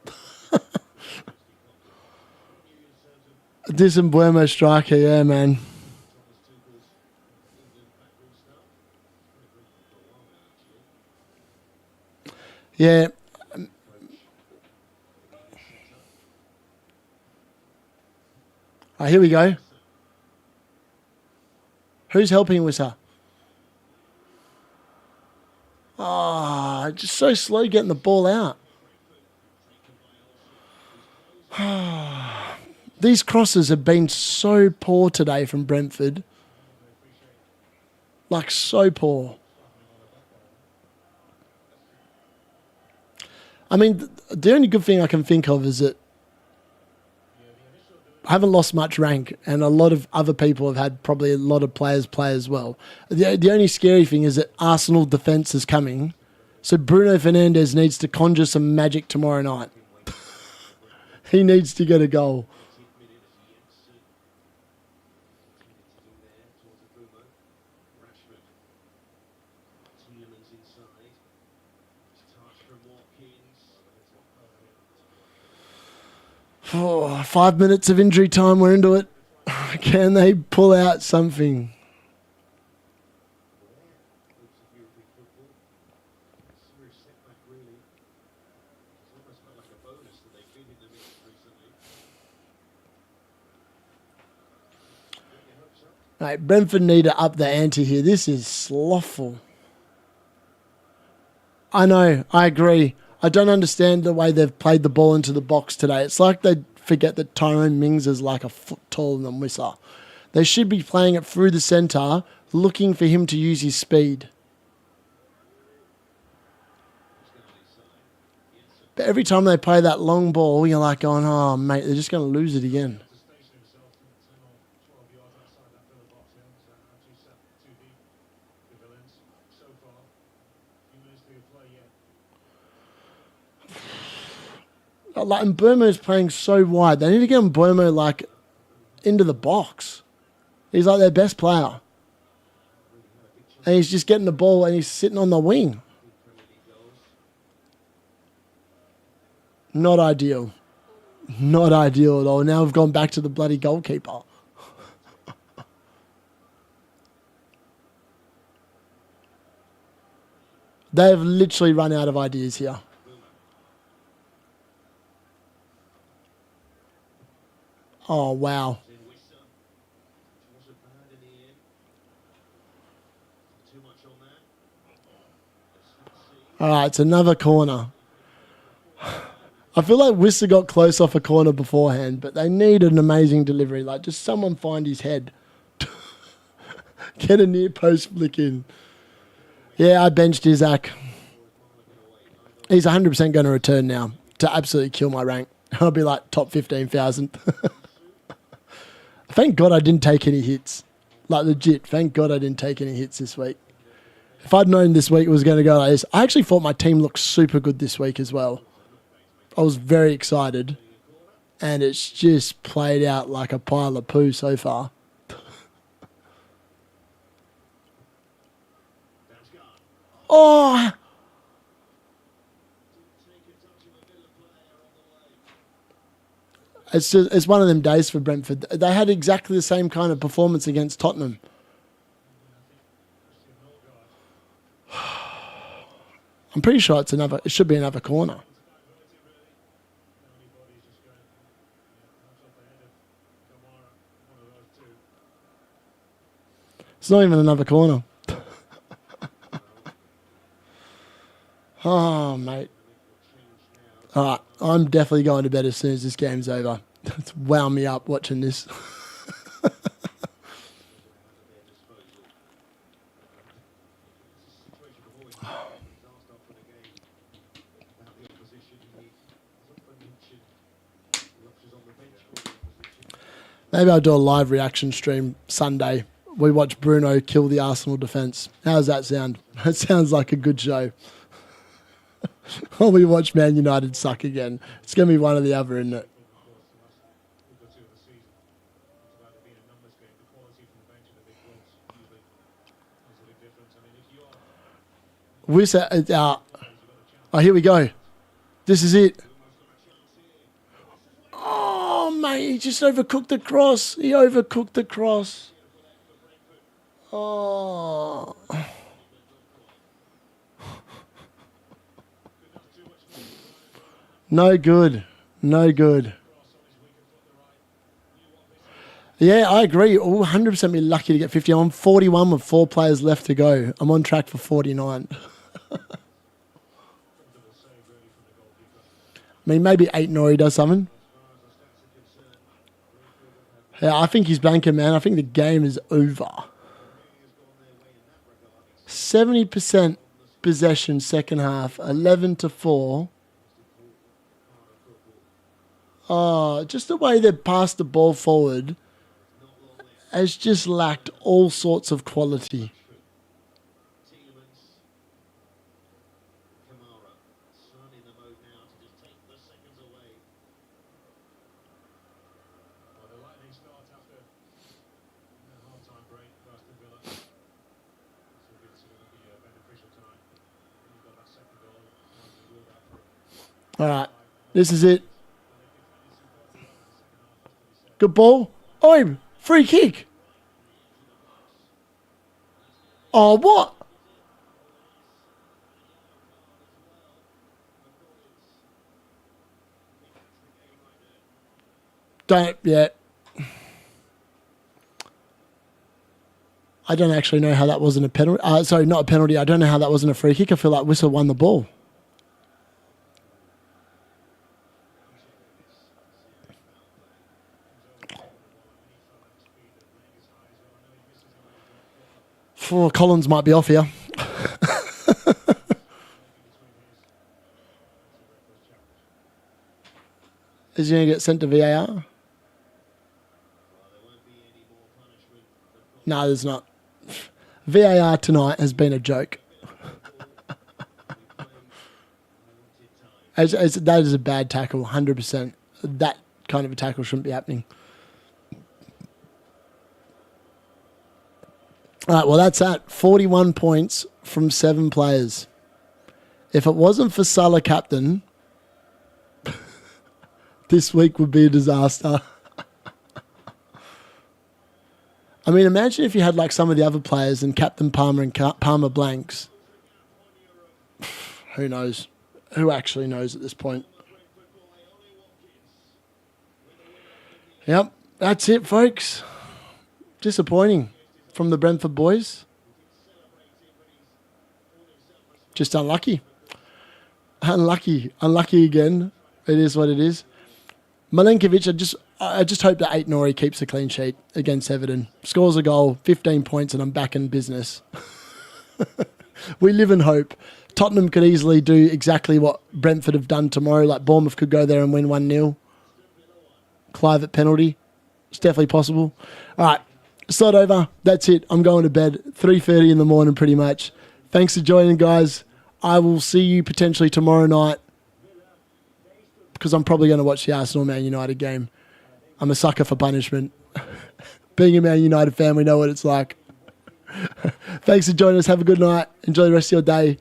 This and Buemo striker, yeah, man. Yeah. All right, here we go. Who's helping Wissa? Oh, just so slow getting the ball out. These crosses have been so poor today from Brentford. Like, so poor. I mean, the only good thing I can think of is that I haven't lost much rank, and a lot of other people have had probably a lot of players play as well. The only scary thing is that Arsenal defence is coming, so Bruno Fernandes needs to conjure some magic tomorrow night. He needs to get a goal. Oh, 5 minutes of injury time, we're into it. Can they pull out something? Right, Brentford need to up the ante here. This is slothful. I know, I agree. I don't understand the way they've played the ball into the box today. It's like they forget that Tyrone Mings is like a foot taller than Wissa. They should be playing it through the centre, looking for him to use his speed. But every time they play that long ball, you're like going, oh, mate, they're just going to lose it again. Like, and Buemo's playing so wide. They need to get Buemo like into the box. He's like their best player. And he's just getting the ball and he's sitting on the wing. Not ideal. Not ideal at all. Now we've gone back to the bloody goalkeeper. They've literally run out of ideas here. Oh, wow. All right, it's another corner. I feel like Wissa got close off a corner beforehand, but they need an amazing delivery. Like, just someone find his head. Get a near post flick in. Yeah, I benched Isaac. He's 100% going to return now to absolutely kill my rank. I'll be like top 15,000. Thank God I didn't take any hits. Like, legit, thank God I didn't take any hits this week. If I'd known this week was going to go like this, I actually thought my team looked super good this week as well. I was very excited, and it's just played out like a pile of poo so far. Oh! It's one of them days for Brentford. They had exactly the same kind of performance against Tottenham. I'm pretty sure it should be another corner. It's not even another corner. Oh, mate. All right, I'm definitely going to bed as soon as this game's over. It's wound me up watching this. Maybe I'll do a live reaction stream Sunday. We watch Bruno kill the Arsenal defence. How does that sound? That sounds like a good show. Or we watch Man United suck again. It's going to be one or the other, isn't it? Oh, here we go. This is it. Oh, mate, he just overcooked the cross. He overcooked the cross. Oh. No good. No good. Yeah, I agree. We'll 100% be lucky to get 50. I'm on 41 with 4 players left to go. I'm on track for 49. I mean, maybe 8 Nori does something. Yeah, I think he's blanking, man. I think the game is over. 70% possession second half, 11-4. Oh, just the way they passed the ball forward has just lacked all sorts of quality. All right, this is it. Good ball. Oh, free kick. Oh, what? Don't, yeah. I don't actually know how that wasn't a penalty. Sorry, not a penalty. I don't know how that wasn't a free kick. I feel like Whistle won the ball. Collins might be off here. Is he going to get sent to VAR? No, there's not. VAR tonight has been a joke. That is a bad tackle, 100%. That kind of a tackle shouldn't be happening. All right, well, that's that. 41 points from 7 players. If it wasn't for Salah captain, this week would be a disaster. I mean, imagine if you had like some of the other players and Captain Palmer and Palmer blanks. Who knows? Who actually knows at this point? Yep, that's it, folks. Disappointing from the Brentford boys. Just unlucky. Unlucky again. It is what it is. Milenkovic, I just hope that 8 Nori keeps a clean sheet against Everton. Scores a goal, 15 points, and I'm back in business. We live in hope. Tottenham could easily do exactly what Brentford have done tomorrow. Like Bournemouth could go there and win 1-0. Clive at penalty. It's definitely possible. All right. It's not over. That's it. I'm going to bed. 3:30 in the morning pretty much. Thanks for joining, guys. I will see you potentially tomorrow night because I'm probably going to watch the Arsenal Man United game. I'm a sucker for punishment. Being a Man United fan, we know what it's like. Thanks for joining us. Have a good night. Enjoy the rest of your day.